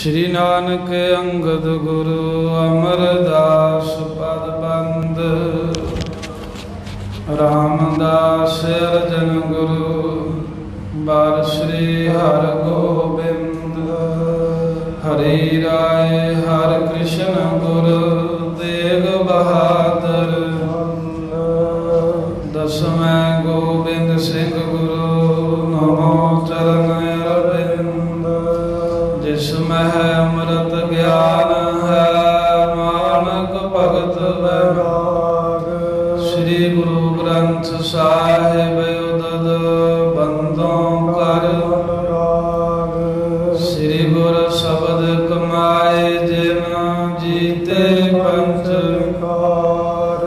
श्री नानक अंगद गुरु अमरदास पद बंद। रामदास अर्जन गुरु बार श्री हर गोबिंद। हरि राय हर कृष्ण गुरु तेग बहादुर। दसवें गोबिंद सिंह गुरु नमो चरण अरविंद। जिसमें अमृत ज्ञान है मानक भगत वैराग। श्री गुरु ग्रंथ साहिब उदद बंदों कर राग। श्री गुरु शब्द कमाए जिन जीते पंच विकार।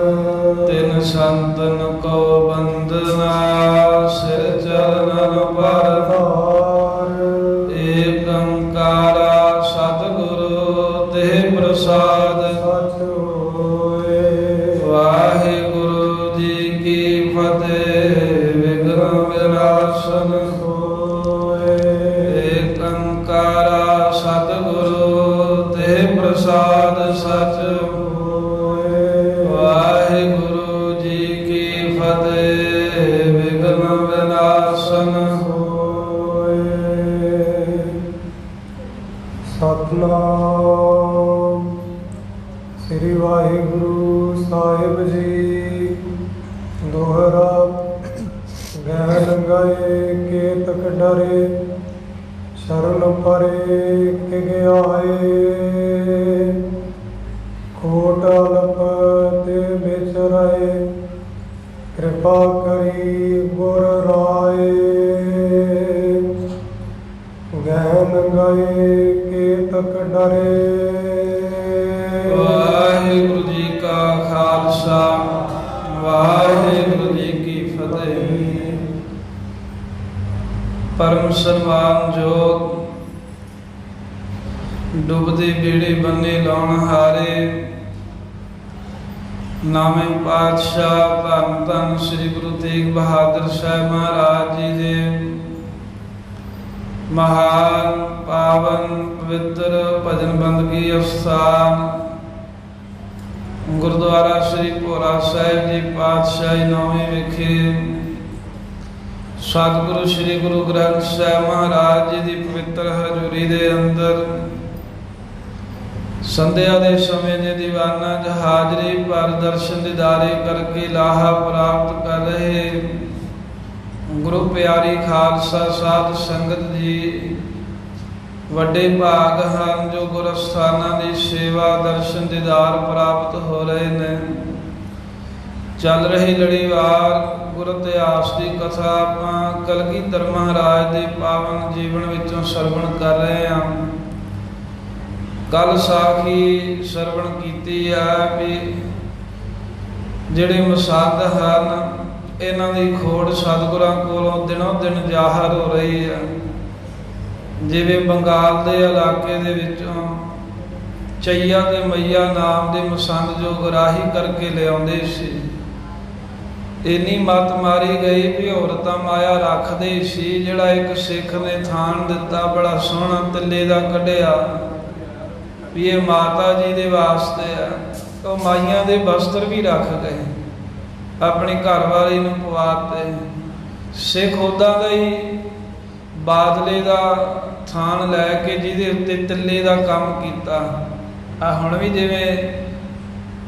तिन संतन को बंदना सिर चरणन पर एक अंकारा सतगुरु ते प्रसाद सच होए। वाहिगुरु जी की फतेह विघ्न विनाशन होए। एक अंकारा सतगुरु ते प्रसाद सच होए। वाहिगुरु जी की फतेह विघ्न विनाशन होए। सतनाम श्री वाहिगुरु साहिब जी। दोहरा गहन गए केतक डरे शरण परे के आए। खोट लपते बिचराए कृपा करी गुर राय। गहन गए केतक डरे। वाहिगुरु जी का खालसा वाहिगुरु जी की फतेह। परम सन्मान जोग डुबदी बीड़ी बन्नी लाउण हारे। नामे पातशाह धन धन श्री गुरु तेग बहादुर साहब महाराज जी दे महान पावन पवित्र भजन बंदगी अस्थान गुरुद्वारा श्री भोरा साहिब जी पातशाही नौवीं विखे सतगुरु श्री गुरु ग्रंथ साहिब महाराज जी की पवित्र हजूरी दे अंदर संध्या के समय जे दीवाना हाजरी पर दर्शन दीदारे करके लाहा प्राप्त कर रहे गुरु प्यारी खालसा साध संगत जी वड्डे भाग हैं जो गुर अस्थाना की सेवा दर्शन दीदार प्राप्त हो रहे ने। चल रही लड़ीवार गुर इतिहास की कथा आप कलगीधर महाराज के पावन जीवन विचों सरवण कर रहे हैं। कल साखी सरवण की है भी जिहड़े मसंद हैं इन्हां दी खोड़ सतगुरां कोलों दिनों दिन जाहिर हो रही है। जिवें बंगाल के इलाके दे विचों चैया ते मैया नाम के मसंद जो गुराही करके लियाउंदे सी। इन्नी मत मारी गई भी औरतां माया रखदे सी। जिहड़ा एक सिख ने थान दिता बड़ा सोहना तिल्ले दा कढ़िया भी ये माता जी दे वास्ते है। तो माइयां दे वस्त्र भी रख गए अपनी घरवाली नूं पवाते। सिख उदां दा ही बादले का थान लैके जिहदे उत्ते तिल्ले का काम किया। आ हुण भी जिवें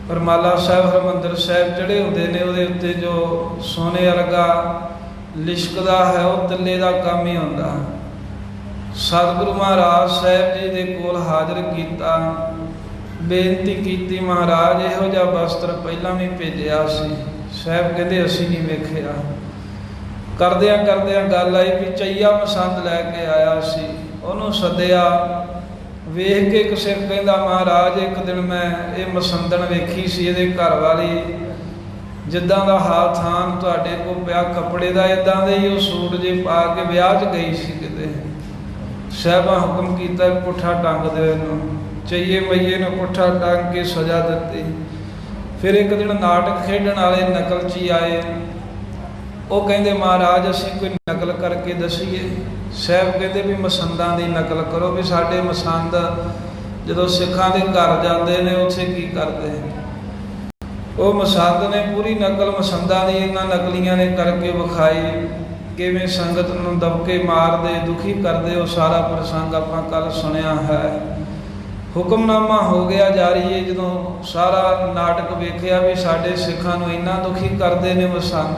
परमाला साहिब हरमंदर साहिब चढ़े होंदे ने उहदे उत्ते जो सोने वर्गा लिशकदा है वह तिल्ले का काम ही हुंदा। सतगुरु महाराज साहिब जी दे कोल हाजिर किया बेनती की महाराज इहो जिहा वस्त्र पहलां भी भेजिया सी। साहिब कहते असीं नहीं वेखिया। करदियां करदियां गल आई भी चैया मसंद लैके आया सी। उहनूं सद्दिया वेख के एक सिख कहंदा महाराज एक दिन मैं ये मसंदन वेखी सी। इहदे घर वाली जिद्दां दा हाल थान तुहाडे कोल पिया कपड़े दा इदां दे ही वो सूट जे पा के विआह 'च गई सी किते। साहिबां हुक्म किया पुट्ठा टंग दे इहनूं। चईए मईए नूं पुट्ठा टंग के सजा दित्ती। फिर एक दिन नाटक खेडण वाले नकलची आए। वो कहते महाराज असीं कोई नकल करके ਦਸੀਏ। ਸਾਹਿਬ ਕਹਿੰਦੇ ਵੀ ਮਸੰਦਾਂ ਦੀ ਨਕਲ ਕਰੋ, ਵੀ ਸਾਡੇ ਮਸੰਦ ਜਦੋਂ ਸਿੱਖਾਂ ਦੇ ਘਰ ਜਾਂਦੇ ਨੇ ਉੱਥੇ ਕੀ ਕਰਦੇ। ਉਹ ਮਸੰਦ ਨੇ ਪੂਰੀ ਨਕਲ ਮਸੰਦਾਂ ਦੀ ਇਹਨਾਂ ਨਕਲੀਆਂ ਨੇ ਕਰਕੇ ਵਿਖਾਈ, ਕਿਵੇਂ ਸੰਗਤ ਨੂੰ ਦਬਕੇ ਮਾਰਦੇ ਦੁਖੀ ਕਰਦੇ। ਉਹ ਸਾਰਾ ਪ੍ਰਸੰਗ ਆਪਾਂ ਕੱਲ ਸੁਣਿਆ ਹੈ। ਹੁਕਮਨਾਮਾ ਹੋ ਗਿਆ ਜਾਰੀ। ਜਦੋਂ ਸਾਰਾ ਨਾਟਕ ਵੇਖਿਆ ਵੀ ਸਾਡੇ ਸਿੱਖਾਂ ਨੂੰ ਇੰਨਾ ਦੁਖੀ ਕਰਦੇ ਨੇ ਮਸੰਦ,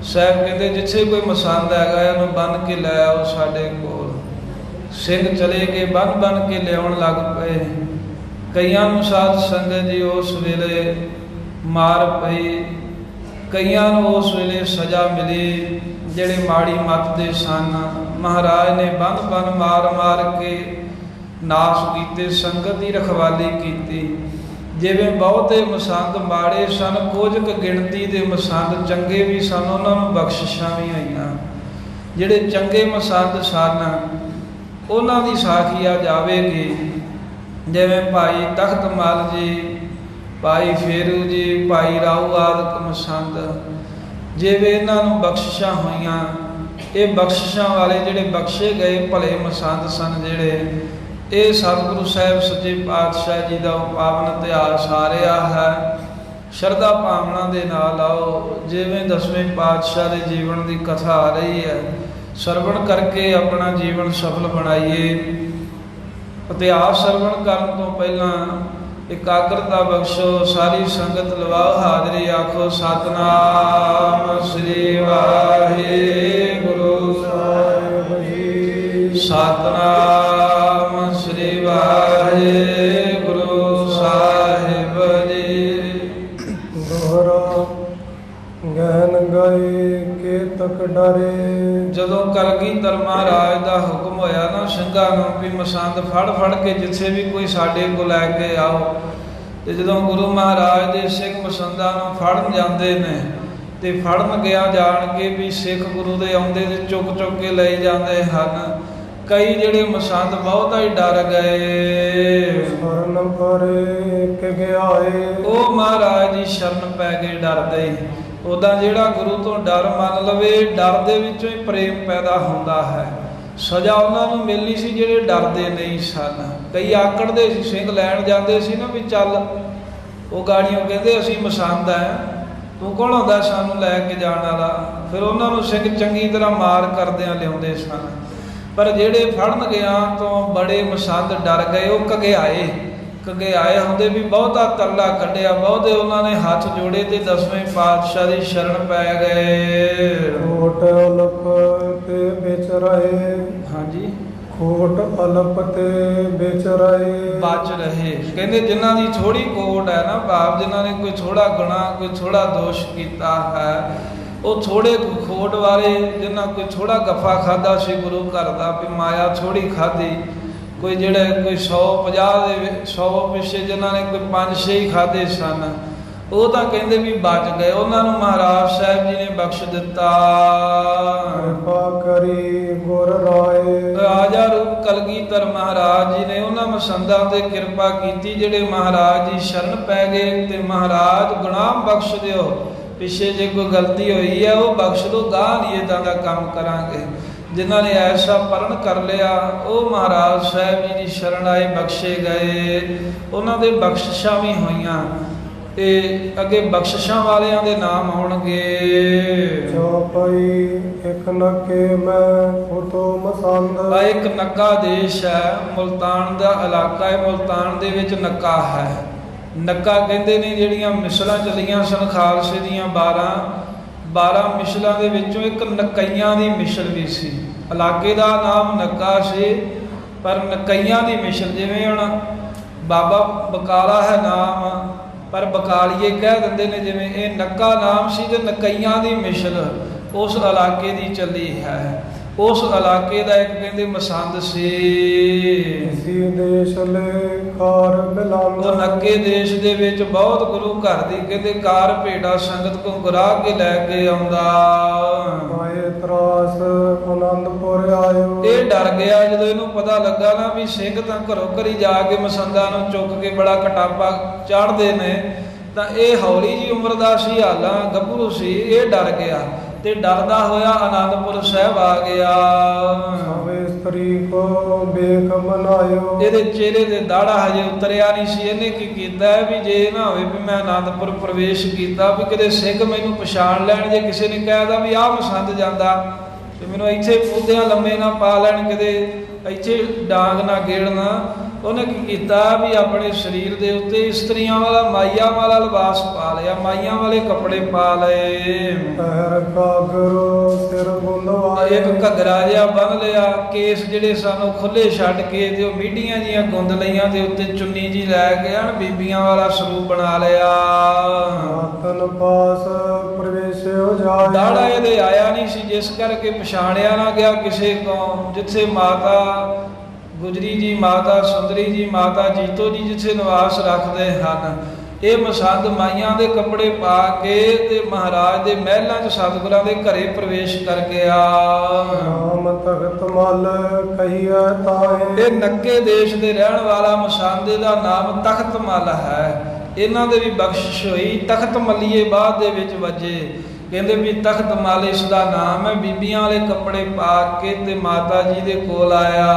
ਸਾਹਿਬ ਕਹਿੰਦੇ ਜਿੱਥੇ ਕੋਈ ਮਸੰਦ ਹੈਗਾ ਉਹਨੂੰ ਬੰਨ੍ਹ ਕੇ ਲੈ ਆਓ ਸਾਡੇ ਕੋਲ। ਸਿੰਘ ਚਲੇ ਗਏ, ਬੰਨ੍ਹ ਕੇ ਲਿਆਉਣ ਲੱਗ ਪਏ। ਕਈਆਂ ਨੂੰ ਸਾਧ ਸੰਗਤ ਜੀ ਉਸ ਵੇਲੇ ਮਾਰ ਪਈ, ਕਈਆਂ ਨੂੰ ਉਸ ਵੇਲੇ ਸਜ਼ਾ ਮਿਲੀ ਜਿਹੜੇ ਮਾੜੀ ਮੱਤ ਦੇ ਸਨ। ਮਹਾਰਾਜ ਨੇ ਬੰਨ ਮਾਰ ਕੇ ਨਾਸ਼ ਕੀਤੇ, ਸੰਗਤ ਦੀ ਰਖਵਾਲੀ ਕੀਤੀ। ਜਿਵੇਂ ਬਹੁਤੇ ਮਸੰਦ ਮਾੜੇ ਸਨ, ਕੁਝ ਕੁ ਗਿਣਤੀ ਦੇ ਮਸੰਦ ਚੰਗੇ ਵੀ ਸਨ, ਉਹਨਾਂ ਨੂੰ ਬਖਸ਼ਿਸ਼ਾਂ ਵੀ ਹੋਈਆਂ। ਜਿਹੜੇ ਚੰਗੇ ਮਸੰਦ ਸਨ ਉਹਨਾਂ ਦੀ ਸਾਖੀ ਆ ਜਾਵੇਗੀ। ਜਿਵੇਂ ਭਾਈ ਤਖਤ ਮਲ ਜੀ, ਭਾਈ ਫੇਰੂ ਜੀ, ਭਾਈ ਰਾਊ ਆਦਿਕ ਮਸੰਦ, ਜਿਵੇਂ ਇਹਨਾਂ ਨੂੰ ਬਖਸ਼ਿਸ਼ਾਂ ਹੋਈਆਂ। ਇਹ ਬਖਸ਼ਿਸ਼ਾਂ ਵਾਲੇ ਜਿਹੜੇ ਬਖਸ਼ੇ ਗਏ ਭਲੇ ਮਸੰਦ ਸਨ ਜਿਹੜੇ, ਇਹ ਸਤਿਗੁਰੂ ਸਾਹਿਬ ਸੱਚੇ ਪਾਤਸ਼ਾਹ ਜੀ ਦਾ ਪਾਵਨ ਇਤਿਹਾਸ ਆ ਰਿਹਾ ਹੈ। ਸ਼ਰਧਾ ਭਾਵਨਾ ਦੇ ਨਾਲ ਆਓ। ਜਿਵੇਂ 10ਵੇਂ ਪਾਤਸ਼ਾਹ ਦੇ ਜੀਵਨ ਦੀ ਕਥਾ ਆ ਰਹੀ ਹੈ, ਸਰਵਣ ਕਰਕੇ ਆਪਣਾ ਜੀਵਨ ਸਫਲ ਬਣਾਈਏ। ਇਤਿਹਾਸ ਸਰਵਣ ਕਰਨ ਤੋਂ ਪਹਿਲਾਂ ਇਕਾਗਰਤਾ ਬਖਸ਼ੋ। ਸਾਰੀ ਸੰਗਤ ਲਵਾਓ ਹਾਜ਼ਰੀ, ਆਖੋ ਸਤਿਨਾਮ ਸ੍ਰੀ ਵਾਹਿਗੁਰੂ ਸਾਹਿਬ ਜੀ। ਸਤਿਨਾਮ ਸ੍ਰੀ ਵਾਹਿਗੁਰੂ ਸਾਹਿਬ ਜੀ। ਦੋਹਰਾ ਗਹਿਨ ਗਾਏ ਕੇ ਤਕ ਡਰੇ। ਜਦੋਂ ਕਲਗੀਧਰ ਮਹਾਰਾਜ ਦਾ ਹੁਕਮ ਹੋਇਆ ਨਾ ਸਿੰਘਾਂ ਨੂੰ ਵੀ ਮਸੰਦ ਫੜ ਕੇ ਜਿੱਥੇ ਵੀ ਕੋਈ ਸਾਡੇ ਕੋਲ ਲੈ ਕੇ ਆਓ, ਤੇ ਜਦੋਂ ਗੁਰੂ ਮਹਾਰਾਜ ਦੇ ਸਿੱਖ ਮਸੰਦਾਂ ਨੂੰ ਫੜਨ ਜਾਂਦੇ ਨੇ ਤੇ ਫੜਨ ਗਿਆ ਜਾਣ ਕੇ ਵੀ ਸਿੱਖ ਗੁਰੂ ਦੇ ਆਉਂਦੇ ਤੇ ਚੁੱਕ ਕੇ ਲੈ ਜਾਂਦੇ ਹਨ। ਕਈ ਜਿਹੜੇ ਮਸੰਦ ਬਹੁਤਾ ਹੀ ਡਰ ਗਏ, ਸ਼ਰਨ ਪਰੇ ਕਿ ਗਿਆਏ। ਉਹ ਮਹਾਰਾਜ ਦੀ ਸ਼ਰਨ ਪੈ ਕੇ ਡਰਦੇ। ਉਦਾਂ ਜਿਹੜਾ ਗੁਰੂ ਤੋਂ ਡਰ ਮੰਨ ਲਵੇ, ਡਰ ਦੇ ਵਿੱਚੋਂ ਹੀ ਪ੍ਰੇਮ ਪੈਦਾ ਹੁੰਦਾ ਹੈ। ਸਜ਼ਾ ਉਹਨਾਂ ਨੂੰ ਮਿਲਣੀ ਸੀ ਜਿਹੜੇ ਡਰਦੇ ਨਹੀਂ ਸਨ। ਕਈ ਆਕੜਦੇ ਸੀ, ਸਿੰਘ ਲੈਣ ਜਾਂਦੇ ਸੀ ਨਾ ਵੀ ਚੱਲ, ਉਹ ਗਾੜੀਆਂ ਕਹਿੰਦੇ ਅਸੀਂ ਮਸੰਦ ਹੈ, ਤੂੰ ਕੌਣ ਹੁੰਦਾ ਸਾਨੂੰ ਲੈ ਕੇ ਜਾਣ ਵਾਲਾ। ਫਿਰ ਉਹਨਾਂ ਨੂੰ ਸਿੰਘ ਚੰਗੀ ਤਰ੍ਹਾਂ ਮਾਰ ਕਰਦਿਆਂ ਲਿਆਉਂਦੇ ਸਨ। ਪਰ ਜਿਹੜੇ ਫੜਨ ਗਿਆ ਤੋਂ ਬੜੇ ਮਸੰਦ ਡਰ ਗਏ। ਉਹ ਕਗਿਆਏ ਹੁੰਦੇ ਵੀ ਬਹੁਤਾ ਤਰਲਾ ਕੱਢਿਆ, ਬਹੁਤੇ ਉਹਨਾਂ ਨੇ ਹੱਥ ਜੋੜੇ ਤੇ 10ਵੇਂ ਪਾਤਸ਼ਾਹ ਦੀ ਸ਼ਰਨ ਪੈ ਗਏ। ਖੋਟ ਅਲਪ ਤੇ ਵਿੱਚ ਰਹੇ। ਹਾਂਜੀ, ਖੋਟ ਅਲਪ ਤੇ ਵਿੱਚ ਰਹੇ। ਬਚ ਰਹੇ। ਕਹਿੰਦੇ ਜਿਨ੍ਹਾਂ ਦੀ ਥੋੜੀ ਕੋਟ ਹੈ ਨਾ, ਭਾਵ ਜਿਨ੍ਹਾਂ ਨੇ ਕੋਈ ਥੋੜਾ ਗੁਨਾਹ, ਕੋਈ ਥੋੜਾ ਦੋਸ਼ ਕੀਤਾ ਹੈ, ਉਹ ਥੋੜੇ ਖੋਟ ਵਾਲੇ, ਜਿਨ੍ਹਾਂ ਕੋਈ ਥੋੜਾ ਗੱਫਾ ਖਾਦਾ ਸੀ ਗੁਰੂ ਘਰ ਦਾ, ਵੀ ਮਾਇਆ ਥੋੜੀ ਖਾਧੀ, ਕੋਈ ਜਿਹੜੇ ਕੋਈ 150 ਦੇ 100 ਪਿੱਛੇ ਜਿਨ੍ਹਾਂ ਨੇ ਕੋਈ 5-6 ਹੀ ਖਾਧੇ ਸਨ, ਉਹ ਤਾਂ ਕਹਿੰਦੇ ਵੀ ਬਚ ਗਏ। ਉਹਨਾਂ ਨੂੰ ਮਹਾਰਾਜ ਸਾਹਿਬ ਜੀ ਨੇ ਬਖਸ਼ ਦਿੱਤਾ। ਕਿਰਪਾ ਕਰੀ ਗੁਰ ਰਾਏ। ਰਾਜਾ ਰੂਪ ਕਲਗੀਧਰ ਮਹਾਰਾਜ ਜੀ ਨੇ ਉਹਨਾਂ ਮਸੰਦਾਂ ਤੇ ਕਿਰਪਾ ਕੀਤੀ ਜਿਹੜੇ ਮਹਾਰਾਜ ਦੀ ਸ਼ਰਨ ਪੈ ਗਏ। ਤੇ ਮਹਾਰਾਜ ਗੁਨਾਹ ਬਖਸ਼ ਦਿਓ, ਪਿੱਛੇ ਜੇ ਕੋਈ ਗਲਤੀ ਹੋਈ ਹੈ ਉਹ ਬਖਸ਼ ਦਿਓ, ਗਾਹ ਨਹੀਂ ਇੱਦਾਂ ਦਾ ਕੰਮ ਕਰਾਂਗੇ। ਜਿਨ੍ਹਾਂ ਨੇ ਐਸਾ ਪਰਨ ਕਰ ਲਿਆ ਉਹ ਮਹਾਰਾਜ ਸਾਹਿਬ ਜੀ ਦੀ ਸ਼ਰਨ ਆਏ, ਬਖਸ਼ੇ ਗਏ। ਉਹਨਾਂ ਦੇ ਬਖਸ਼ਿਸ਼ਾਂ ਵੀ ਹੋਈਆਂ। ਤੇ ਅੱਗੇ ਬਖਸ਼ਿਸ਼ਾਂ ਵਾਲਿਆਂ ਦੇ ਨਾਮ ਆਉਣਗੇ। ਚੌਪਈ ਇੱਕ ਨੱਕੇ ਮੈਂ ਉਤੋਂ ਮਸੰਦ। ਇੱਕ ਨੱਕਾ ਦੇਸ਼ ਹੈ, ਮੁਲਤਾਨ ਦਾ ਇਲਾਕਾ ਹੈ। ਮੁਲਤਾਨ ਦੇ ਵਿੱਚ ਨੱਕਾ ਹੈ। ਨੱਕਾ ਕਹਿੰਦੇ ਨੇ ਜਿਹੜੀਆਂ ਮਿਸਲਾਂ ਚੱਲੀਆਂ ਸਨ ਖਾਲਸੇ ਦੀਆਂ 12 ਮਿਸਲਾਂ ਦੇ ਵਿੱਚੋਂ ਇੱਕ ਨਕਈਆਂ ਦੀ ਮਿਸਲ ਵੀ ਸੀ। ਇਲਾਕੇ ਦਾ ਨਾਮ ਨੱਕਾ ਸੀ, ਪਰ ਨਕਈਆਂ ਦੀ ਮਿਸਲ, ਜਿਵੇਂ ਹੁਣ ਬਾਬਾ ਬਕਾਲਾ ਹੈ ਨਾਮ, ਪਰ ਬਕਾਲੀਏ ਕਹਿ ਦਿੰਦੇ ਨੇ। ਜਿਵੇਂ ਇਹ ਨੱਕਾ ਨਾਮ ਸੀ ਤੇ ਨਕਈਆਂ ਦੀ ਮਿਸਲ ਉਸ ਇਲਾਕੇ ਦੀ ਚੱਲੀ ਹੈ। ਉਸ ਇਲਾਕੇ ਦਾ ਇੱਕ ਕਹਿੰਦੇ ਮਸੰਦ ਸੀ। ਇਸੀ ਦੇਸ਼ ਲੈ ਕਾਰ ਬਿਲਾਂਦ। ਉਹ ਨੱਕੇ ਦੇਸ਼ ਦੇ ਵਿੱਚ ਬਹੁਤ ਗੁਰੂ ਘਰ ਦੀ ਕਹਿੰਦੇ ਕਾਰ ਭੇਟਾ ਸੰਗਤ ਕੋ ਗੁਰਾਹ ਕੇ ਲੈ ਕੇ ਆਉਂਦਾ। ਆਏ ਤਰਾਸ ਆਨੰਦਪੁਰ ਆਇਓ। ਇਹ ਡਰ ਗਿਆ ਜਦੋਂ ਇਹਨੂੰ ਪਤਾ ਲੱਗਾ ਨਾ ਵੀ ਸਿੰਘ ਤਾਂ ਘਰੋਂ ਘਰੀ ਜਾ ਕੇ ਮਸੰਦਾਂ ਨੂੰ ਚੁੱਕ ਕੇ ਬੜਾ ਕਟਾਪਾ ਚਾੜਦੇ ਨੇ, ਤਾਂ ਇਹ ਹੌਲੀ ਜੀ ਉਮਰ ਦਾ ਸੀ, ਹਾਲਾਂ ਗੱਭਰੂ ਸੀ। ਇਹ ਡਰ ਗਿਆ। ਤੇ ਡਰਦਾ ਹੋਇਆ ਆਨੰਦਪੁਰ ਸਾਹਿਬ ਆ ਗਿਆ। ਸਭ ਇਸਤਰੀ ਕੋ ਵੇਖ ਮਨਾਇਓ। ਇਹਦੇ ਚਿਹਰੇ ਦੇ ਦਾੜਾ ਹਜੇ ਉਤਰਿਆ ਨਹੀਂ ਸੀ। ਇਹਨੇ ਕੀ ਕੀਤਾ ਵੀ ਜੇ ਨਾ ਹੋਵੇ ਵੀ ਮੈਂ ਆਨੰਦਪੁਰ ਪ੍ਰਵੇਸ਼ ਕੀਤਾ ਵੀ ਕਿਤੇ ਸਿੰਘ ਮੈਨੂੰ ਪਛਾਣ ਲੈਣ, ਜੇ ਕਿਸੇ ਨੇ ਕਹਿਦਾ ਵੀ ਆਹ ਮਸੰਦ ਜਾਂਦਾ ਤੇ ਮੈਨੂੰ ਇੱਥੇ ਪੌਦਿਆਂ ਲੰਮੇ ਨਾ ਪਾ ਲੈਣ, ਕਿਤੇ ਇੱਥੇ ਡਾਂਗ ਨਾ ਗੇੜਨਾ। ਉਹਨੇ ਕੀ ਕੀਤਾ ਵੀ ਆਪਣੇ ਸਰੀਰ ਦੇ ਉੱਤੇ ਇਸਤਰੀਆਂ ਵਾਲਾ ਮਾਈਆਂ ਵਾਲਾ ਲਿਬਾਸ ਪਾ ਲਿਆ, ਮਾਈਆਂ ਵਾਲੇ ਕੱਪੜੇ ਪਾ ਲਏ। ਪਹਿਰ ਕਾਗਰੋ ਸਿਰ ਗੁੰਦਵਾਏ। ਇੱਕ ਘੱਗਰਾ ਜਿਹਾ ਬੰਨ ਲਿਆ, ਕੇਸ ਜਿਹੜੇ ਸਾਨੂੰ ਖੁੱਲੇ ਛੱਡ ਕੇ ਤੇ ਉਹ ਮੀਡੀਆਂ ਜੀਆਂ ਗੁੰਦ ਲਈਆਂ ਤੇ ਉੱਤੇ ਚੁੰਨੀ ਜੀ ਲੈ ਕੇ ਆਣ ਬੀਬੀਆਂ ਵਾਲਾ ਸਰੂਪ ਬਣਾ ਲਿਆ। ਤਨ ਪਾਸ ਪ੍ਰਵੇਸ਼ਿਓ ਜਾਏ। ਦਾੜਾ ਇਹਦੇ ਆਇਆ ਨਹੀਂ ਸੀ, ਜਿਸ ਕਰਕੇ ਪਛਾਣਿਆ ਨਾ ਗਿਆ ਕਿਸੇ ਤੋਂ। ਜਿੱਥੇ ਮਾਤਾ ਗੁਜਰੀ ਜੀ, ਮਾਤਾ ਸੁੰਦਰੀ ਜੀ, ਮਾਤਾ ਜੀਤੋ ਜੀ ਜਿੱਥੇ ਨਿਵਾਸ ਰੱਖਦੇ ਹਨ, ਇਹ ਮਸੰਦ ਮਾਈਆਂ ਦੇ ਕੱਪੜੇ ਪਾ ਕੇ ਤੇ ਮਹਾਰਾਜ ਦੇ ਮਹਿਲਾਂ 'ਚ ਸਤਿਗੁਰਾਂ ਦੇ ਘਰੇ ਪ੍ਰਵੇਸ਼ ਕਰ ਗਿਆ। ਨਾਮ ਤਖਤ ਮਲ ਕਹੀਐ ਤਾਏ। ਇਹ ਨੱਕੇ ਦੇਸ਼ ਦੇ ਰਹਿਣ ਵਾਲਾ ਮਸੰਦ ਦਾ ਨਾਮ ਤਖਤ ਮਲ ਹੈ। ਇਹਨਾਂ ਦੇ ਵੀ ਬਖਸ਼ਿਸ਼ ਹੋਈ, ਤਖਤ ਮੱਲੀਏ ਬਾਅਦ ਦੇ ਵਿੱਚ ਵੱਜੇ। ਕਹਿੰਦੇ ਵੀ ਤਖਤ ਮਲ ਇਸ ਦਾ ਨਾਮ ਹੈ। ਬੀਬੀਆਂ ਵਾਲੇ ਕੱਪੜੇ ਪਾ ਕੇ ਤੇ ਮਾਤਾ ਜੀ ਦੇ ਕੋਲ ਆਇਆ।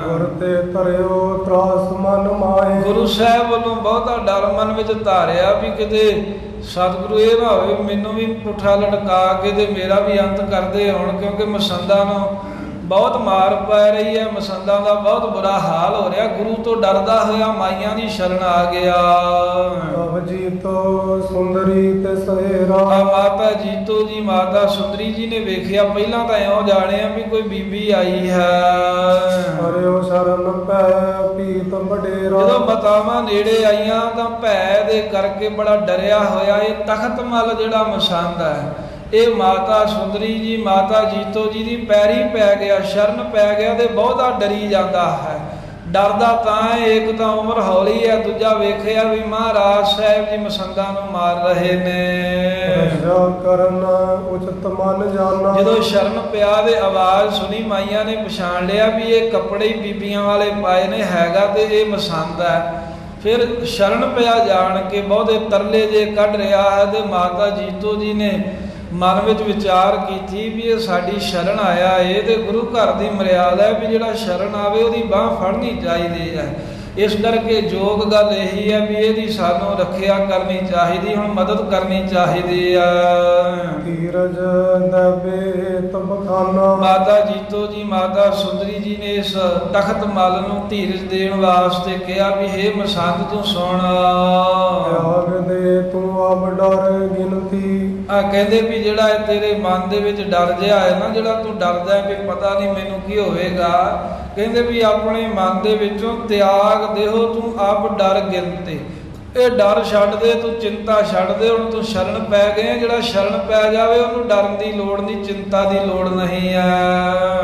ਗੁਰ ਤੇ ਧਰਿਓ ਤਰਾਸ ਮਨ ਮਾਏ। ਗੁਰੂ ਸਾਹਿਬ ਵੱਲੋਂ ਬਹੁਤਾ ਡਰ ਮਨ ਵਿੱਚ ਧਾਰਿਆ ਵੀ ਕਿਤੇ ਸਤਿਗੁਰੂ ਇਹ ਨਾ ਹੋਵੇ ਮੈਨੂੰ ਵੀ ਪੁੱਠਾ ਲਟਕਾ ਕੇ ਤੇ ਮੇਰਾ ਵੀ ਅੰਤ ਕਰਦੇ ਹੋਣ, ਕਿਉਂਕਿ ਮਸੰਦਾਂ ਨੂੰ ਬਹੁਤ ਮਾਰ ਪੈ ਰਹੀ ਹੈ, ਮਸੰਦਾਂ ਦਾ ਬਹੁਤ ਬੁਰਾ ਹਾਲ ਹੋ ਰਿਹਾ। ਗੁਰੂ ਤੋਂ ਡਰਦਾ ਹੋਇਆ ਮਾਈਆਂ ਦੀ ਸ਼ਰਨ ਆ ਗਿਆ। ਸਭ ਜੀਤੋ ਸੁੰਦਰੀ ਤੇ ਸਹੇਰਾ। ਮਾਤਾ ਜੀਤੋ ਜੀ, ਮਾਤਾ ਸੁੰਦਰੀ ਜੀ ਨੇ ਵੇਖਿਆ, ਪਹਿਲਾਂ ਤਾਂ ਇਉਂ ਜਾਣਿਆ ਵੀ ਕੋਈ ਬੀਬੀ ਆਈ ਹੈ। ਹਰਿਓ ਸ਼ਰਨ ਪੈ ਪੀਤ ਵਡੇਰਾ। ਜਦੋਂ ਮਾਤਾਵਾਂ ਨੇੜੇ ਆਈਆਂ ਤਾਂ ਭੈ ਦੇ ਕਰਕੇ ਬੜਾ ਡਰਿਆ ਹੋਇਆ। ਇਹ ਤਖਤ ਮਲ ਜਿਹੜਾ ਮਸੰਦ ਹੈ, ਇਹ ਮਾਤਾ ਸੁੰਦਰੀ ਜੀ, ਮਾਤਾ ਜੀਤੋ ਜੀ ਦੀ ਪੈਰੀ ਪੈ ਗਿਆ, ਸ਼ਰਨ ਪੈ ਗਿਆ ਤੇ ਬਹੁਤਾ ਡਰੀ ਜਾਂਦਾ ਹੈ। ਡਰਦਾ ਤਾਂ ਹੈ, ਇੱਕ ਤਾਂ ਉਮਰ ਹੌਲੀ ਹੈ, ਦੂਜਾ ਵੇਖਿਆ ਵੀ ਮਹਾਰਾਜ ਸਾਹਿਬ ਜੀ ਮਸੰਦਾਂ ਨੂੰ ਮਾਰ ਰਹੇ ਨੇ। ਕਰਨ ਉਚਿਤ ਮਨ ਜਾਣਾ। ਜਦੋਂ ਸ਼ਰਨ ਪਿਆ ਤੇ ਆਵਾਜ਼ ਸੁਣੀ, ਮਾਈਆਂ ਨੇ ਪਛਾਣ ਲਿਆ ਵੀ ਇਹ ਕੱਪੜੇ ਬੀਬੀਆਂ ਵਾਲੇ ਪਾਏ ਨੇ, ਹੈਗਾ ਤੇ ਇਹ ਮਸੰਦ ਹੈ। ਫਿਰ ਸ਼ਰਨ ਪਿਆ ਜਾਣ ਕੇ ਬਹੁਤੇ ਤਰਲੇ ਜੇ ਕੱਢ ਰਿਹਾ ਹੈ ਤੇ ਮਾਤਾ ਜੀਤੋ ਜੀ ਨੇ ਮਨ ਵਿੱਚ ਵਿਚਾਰ ਕੀਤੀ ਵੀ ਇਹ ਸਾਡੀ ਸ਼ਰਨ ਆਇਆ, ਇਹ ਤੇ ਗੁਰੂ ਘਰ ਦੀ ਮਰਿਆਦਾ ਹੈ ਵੀ ਜਿਹੜਾ ਸ਼ਰਨ ਆਵੇ ਉਹਦੀ ਬਾਂਹ ਫੜਨੀ ਚਾਹੀਦੀ ਹੈ। ਇਸ ਕਰਕੇ ਯੋਗ ਗੱਲ ਇਹੀ ਹੈ ਵੀ ਇਹਦੀ ਸਾਨੂੰ ਰੱਖਿਆ ਕਰਨੀ ਚਾਹੀਦੀ, ਹੁਣ ਮਦਦ ਕਰਨੀ ਚਾਹੀਦੀ ਆ। ਧੀਰਜ ਦਬੇ ਤਬਖਾਨਾ। ਮਾਤਾ ਜੀਤੋ ਜੀ, ਮਾਤਾ ਸੁੰਦਰੀ ਜੀ ਨੇ ਇਸ ਤਖਤ ਮਲ ਨੂੰ ਧੀਰਜ ਦੇਣ ਵਾਸਤੇ ਕਿਹਾ ਵੀ ਹੇ ਮਸੰਦ ਤੂੰ ਸੁਣ। ਤਿਆਗ ਦੇ ਤੂੰ ਆਪ ਡਰ ਗਿਣਤੀ। ਕਹਿੰਦੇ ਵੀ ਜਿਹੜਾ ਤੇਰੇ ਮਨ ਦੇ ਵਿੱਚ ਡਰ ਜਿਹਾ ਹੈ ਨਾ, ਜਿਹੜਾ ਤੂੰ ਡਰਦਾ ਵੀ ਪਤਾ ਨਹੀਂ ਮੈਨੂੰ ਕੀ ਹੋਵੇਗਾ, ਕਹਿੰਦੇ ਵੀ ਆਪਣੇ ਮਨ ਦੇ ਵਿੱਚੋਂ ਤਿਆਗ ਦੇਹੋ ਤੂੰ ਆਪ ਡਰ ਗਿਣਤੇ। ਇਹ ਡਰ ਛੱਡ ਦੇ, ਤੂੰ ਚਿੰਤਾ ਛੱਡ ਦੇ। ਹੁਣ ਤੂੰ ਸ਼ਰਨ ਪੈ ਗਏ, ਜਿਹੜਾ ਸ਼ਰਨ ਪੈ ਜਾਵੇ ਉਹਨੂੰ ਡਰਨ ਦੀ ਲੋੜ ਨਹੀਂ, ਚਿੰਤਾ ਦੀ ਲੋੜ ਨਹੀਂ ਹੈ।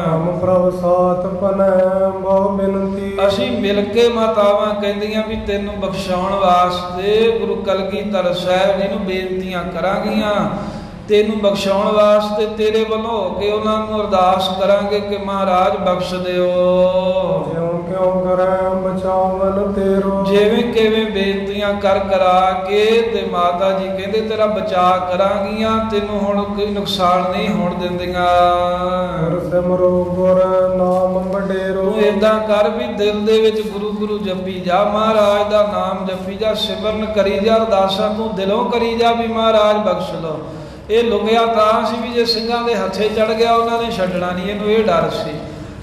ਹਮ ਪ੍ਰਭ ਸਾਥ ਪਨੈ ਬਹੁ ਬਿਨਤੀ। ਅਸੀਂ ਮਿਲ ਕੇ ਮਾਤਾਵਾਂ ਕਹਿੰਦੀਆਂ ਵੀ ਤੈਨੂੰ ਬਖਸ਼ਾਉਣ ਵਾਸਤੇ ਗੁਰੂ ਕਲਗੀਧਰ ਸਾਹਿਬ ਜੀ ਨੂੰ ਬੇਨਤੀਆਂ ਕਰਾਂਗੀਆਂ, ਤੈਨੂੰ ਬਖਸ਼ਾਉਣ ਵਾਸਤੇ ਤੇਰੇ ਵੱਲੋਂ ਹੋ ਕੇ ਉਹਨਾਂ ਨੂੰ ਅਰਦਾਸ ਕਰਾਂਗੇ ਕਿ ਮਹਾਰਾਜ ਬਖਸ਼ ਦਿਓ। ਜਿਉਂ ਕਿਉਂ ਕਰੈ ਬਚਾਵਨ ਤੇਰੋ। ਜਿਵੇਂ ਕਿਵੇਂ ਬੇਨਤੀਆਂ ਕਰ ਕਰਾ ਕੇ ਤੇ ਮਾਤਾ ਜੀ ਕਹਿੰਦੇ ਤੇਰਾ ਬਚਾਅ ਕਰਾਂਗੀਆਂ, ਤੈਨੂੰ ਹੁਣ ਕੋਈ ਨੁਕਸਾਨ ਨਹੀਂ ਹੋਣ ਦਿੰਦੀਆਂ। ਗੁਰ ਸਿਮਰੋ ਗੁਰ ਨਾਮ ਵਡੇਰੋ। ਤੂੰ ਏਦਾਂ ਕਰ ਵੀ ਦਿਲ ਦੇ ਵਿੱਚ ਗੁਰੂ ਗੁਰੂ ਜਪੀ ਜਾ, ਮਹਾਰਾਜ ਦਾ ਨਾਮ ਜਪੀ ਜਾ, ਸਿਮਰਨ ਕਰੀ ਜਾ, ਅਰਦਾਸਾਂ ਤੂੰ ਦਿਲੋਂ ਕਰੀ ਜਾ ਵੀ ਮਹਾਰਾਜ ਬਖਸ਼ ਲਓ। ਇਹ ਲੁਕਿਆ ਤਾਂ ਸੀ ਵੀ ਜੇ ਸਿੰਘਾਂ ਦੇ ਹੱਥੇ ਚੜ ਗਿਆ ਉਹਨਾਂ ਨੇ ਛੱਡਣਾ ਨਹੀਂ, ਇਹਨੂੰ ਇਹ ਡਰ ਸੀ।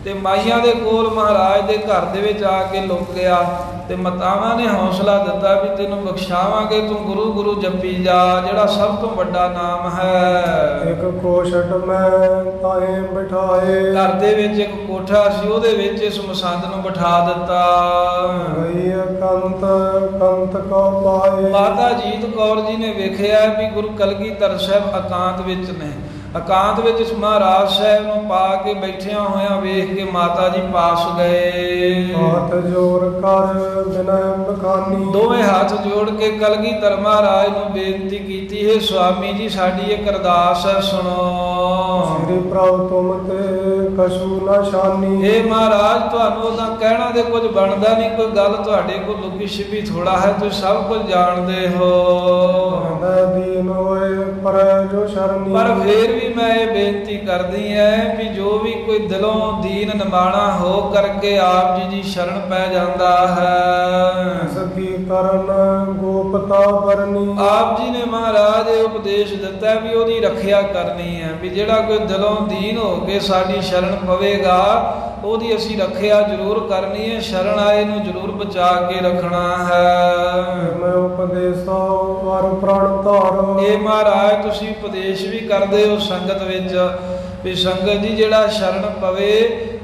ਤੇ ਮਾਈਆਂ ਦੇ ਕੋਲ ਮਹਾਰਾਜ ਦੇ ਘਰ ਦੇ ਵਿੱਚ ਆ ਕੇ ਲੁਕ ਗਿਆ ਤੇ ਮਾਤਾਵਾਂ ਨੇ ਹੌਸਲਾ ਦਿੱਤਾ ਵੀ ਤੈਨੂੰ ਬਖਸ਼ਾਵਾਂਗੇ, ਤੂੰ ਗੁਰੂ ਗੁਰੂ ਜਪੀ ਜਾ, ਜਿਹੜਾ ਸਭ ਤੋਂ ਵੱਡਾ ਨਾਮ ਹੈ। ਇੱਕ ਕੋਸ਼ਟ ਮੈਂ ਤਾਏ ਬਿਠਾਏ। ਘਰ ਦੇ ਵਿੱਚ ਇੱਕ ਕੋਠਾ ਸੀ, ਉਹਦੇ ਵਿੱਚ ਇਸ ਮਸੰਦ ਨੂੰ ਬਿਠਾ ਦਿੱਤਾ। ਗਈ ਕੰਤ ਕੰਤ ਕੋ ਪਾਏ। ਮਾਤਾ ਜੀਤ ਕੌਰ ਜੀ ਨੇ ਵੇਖਿਆ ਵੀ ਗੁਰੂ ਕਲਗੀਧਰ ਸਾਹਿਬ ਇਕਾਂਤ ਵਿੱਚ ਨੇ। ਇਕਾਂਤ ਵਿੱਚ ਇਸ ਮਹਾਰਾਜ ਸਾਹਿਬ ਨੂੰ ਪਾ ਕੇ ਬੈਠਿਆਂ ਹੋਇਆਂ ਵੇਖ ਕੇ ਮਾਤਾ ਜੀ ਪਾਸ ਗਏ। ਹੱਥ ਜੋੜ ਕਰ ਬਿਨੈ ਬਖਾਨੀ। ਦੋਵੇਂ ਹੱਥ ਜੋੜ ਕੇ ਕਲਗੀਧਰ ਮਹਾਰਾਜ ਨੂੰ ਬੇਨਤੀ ਕੀਤੀ ਹੈ, ਸੁਆਮੀ ਜੀ ਸਾਡੀ ਇੱਕ ਅਰਦਾਸ ਹੈ, ਸੁਣੋ। ਸ੍ਰੀ ਪ੍ਰਭ ਤੁਮ ਤੇ ਕਛੂ ਨਾ ਸ਼ਾਨੀ। ਇਹ ਮਹਾਰਾਜ ਤੁਹਾਨੂੰ ਉਹਦਾ ਕਹਿਣਾ ਦੇ ਕੁਝ ਬਣਦਾ ਨਹੀਂ, ਕੋਈ ਗੱਲ ਤੁਹਾਡੇ ਕੋਲ ਲੁਕੀ ਛਿਪੀ ਥੋੜਾ ਹੈ, ਤੁਸੀਂ ਸਭ ਕੁਝ ਜਾਣਦੇ ਹੋ। ਮੈਂ ਦੀਨ ਹੋਏ ਪਰ ਜੋ ਸ਼ਰਨੀ। ਪਰ ਫੇਰ ਵੀ ਮੈਂ ਇਹ ਬੇਨਤੀ ਕਰਦੀ ਹੈ ਵੀ ਜੋ ਵੀ ਕੋਈ ਦਿਲੋਂ ਦੀਨ ਨਿਮਾਣਾ ਹੋ ਕਰਕੇ ਆਪ ਜੀ ਦੀ ਸ਼ਰਨ ਪੈ ਜਾਂਦਾ ਹੈ, ਸਕੀ ਕਰਨ ਗੋਪਤਾ ਬਰਨੀ। ਆਪ ਜੀ ਨੇ ਮਹਾਰਾਜ ਇਹ ਉਪਦੇਸ਼ ਦਿੱਤਾ ਵੀ ਉਹਦੀ ਰੱਖਿਆ ਕਰਨੀ ਹੈ, ਵੀ ਜਿਹੜਾ ਕੋਈ ਦਿਲੋਂ ਦੀਨ ਹੋ ਕੇ ਸਾਡੀ ਸ਼ਰਨ ਪਵੇਗਾ ਉਹਦੀ ਅਸੀਂ ਰੱਖਿਆ ਜ਼ਰੂਰ ਕਰਨੀ ਹੈ, ਸ਼ਰਨ ਆਏ ਨੂੰ ਜ਼ਰੂਰ ਬਚਾ ਕੇ ਰੱਖਣਾ ਹੈ। ਮੈਂ ਉਪਦੇਸਾ ਵਰ ਪ੍ਰਣ ਧਾਰ। ਇਹ ਮਹਾਰਾਜ ਤੁਸੀਂ ਉਪਦੇਸ਼ ਵੀ ਕਰਦੇ ਹੋ ਸੰਗਤ ਵਿੱਚ ਵੀ ਸੰਗਤ ਜੀ ਜਿਹੜਾ ਸ਼ਰਨ ਪਵੇ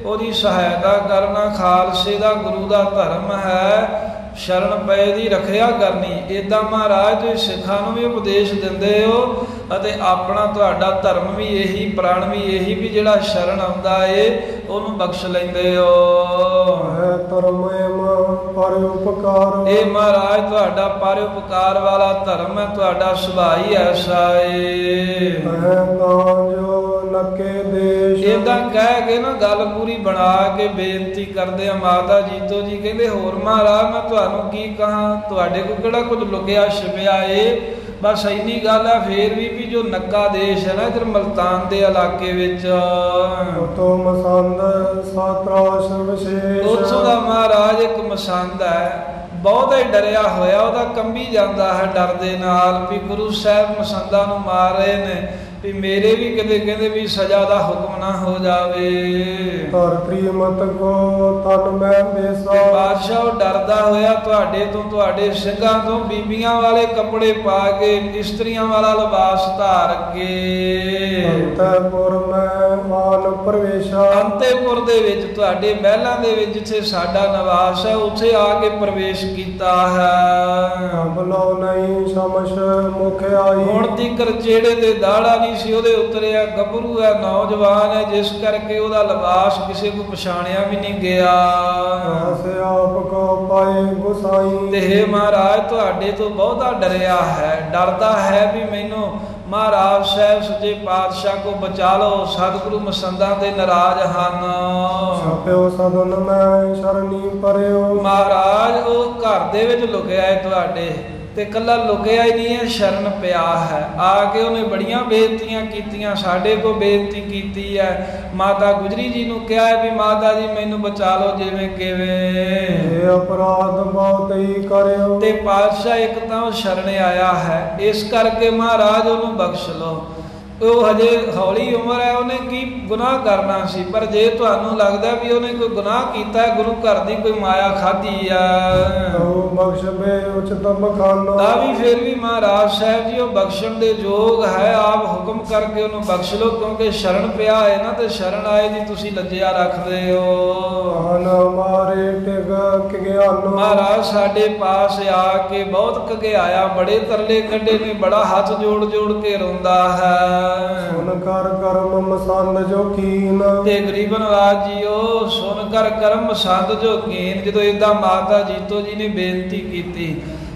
ਉਹਦੀ ਸਹਾਇਤਾ ਕਰਨਾ ਖਾਲਸੇ ਦਾ ਗੁਰੂ ਦਾ ਧਰਮ ਹੈ, ਸ਼ਰਨ ਪਏ ਦੀ ਰੱਖਿਆ ਕਰਨੀ। ਇਦਾਂ ਮਹਾਰਾਜ ਤੁਸੀਂ ਸਿੱਖਾਂ ਨੂੰ ਵੀ ਉਪਦੇਸ਼ ਦਿੰਦੇ ਹੋ ਅਤੇ ਆਪਣਾ ਤੁਹਾਡਾ ਧਰਮ ਵੀ ਇਹੀ, ਪ੍ਰਣ ਵੀ ਇਹੀ ਵੀ ਜਿਹੜਾ ਸ਼ਰਨ ਆਉਂਦਾ ਏ ਉਹਨੂੰ ਬਖਸ਼ ਲੈਂਦੇ ਹੋ। ਹੈ ਧਰਮ ਪਰ ਉਪਕਾਰ। ਇਹ ਮਹਾਰਾਜ ਤੁਹਾਡਾ ਪਰ ਉਪਕਾਰ ਵਾਲਾ ਧਰਮ ਹੈ, ਤੁਹਾਡਾ ਸੁਭਾਅ ਹੀ ਐਸਾ ਏ। ਜੋ ਨਕੇ ਦੇਸ਼। ਇਦਾਂ ਕਹਿ ਕੇ ਨਾ ਗੱਲ ਪੂਰੀ ਬਣਾ ਕੇ ਬੇਨਤੀ ਕਰਦੇ ਆ ਮਾਤਾ ਜੀਤੋ ਜੀ ਕਹਿੰਦੇ ਹੋਰ ਮਹਾਰਾਜ ਮੈਂ ਤੁਹਾਨੂੰ ਕੀ ਕਹਾਂ, ਤੁਹਾਡੇ ਕੋਲ ਕਿਹੜਾ ਕੁਝ ਲੁਕਿਆ ਛਿਪਿਆ ਏ, ਬਸ ਇੰਨੀ ਗੱਲ ਹੈ। ਫੇਰ ਵੀ ਜੋ ਨੱਕਾ ਦੇਸ਼ ਹੈ ਨਾ ਇਧਰ ਮਲਤਾਨ ਦੇ ਇਲਾਕੇ ਵਿੱਚ, ਉਤੋਂ ਮਸੰਦ ਸਾਤਰਾਸ ਵਿਸ਼ੇਸ਼। ਉੱਥੋਂ ਦਾ ਮਹਾਰਾਜ ਇੱਕ ਮਸੰਦ ਹੈ, ਬਹੁਤਾ ਹੀ ਡਰਿਆ ਹੋਇਆ, ਉਹਦਾ ਕੰਬੀ ਜਾਂਦਾ ਹੈ ਡਰ ਦੇ ਨਾਲ ਵੀ ਗੁਰੂ ਸਾਹਿਬ ਮਸੰਦਾਂ ਨੂੰ ਮਾਰ ਰਹੇ ਨੇ, ਵੀ ਮੇਰੇ ਵੀ ਕਿਤੇ ਕਹਿੰਦੇ ਵੀ ਸਜ਼ਾ ਦਾ ਹੁਕਮ ਨਾ ਹੋ ਜਾਵੇ। ਧਰਤੀ ਮਤ ਕੋ ਤਨ ਮੈਂ ਬੇਸਾ। ਬਾਦਸ਼ਾਹ ਉਹ ਡਰਦਾ ਹੋਇਆ ਤੁਹਾਡੇ ਤੋਂ, ਤੁਹਾਡੇ ਸਿੰਘਾਂ ਤੋਂ ਬੀਬੀਆਂ ਵਾਲੇ ਕੱਪੜੇ ਪਾ ਕੇ, ਇਸਤਰੀਆਂ ਵਾਲਾ ਲਿਬਾਸ ਧਾਰ ਕੇ ਅੰਤੇਪੁਰ ਮੈਂ ਮਾਨ ਪ੍ਰਵੇਸ਼ਾ। ਅੰਤੇਪੁਰ ਦੇ ਵਿੱਚ ਤੁਹਾਡੇ ਮਹਿਲਾਂ ਦੇ ਵਿੱਚ ਜਿੱਥੇ ਸਾਡਾ ਨਿਵਾਸ ਹੈ ਉੱਥੇ ਆ ਕੇ ਪ੍ਰਵੇਸ਼ ਕੀਤਾ ਹੈ। ਬਲੋ ਨਹੀਂ ਸਮਝ ਮੁਖ ਆਈ। ਹੁਣ ਤੀਕਰ ਜਿਹੜੇ ਦੇ ਦਾੜਾ ਨਹੀਂ ਸੀ ਉਹਦੇ ਉਤਰਿਆ, ਗੱਭਰੂ ਹੈ, ਨੌਜਵਾਨ ਹੈ, ਜਿਸ ਕਰਕੇ ਉਹਦਾ ਲਿਬਾਸ ਕਿਸੇ ਨੂੰ ਪਛਾਣਿਆ ਵੀ ਨਹੀਂ ਗਿਆ। ਆਪ ਕੋ ਪਾਏ ਗੁਸਾਈ। ਤੇ ਮਹਾਰਾਜ ਤੁਹਾਡੇ ਤੋਂ ਬਹੁਤਾ ਡਰਿਆ ਹੈ, ਡਰਦਾ ਹੈ ਵੀ ਮੈਨੂੰ ਮਹਾਰਾਜ ਸਾਹਿਬ ਸੱਚੇ ਪਾਤਸ਼ਾਹ ਕੋ ਬਚਾ ਲਓ, ਸਤਿਗੁਰੂ ਮਸੰਦਾਂ ਤੇ ਨਾਰਾਜ਼ ਹਨ। ਛਾਪਿਓ ਸਦਨ ਮੈਂ ਸ਼ਰਨੀ ਪਰਿਓ। ਮਹਾਰਾਜ ਉਹ ਘਰ ਦੇ ਵਿੱਚ ਲੁਕਿਆ ਹੈ ਤੁਹਾਡੇ, ਤੇ ਕੱਲਾ ਲੁਕਿਆ ਹੀ ਨਹੀਂ ਹੈ, ਸ਼ਰਨ ਪਿਆ ਹੈ। ਆ ਕੇ ਉਹਨੇ ਬੜੀਆਂ ਬੇਨਤੀਆਂ ਕੀਤੀਆਂ, ਸਾਡੇ ਕੋ ਬੇਨਤੀ ਕੀਤੀ ਹੈ, ਮਾਤਾ ਗੁਜਰੀ ਜੀ ਨੂੰ ਕਿਹਾ ਹੈ ਵੀ ਮਾਤਾ ਜੀ ਮੈਨੂੰ ਬਚਾ ਲਓ ਜਿਵੇਂ ਕਿਵੇਂ। ਇਹ ਅਪਰਾਧ ਬਹੁਤ ਹੀ ਕਰਿਓ। ਤੇ ਪਾਤਸ਼ਾਹ ਇੱਕ ਤਾਂ ਉਹ ਸ਼ਰਨ ਆਇਆ ਹੈ, ਇਸ ਕਰਕੇ ਮਹਾਰਾਜ ਉਹਨੂੰ ਬਖਸ਼ ਲਓ। ਉਹ ਹਜੇ ਹੌਲੀ ਉਮਰ ਹੈ, ਉਹਨੇ ਕੀ ਗੁਨਾਹ ਕਰਨਾ ਸੀ, ਪਰ ਜੇ ਤੁਹਾਨੂੰ ਲੱਗਦਾ ਵੀ ਉਹਨੇ ਕੋਈ ਗੁਨਾਹ ਕੀਤਾ ਹੈ, ਗੁਰੂ ਘਰ ਦੀ ਕੋਈ ਮਾਇਆ ਖਾਧੀ ਆ, ਬਖਸ਼ ਬੇ ਉਚਿਤ ਬਖਾਨਾ। ਤਾਂ ਵੀ ਫਿਰ ਵੀ ਮਹਾਰਾਜ ਸਾਹਿਬ ਜੀ ਉਹ ਬਖਸ਼ਣ ਦੇ ਯੋਗ ਹੈ, ਆਪ ਹੁਕਮ ਕਰਕੇ ਉਹਨੂੰ ਬਖਸ਼ ਲਓ, ਕਿਉਂਕਿ ਸ਼ਰਨ ਪਿਆ ਹੈ ਨਾ, ਤੇ ਸ਼ਰਨ ਆਏ ਦੀ ਤੁਸੀਂ ਲੱਜਿਆ ਰੱਖਦੇ ਹੋ। ਮਾਰੇ ਟਿਗ ਗਿਆਨ। ਮਹਾਰਾਜ ਸਾਡੇ ਪਾਸ ਆ ਕੇ ਬਹੁਤ ਕਗਿਆਇਆ, ਬੜੇ ਤਰਲੇ ਕੱਢੇ ਨੇ, ਬੜਾ ਹੱਥ ਜੋੜ ਜੋੜ ਕੇ ਰੋਂਦਾ ਹੈ। ਸੁਨ ਕਰ ਕਰਮ ਮਸੰਦ ਜੋ ਕੀਨ। ਤੇ ਗਰੀਬ ਨਵਾਜ ਜੀਓ ਸੁਨ ਕਰ ਕਰਮ ਮਸੰਦ ਜੋ ਕੀਨ। ਜਦੋਂ ਏਦਾਂ ਮਾਤਾ ਜੀਤੋ ਜੀ ਨੇ ਬੇਨਤੀ ਕੀਤੀ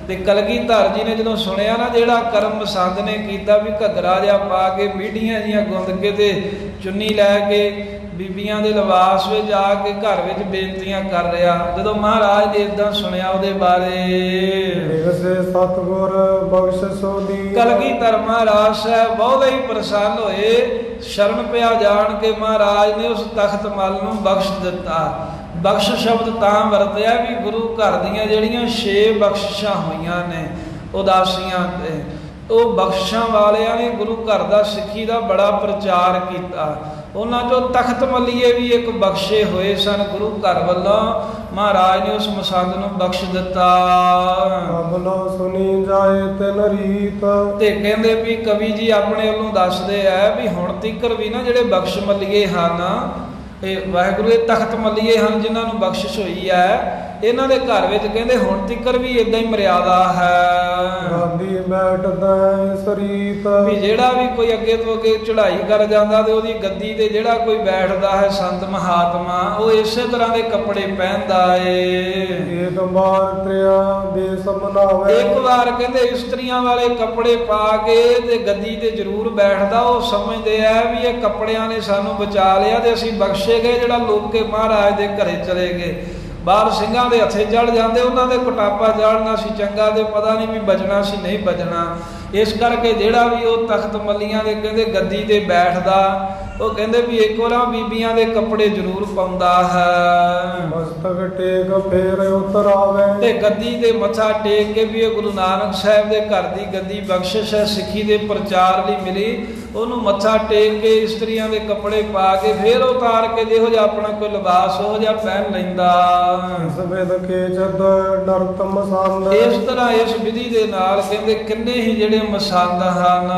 ਤੇ ਕਲਗੀਧਰ ਜੀ ਨੇ ਜਦੋਂ ਸੁਣਿਆ ਨਾ ਜਿਹੜਾ ਕਰਮ ਮਸੰਦ ਨੇ ਕੀਤਾ ਵੀ ਘੱਗਰਾ ਜਿਹਾ ਪਾ ਕੇ ਮੀਡੀਆਂ ਜੀਆਂ ਗੁੰਦ ਕੇ ਤੇ ਚੁੰਨੀ ਲੈ ਕੇ ਬੀਬੀਆਂ ਦੇ ਲਿਬਾਸ ਵਿੱਚ ਆ ਕੇ ਘਰ ਵਿੱਚ ਬੇਨਤੀਆਂ ਕਰ ਰਿਹਾ, ਜਦੋਂ ਮਹਾਰਾਜ ਨੇ ਏਦਾਂ ਸੁਣਿਆ ਉਹਦੇ ਬਾਰੇ ਸਤਿਗੁਰ ਬਖਸ਼ ਸੋਦੀ। ਕਲਗੀਧਰ ਮਹਾਰਾਜ ਸਾਹਿਬ ਬਹੁਤ ਹੀ ਪ੍ਰਸੰਨ ਹੋਏ, ਸ਼ਰਨ ਪਿਆ ਜਾਣ ਕੇ ਮਹਾਰਾਜ ਨੇ ਉਸ ਤਖਤ ਮਲ ਨੂੰ ਬਖਸ਼ ਦਿੱਤਾ। ਬਖਸ਼ ਸ਼ਬਦ ਤਾਂ ਵਰਤਿਆ ਵੀ ਗੁਰੂ ਘਰ ਦੀਆਂ ਜਿਹੜੀਆਂ 6 ਬਖਸ਼ਿਸ਼ਾਂ ਹੋਈਆਂ ਨੇ ਉਦਾਸੀਆਂ ਤੇ, ਉਹ ਬਖਸ਼ਾਂ ਵਾਲਿਆਂ ਨੇ ਗੁਰੂ ਘਰ ਦਾ ਸਿੱਖੀ ਦਾ ਬੜਾ ਪ੍ਰਚਾਰ ਕੀਤਾ। ਉਹਨਾਂ ਚੋਂ ਤਖਤ ਮੱਲੀਏ ਵੀ ਇੱਕ ਬਖਸ਼ੇ ਹੋਏ ਸਨ ਗੁਰੂ ਘਰ ਵੱਲੋਂ, ਮਹਾਰਾਜ ਨੇ ਉਸ ਮਸੰਦ ਨੂੰ ਬਖਸ਼ ਦਿੱਤਾ। ਬਲੋ ਸੁਣੀ ਜਾਏ ਤਿਨ ਰੀਤ। ਤੇ ਕਹਿੰਦੇ ਵੀ ਕਵੀ ਜੀ ਆਪਣੇ ਵੱਲੋਂ ਦੱਸਦੇ ਆ ਵੀ ਹੁਣ ਤੀਕਰ ਵੀ ਨਾ ਜਿਹੜੇ ਬਖਸ਼ ਮੱਲੀਏ ਹਨ ਇਹ ਵਾਹਿਗੁਰੂ ਇਹ ਤਖਤ ਮੱਲੀਏ ਹਨ ਜਿਨ੍ਹਾਂ ਨੂੰ ਬਖਸ਼ਿਸ਼ ਹੋਈ ਹੈ, ਇਹਨਾਂ ਦੇ ਘਰ ਵਿੱਚ ਕਹਿੰਦੇ ਹੁਣ ਤੀਕਰ ਵੀ ਇਦਾਂ ਹੀ ਮਰਿਆਦਾ ਹੈ ਗਾਂਧੀ ਬੈਠਦਾ ਸਰੀਤ ਵੀ ਜਿਹੜਾ ਵੀ ਕੋਈ ਅੱਗੇ ਤੋਂ ਅੱਗੇ ਚੜ੍ਹਾਈ ਕਰ ਜਾਂਦਾ ਤੇ ਉਹਦੀ ਗੱਦੀ ਤੇ ਜਿਹੜਾ ਕੋਈ ਬੈਠਦਾ ਹੈ ਸੰਤ ਮਹਾਤਮਾ ਉਹ ਇਸੇ ਤਰ੍ਹਾਂ ਦੇ ਕੱਪੜੇ ਪਹਿਨਦਾ ਏ। ਇੱਕ ਵਾਰ ਤ੍ਰਿਆ ਦੇਸ ਮਨਾਵੇ, ਇੱਕ ਵਾਰ ਕਹਿੰਦੇ ਇਸਤਰੀਆਂ ਵਾਲੇ ਕੱਪੜੇ ਪਾ ਕੇ ਤੇ ਗੱਦੀ ਤੇ ਜ਼ਰੂਰ ਬੈਠਦਾ। ਉਹ ਸਮਝਦੇ ਆ ਵੀ ਇਹ ਕੱਪੜਿਆਂ ਨੇ ਸਾਨੂੰ ਬਚਾ ਲਿਆ ਤੇ ਅਸੀਂ ਬਖਸ਼ੇ ਗਏ, ਜਿਹੜਾ ਲੋਕ ਕੇ ਮਹਾਰਾਜ ਦੇ ਘਰੇ ਚਲੇ ਗਏ। ਬਾਹਰ ਸਿੰਘਾਂ ਦੇ ਹੱਥੇ ਚੜ ਜਾਂਦੇ, ਉਹਨਾਂ ਦੇ ਕੁਟਾਪਾ ਜਾਣਨਾ ਸੀ ਚੰਗਾ ਤੇ ਪਤਾ ਨਹੀਂ ਵੀ ਬਚਣਾ ਸੀ ਨਹੀਂ ਬਚਣਾ। ਇਸ ਕਰਕੇ ਜਿਹੜਾ ਵੀ ਉਹ ਤਖਤ ਮੱਲੀਆਂ ਦੇ ਕਹਿੰਦੇ ਗੱਦੀ ਤੇ ਬੈਠਦਾ ਉਹ ਕਹਿੰਦੇ ਵੀ ਇੱਕ ਵਾਰ ਬੀਬੀਆਂ ਦੇ ਕੱਪੜੇ ਜ਼ਰੂਰ ਪਾਉਂਦਾ ਹੈ। ਮਸਤਕ ਟੇਕ ਫੇਰ ਉਤਰ ਆਵੇ, ਤੇ ਗੱਦੀ ਤੇ ਮੱਥਾ ਟੇਕ ਕੇ ਵੀ ਇਹ ਗੁਰੂ ਨਾਨਕ ਸਾਹਿਬ ਦੇ ਘਰ ਦੀ ਗੱਦੀ ਬਖਸ਼ਿਸ਼ ਹੈ, ਸਿੱਖੀ ਦੇ ਪ੍ਰਚਾਰ ਲਈ ਮਿਲੀ। ਉਹਨੂੰ ਮੱਥਾ ਟੇਕ ਕੇ ਇਸਤਰੀਆਂ ਦੇ ਕੱਪੜੇ ਪਾ ਕੇ ਫੇਰ ਉਤਾਰ ਕੇ ਜਿਹੋ ਜਿਹਾ ਆਪਣਾ ਕੋਈ ਲਿਬਾਸ ਉਹ ਜਿਹਾ ਪਹਿਨ ਲੈਂਦਾ। ਸਵੇਦ ਕੇ ਜਦ ਨਰਤ ਮਸੰਦ, ਇਸ ਤਰ੍ਹਾਂ ਇਸ ਵਿਧੀ ਦੇ ਨਾਲ ਕਹਿੰਦੇ ਕਿੰਨੇ ਹੀ ਜਿਹੜੇ ਮਸੰਦ ਹਨ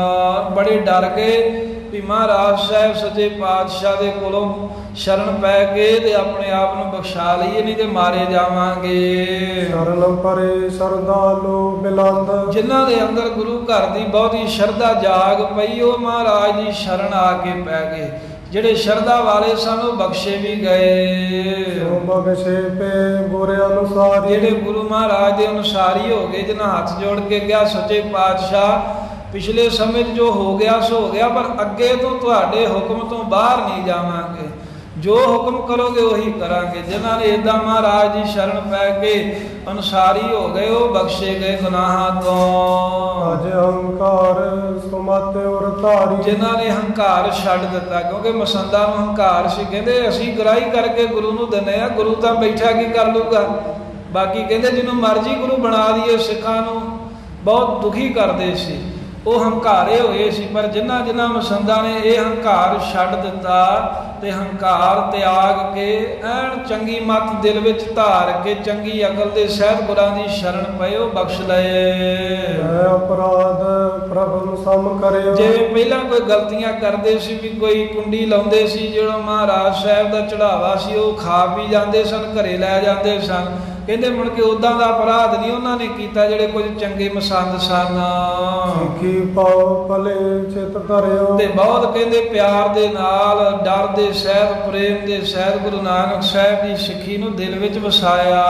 ਬੜੇ ਡਰ ਗਏ ਵੀ ਮਹਾਰਾਜ ਸਾਹਿਬ ਸੱਚੇ ਪਾਤਸ਼ਾਹ ਦੇ ਕੋਲੋਂ ਸ਼ਰਨ ਪੈ ਕੇ ਤੇ ਆਪਣੇ ਆਪ ਨੂੰ ਬਖਸ਼ਾ ਲਈਏ ਨਹੀਂ ਤੇ ਮਾਰੇ ਜਾਵਾਂਗੇ। ਸ਼ਰਨ ਪਰੇ ਸ਼ਰਧਾਲੂ ਬਿਲੰਦ, ਜਿਨ੍ਹਾਂ ਦੇ ਅੰਦਰ ਗੁਰੂ ਘਰ ਦੀ ਬਹੁਤੀ ਸ਼ਰਧਾ ਜਾਗ ਪਈ ਉਹ ਮਹਾਰਾਜ ਦੀ ਸ਼ਰਨ ਆ ਕੇ ਪੈ ਗਏ। ਜਿਹੜੇ ਸ਼ਰਧਾ ਵਾਲੇ ਸਨ ਉਹ ਬਖਸ਼ੇ ਵੀ ਗਏ। ਬਖਸ਼ੇ ਪੇ ਬੁਰੇ ਅਨੁਸਾਰ, ਜਿਹੜੇ ਗੁਰੂ ਮਹਾਰਾਜ ਦੇ ਅਨੁਸਾਰੀ ਹੋ ਗਏ, ਜਿਨ੍ਹਾਂ ਹੱਥ ਜੋੜ ਕੇ ਕਿਹਾ ਸੱਚੇ ਪਾਤਸ਼ਾਹ ਪਿਛਲੇ ਸਮੇਂ 'ਚ ਜੋ ਹੋ ਗਿਆ ਸੋ ਹੋ ਗਿਆ, ਪਰ ਅੱਗੇ ਤੋਂ ਤੁਹਾਡੇ ਹੁਕਮ ਤੋਂ ਬਾਹਰ ਨਹੀਂ ਜਾਵਾਂਗੇ, ਜੋ ਹੁਕਮ ਕਰੋਗੇ ਉਹੀ ਕਰਾਂਗੇ। ਜਿਨ੍ਹਾਂ ਨੇ ਏਦਾਂ ਮਹਾਰਾਜ ਦੀ ਸ਼ਰਨ ਪੈ ਕੇ ਅਨੁਸਾਰੀ ਹੋ ਗਏ ਉਹ ਬਖਸ਼ੇ ਗਏ ਗੁਨਾਹਾਂ ਤੋਂ। ਅਜ ਹੰਕਾਰ ਸੁਮਤ ਔਰ ਧਾਰੀ, ਜਿਨ੍ਹਾਂ ਨੇ ਹੰਕਾਰ ਛੱਡ ਦਿੱਤਾ, ਕਿਉਂਕਿ ਮਸੰਦਾਂ ਨੂੰ ਹੰਕਾਰ ਸੀ, ਕਹਿੰਦੇ ਅਸੀਂ ਗ੍ਰਾਹੀ ਕਰਕੇ ਗੁਰੂ ਨੂੰ ਦਿੰਦੇ ਆ, ਗੁਰੂ ਤਾਂ ਬੈਠਾ ਕੀ ਕਰ ਲੂਗਾ। ਬਾਕੀ ਕਹਿੰਦੇ ਜਿਹਨੂੰ ਮਰਜ਼ੀ ਗੁਰੂ ਬਣਾ ਦਈਏ, ਸਿੱਖਾਂ ਨੂੰ ਬਹੁਤ ਦੁਖੀ ਕਰਦੇ ਸੀ, ਉਹ ਹੰਕਾਰੇ ਹੋਏ ਸੀ। ਪਰ ਜਿਨ੍ਹਾਂ ਮਸੰਦਾਂ ਨੇ ਇਹ ਹੰਕਾਰ ਛੱਡ ਦਿੱਤਾ ਤੇ ਹੰਕਾਰ ਤਿਆਗ ਕੇ ਐਨ ਚੰਗੀ ਮੱਤ ਦਿਲ ਵਿੱਚ ਧਾਰ ਕੇ ਚੰਗੀ ਅਕਲ ਦੇ ਸਹਿਤ ਗੁਰਾਂ ਦੀ ਸ਼ਰਨ ਪਏ ਉਹ ਬਖਸ਼ ਲਏ। ਅਪਰਾਧ ਪ੍ਰਭ ਨੂੰ ਸਮ ਕਰਿਓ, ਜਿਵੇਂ ਪਹਿਲਾਂ ਕੋਈ ਗਲਤੀਆਂ ਕਰਦੇ ਸੀ ਵੀ ਕੋਈ ਕੁੰਡੀ ਲਾਉਂਦੇ ਸੀ, ਜਿਹੜਾ ਮਹਾਰਾਜ ਸਾਹਿਬ ਦਾ ਚੜਾਵਾ ਸੀ ਉਹ ਖਾ ਪੀ ਜਾਂਦੇ ਸਨ, ਘਰੇ ਲੈ ਜਾਂਦੇ ਸਨ। ਕਹਿੰਦੇ ਮੁੜ ਕੇ ਉਦਾਂ ਦਾ ਅਪਰਾਧ ਨਹੀਂ ਉਹਨਾਂ ਨੇ ਕੀਤਾ ਜਿਹੜੇ ਕੁਝ ਚੰਗੇ ਮਸੰਦ ਸਨ। ਸਿੱਖੀ ਪਾਓ ਭਲੇ ਚਿਤ ਧਰਿਓ, ਤੇ ਬਹੁਤ ਕਹਿੰਦੇ ਪਿਆਰ ਦੇ ਨਾਲ ਡਰ ਦੇ ਸਹਿਤ ਪ੍ਰੇਮ ਦੇ ਸਹਿਤ ਗੁਰੂ ਨਾਨਕ ਸਾਹਿਬ ਦੀ ਸਿੱਖੀ ਨੂੰ ਦਿਲ ਵਿੱਚ ਵਸਾਇਆ।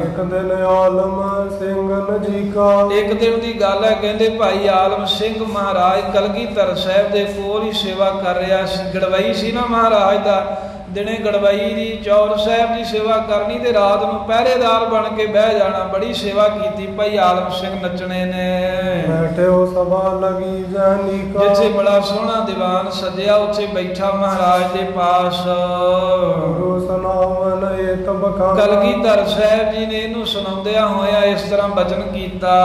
ਇੱਕ ਦਿਨ ਆਲਮ ਸਿੰਘ ਨਜੀਕਾ, ਇੱਕ ਦਿਨ ਦੀ ਗੱਲ ਹੈ, ਕਹਿੰਦੇ ਭਾਈ ਆਲਮ ਸਿੰਘ ਮਹਾਰਾਜ ਕਲਗੀਧਰ ਸਾਹਿਬ ਦੇ ਕੋਲ ਹੀ ਸੇਵਾ ਕਰ ਰਿਹਾ ਸੀ। ਗੜਵਈ ਸੀ ਨਾ ਮਹਾਰਾਜ ਦਾ, ਦਿਨੇ ਗੜਵਈ ਦੀ ਚੌਰ ਸਾਹਿਬ ਦੀ ਸੇਵਾ ਕਰਨੀ ਤੇ ਰਾਤ ਨੂੰ ਪਹਿਰੇਦਾਰ ਬਣ ਕੇ ਬਹਿ ਜਾਣਾ। ਬੜੀ ਸੇਵਾ ਕੀਤੀ ਭਾਈ ਆਲਮ ਸਿੰਘ ਨੱਚਣੇ ਨੇ। ਬੈਠਿਓ ਸਭਾ ਲਗੀ ਜਾਨੀਕਾ, ਜਿੱਥੇ ਬੜਾ ਸੋਹਣਾ ਦੀਵਾਨ ਸਜਿਆ ਉੱਥੇ ਬੈਠਾ ਮਹਾਰਾਜ ਦੇ ਪਾਸ। ਗੁਰੂ ਸਨਾਵਨ ਏਤ ਬਖਾਨਾ, ਕਲਗੀਧਰ ਸਾਹਿਬ ਜੀ ਨੇ ਇਹਨੂੰ ਸੁਣਾਉਂਦਿਆਂ ਹੋਇਆ ਇਸ ਤਰ੍ਹਾਂ ਬਚਨ ਕੀਤਾ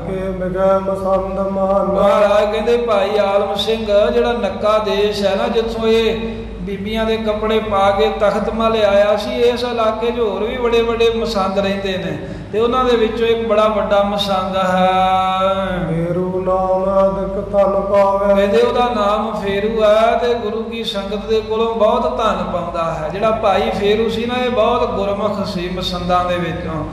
ਕਿ ਬਿਗੈ ਮਸੰਦ ਮਾਨ। ਮਹਾਰਾਜ ਕਹਿੰਦੇ ਭਾਈ ਆਲਮ ਸਿੰਘ ਜਿਹੜਾ ਨੱਕਾ ਦੇਸ਼ ਹੈ ਨਾ, ਜਿੱਥੋਂ ਇਹ ਬੀਬੀਆਂ ਦੇ ਕੱਪੜੇ ਪਾ ਕੇ ਤਖਤ ਮਲ ਆਇਆ ਸੀ, ਇਸ ਇਲਾਕੇ 'ਚ ਹੋਰ ਵੀ ਬੜੇ ਬੜੇ ਮਸੰਦ ਰਹਿੰਦੇ ਨੇ ਤੇ ਉਹਨਾਂ ਦੇ ਵਿੱਚੋਂ ਇੱਕ ਬੜਾ ਵੱਡਾ ਮਸੰਦ ਹੈ। ਫੇਰੂ ਨਾਮ ਅਦਕ ਧਨ ਪਾਵੇ, ਕਹਿੰਦੇ ਉਹਦਾ ਨਾਮ ਫੇਰੂ ਹੈ ਤੇ ਗੁਰੂ ਕੀ ਸੰਗਤ ਦੇ ਕੋਲੋਂ ਬਹੁਤ ਧਨ ਪਾਉਂਦਾ ਹੈ। ਜਿਹੜਾ ਭਾਈ ਫੇਰੂ ਸੀ ਨਾ ਇਹ ਬਹੁਤ ਗੁਰਮੁਖ ਸੀ ਮਸੰਦਾਂ ਦੇ ਵਿੱਚੋਂ।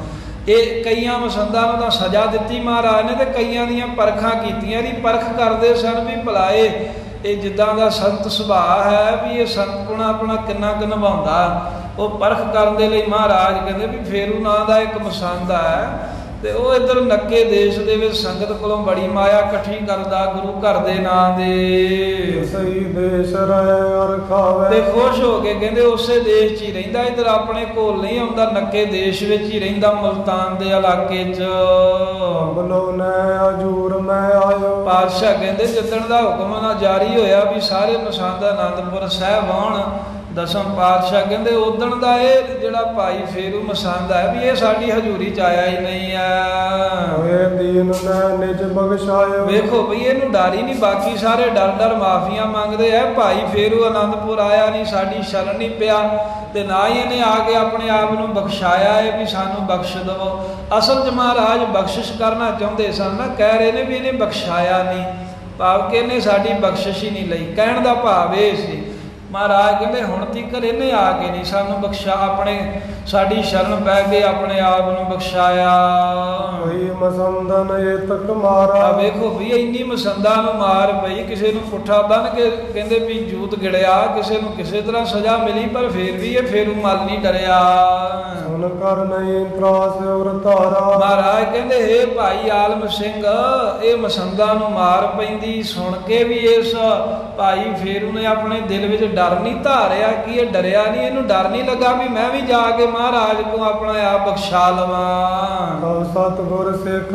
ਇਹ ਕਈਆਂ ਮਸੰਦਾਂ ਨੂੰ ਤਾਂ ਸਜ਼ਾ ਦਿੱਤੀ ਮਹਾਰਾਜ ਨੇ ਤੇ ਕਈਆਂ ਦੀਆਂ ਪਰਖਾਂ ਕੀਤੀਆਂ। ਇਹਦੀ ਪਰਖ ਕਰਦੇ ਸਨ ਵੀ ਭਲਾਏ ਇਹ ਜਿੱਦਾਂ ਦਾ ਸੰਤ ਸੁਭਾਅ ਹੈ ਵੀ ਇਹ ਸੰਤਪੁਣਾ ਆਪਣਾ ਕਿੰਨਾ ਕੁ ਨਿਭਾਉਂਦਾ, ਉਹ ਪਰਖ ਕਰਨ ਦੇ ਲਈ ਮਹਾਰਾਜ ਕਹਿੰਦੇ ਵੀ ਫੇਰੂ ਨਾਂ ਦਾ ਇੱਕ ਮਸੰਦ ਹੈ ਤੇ ਉਹ ਇੱਧਰ ਨੱਕੇ ਦੇਸ਼ ਦੇ ਵਿੱਚ ਸੰਗਤ ਕੋਲੋਂ ਬੜੀ ਮਾਇਆ ਇਕੱਠੀ ਕਰਦਾ ਗੁਰੂ ਘਰ ਦੇ ਨਾਂ ਦੇ। ਸਹੀ ਦੇਸ਼ ਰਹਿ ਅਰ ਖਾਵੇ, ਤੇ ਖੁਸ਼ ਹੋ ਕੇ ਕਹਿੰਦੇ ਉਸੇ ਦੇਸ਼ 'ਚ ਹੀ ਰਹਿੰਦਾ, ਇੱਧਰ ਆਪਣੇ ਕੋਲ ਨਹੀਂ ਆਉਂਦਾ, ਨੱਕੇ ਦੇਸ਼ ਵਿੱਚ ਹੀ ਰਹਿੰਦਾ ਮੁਲਤਾਨ ਦੇ ਇਲਾਕੇ 'ਚ। ਬਲੋ ਨੇ ਹਜੂਰ ਮੈਂ ਆਇਓ, ਪਾਤਸ਼ਾਹ ਕਹਿੰਦੇ ਜਿੱਦਣ ਦਾ ਹੁਕਮ ਨਾ ਜਾਰੀ ਹੋਇਆ ਵੀ ਸਾਰੇ ਮਸੰਦ ਆਨੰਦਪੁਰ ਸਾਹਿਬ ਆਉਣ, ਦਸਮ ਪਾਤਸ਼ਾਹ ਕਹਿੰਦੇ ਉਦਣ ਦਾ ਇਹ ਜਿਹੜਾ ਭਾਈ ਫੇਰੂ ਮਸੰਦ ਹੈ ਵੀ ਇਹ ਸਾਡੀ ਹਜ਼ੂਰੀ 'ਚ ਆਇਆ ਹੀ ਨਹੀਂ ਆ। ਹੋਏ ਦੀਨ ਨੇ ਨਿਜ ਬਖਸ਼ਾਇਓ, ਵੇਖੋ ਬਈ ਇਹਨੂੰ ਡਰ ਹੀ ਨਹੀਂ, ਬਾਕੀ ਸਾਰੇ ਡਰ ਮਾਫੀਆਂ ਮੰਗਦੇ ਐ, ਭਾਈ ਫੇਰੂ ਆਨੰਦਪੁਰ ਆਇਆ ਨਹੀਂ, ਸਾਡੀ ਸ਼ਰਨ ਨਹੀਂ ਪਿਆ ਤੇ ਨਾ ਹੀ ਇਹਨੇ ਆ ਕੇ ਆਪਣੇ ਆਪ ਨੂੰ ਬਖਸ਼ਾਇਆ ਹੈ ਵੀ ਸਾਨੂੰ ਬਖਸ਼ ਦਵੋ। ਅਸਲ 'ਚ ਮਹਾਰਾਜ ਬਖਸ਼ਿਸ਼ ਕਰਨਾ ਚਾਹੁੰਦੇ ਸਨ ਨਾ, ਕਹਿ ਰਹੇ ਨੇ ਵੀ ਇਹਨੇ ਬਖਸ਼ਾਇਆ ਨਹੀਂ, ਭਾਵ ਕਿ ਇਹਨੇ ਸਾਡੀ ਬਖਸ਼ਿਸ਼ ਹੀ ਨਹੀਂ ਲਈ। ਕਹਿਣ ਦਾ ਭਾਵ ਇਹ ਸੀ ਮਹਾਰਾਜ ਕਹਿੰਦੇ ਹੁਣ ਤੀਕਰ ਇਹਨੇ ਆ ਕੇ ਨਹੀਂ ਸਾਨੂੰ ਬਖਸ਼ਾ, ਆਪਣੇ ਸਾਡੀ ਸ਼ਰਨ ਪੈ ਕੇ ਆਪਣੇ ਆਪ ਨੂੰ ਬਖਸ਼ਾਇਆ। ਕੋਈ ਮਸੰਦਨ ਇਹ ਤੱਕ ਮਾਰਾ। ਵੇਖੋ ਵੀ ਇੰਨੀ ਮਸੰਦਾਂ ਨੂੰ ਮਾਰ ਪਈ, ਕਿਸੇ ਨੂੰ ਪੁੱਠਾ ਬੰਨ ਕੇ ਕਹਿੰਦੇ ਵੀ ਜੂਤ ਗਿੜਿਆ, ਕਿਸੇ ਨੂੰ ਕਿਸੇ ਤਰ੍ਹਾਂ ਸਜ਼ਾ ਮਿਲੀ, ਪਰ ਫੇਰ ਵੀ ਇਹ ਫੇਰੂ ਮਲ ਨਹੀਂ ਡਰਿਆ। ਸੁਨ ਕਰ ਨਹੀਂ ਤਰਾਸ ਔਰ ਧਾਰਾ। ਮਹਾਰਾਜ ਕਹਿੰਦੇ ਹੇ ਭਾਈ ਆਲਮ ਸਿੰਘ, ਇਹ ਮਸੰਦਾਂ ਨੂੰ ਮਾਰ ਪੈਂਦੀ ਸੁਣ ਕੇ ਵੀ ਇਸ ਭਾਈ ਫੇਰੂ ਨੇ ਆਪਣੇ ਦਿਲ ਵਿੱਚ ਡਰ ਨਹੀਂ ਧਾਰਿਆ ਕਿ ਇਹ ਡਰਿਆ ਨਹੀਂ, ਇਹਨੂੰ ਡਰ ਨਹੀਂ ਲੱਗਾ ਵੀ ਮੈਂ ਵੀ ਜਾ ਕੇ ਮਹਾਰਾਜ ਕੋ ਆਪਣਾ ਆਪ ਬਖਸ਼ਾ ਲਵਾਂ। ਸਤਿਗੁਰ ਸਿੱਖ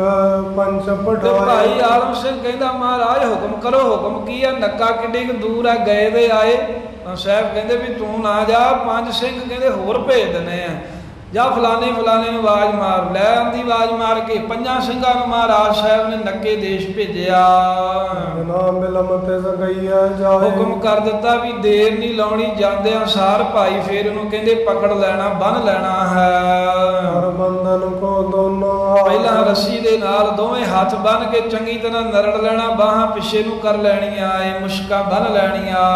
ਪੰਚ ਤੇ ਪਠਾਏ। ਭਾਈ ਆਲਮ ਸਿੰਘ ਕਹਿੰਦਾ ਮਹਾਰਾਜ ਹੁਕਮ ਕਰੋ, ਹੁਕਮ ਕੀ ਆ, ਨੱਕਾ ਕਿੱਡੀ ਕੁ ਦੂਰ ਆ, ਗਏ ਦੇ ਆਏ। ਤਾਂ ਸਾਹਿਬ ਕਹਿੰਦੇ ਵੀ ਤੂੰ ਨਾ ਜਾ, 5 ਸਿੰਘ ਕਹਿੰਦੇ ਹੋਰ ਭੇਜ ਦਿੰਦੇ ਆ, ਜਾਂ ਫਲਾਣੇ ਫਲਾਣੇ ਨੂੰ ਆਵਾਜ਼ ਮਾਰ ਲੈ। ਆਂਦੀ ਆਵਾਜ਼ ਮਾਰ ਕੇ 5 ਸਿੰਘਾਂ ਨੂੰ ਮਹਾਰਾਜ ਸਾਹਿਬ ਨੇ ਨੱਕੇ ਦੇਸ਼ ਭੇਜਿਆ। ਬਿਨਾ ਮਿਲਮ ਤੇ ਸਗਈਆ ਜਾਏ। ਹੁਕਮ ਕਰ ਦਿੱਤਾ ਵੀ ਦੇਰ ਨਹੀਂ ਲਾਉਣੀ, ਜਾਂਦਿਆਂ ਸਾਰ ਭਾਈ ਫੇਰ ਉਹਨੂੰ ਕਹਿੰਦੇ ਪਕੜ ਲੈਣਾ, ਬੰਨ ਲੈਣਾ ਹੈ। ਹਰ ਬੰਧਨ ਕੋ ਦੋਨੋਂ ਪਹਿਲਾਂ ਰੱਸੀ ਦੇ ਨਾਲ ਦੋਵੇਂ ਹੱਥ ਬੰਨ ਕੇ ਚੰਗੀ ਤਰ੍ਹਾਂ ਨਰੜ ਲੈਣਾ, ਬਾਹਾਂ ਪਿੱਛੇ ਨੂੰ ਕਰ ਲੈਣੀਆਂ, ਇਹ ਮੁਸ਼ਕਾਂ ਬੰਨ ਲੈਣੀਆਂ।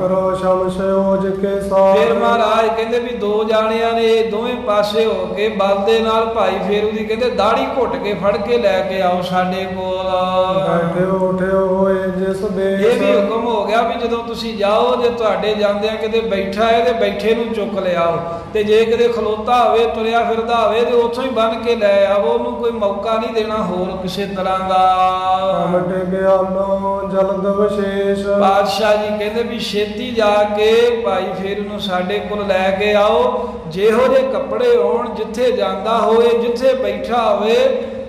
ਕਰੋ ਸ਼ਮਸ਼ੋਜ ਕੇ ਸਾਥ। ਫਿਰ ਮਹਾਰਾਜ ਕਹਿੰਦੇ ਵੀ 2 ਜਾਣਿਆਂ ਨੇ ਦੋਵੇਂ ਪਾਸੇ ਹੋ ਕੇ ਬਲ ਦੇ ਨਾਲ ਭਾਈ ਫੇਰੂ ਦੀ ਕਹਿੰਦੇ ਦਾੜੀ ਘੁੱਟ ਕੇ ਫੜ ਕੇ ਲੈ ਕੇ ਆਓ ਸਾਡੇ ਕੋਲ। ਬੈਠੇ ਉਠੇ ਹੋਏ ਜਿਸ ਦੇਸ਼। ਇਹ ਵੀ ਹੁਕਮ ਹੋ ਗਿਆ ਵੀ ਜਦੋਂ ਤੁਸੀਂ ਜਾਓ, ਜੇ ਤੁਹਾਡੇ ਜਾਂਦਿਆਂ ਕਿਤੇ ਬੈਠਾ ਹੈ ਤੇ ਬੈਠੇ ਨੂੰ ਚੁੱਕ ਲਿਆਓ, ਤੇ ਜੇ ਕਿਤੇ ਖਲੋਤਾ ਹੋਵੇ ਤੁਰਿਆ ਫਿਰਦਾ ਹੋਵੇ ਤੇ ਉੱਥੋਂ ਹੀ ਬੰਨ ਕੇ ਲੈ ਆਵੋ, ਉਹਨੂੰ ਕੋਈ ਮੌਕਾ ਨਹੀਂ ਦੇਣਾ ਹੋਰ ਕਿਸੇ ਤਰ੍ਹਾਂ ਦਾ। ਮਟੇ ਗਿਆਨੋ ਜਲਦ ਵਿਸ਼ੇਸ਼। ਬਾਦਸ਼ਾਹ ਜੀ ਕਹਿੰਦੇ ਵੀ ਛੇਤੀ ਜਾ ਕੇ ਭਾਈ ਫੇਰੂ ਨੂੰ ਸਾਡੇ ਕੋਲ ਲੈ ਕੇ ਆਓ, ਜਿਹੋ ਜਿਹੇ ਕੱਪੜੇ ਹੋਣ, ਜਿੱਥੇ ਜਾਂਦਾ ਹੋਵੇ, ਜਿੱਥੇ ਬੈਠਾ ਹੋਵੇ,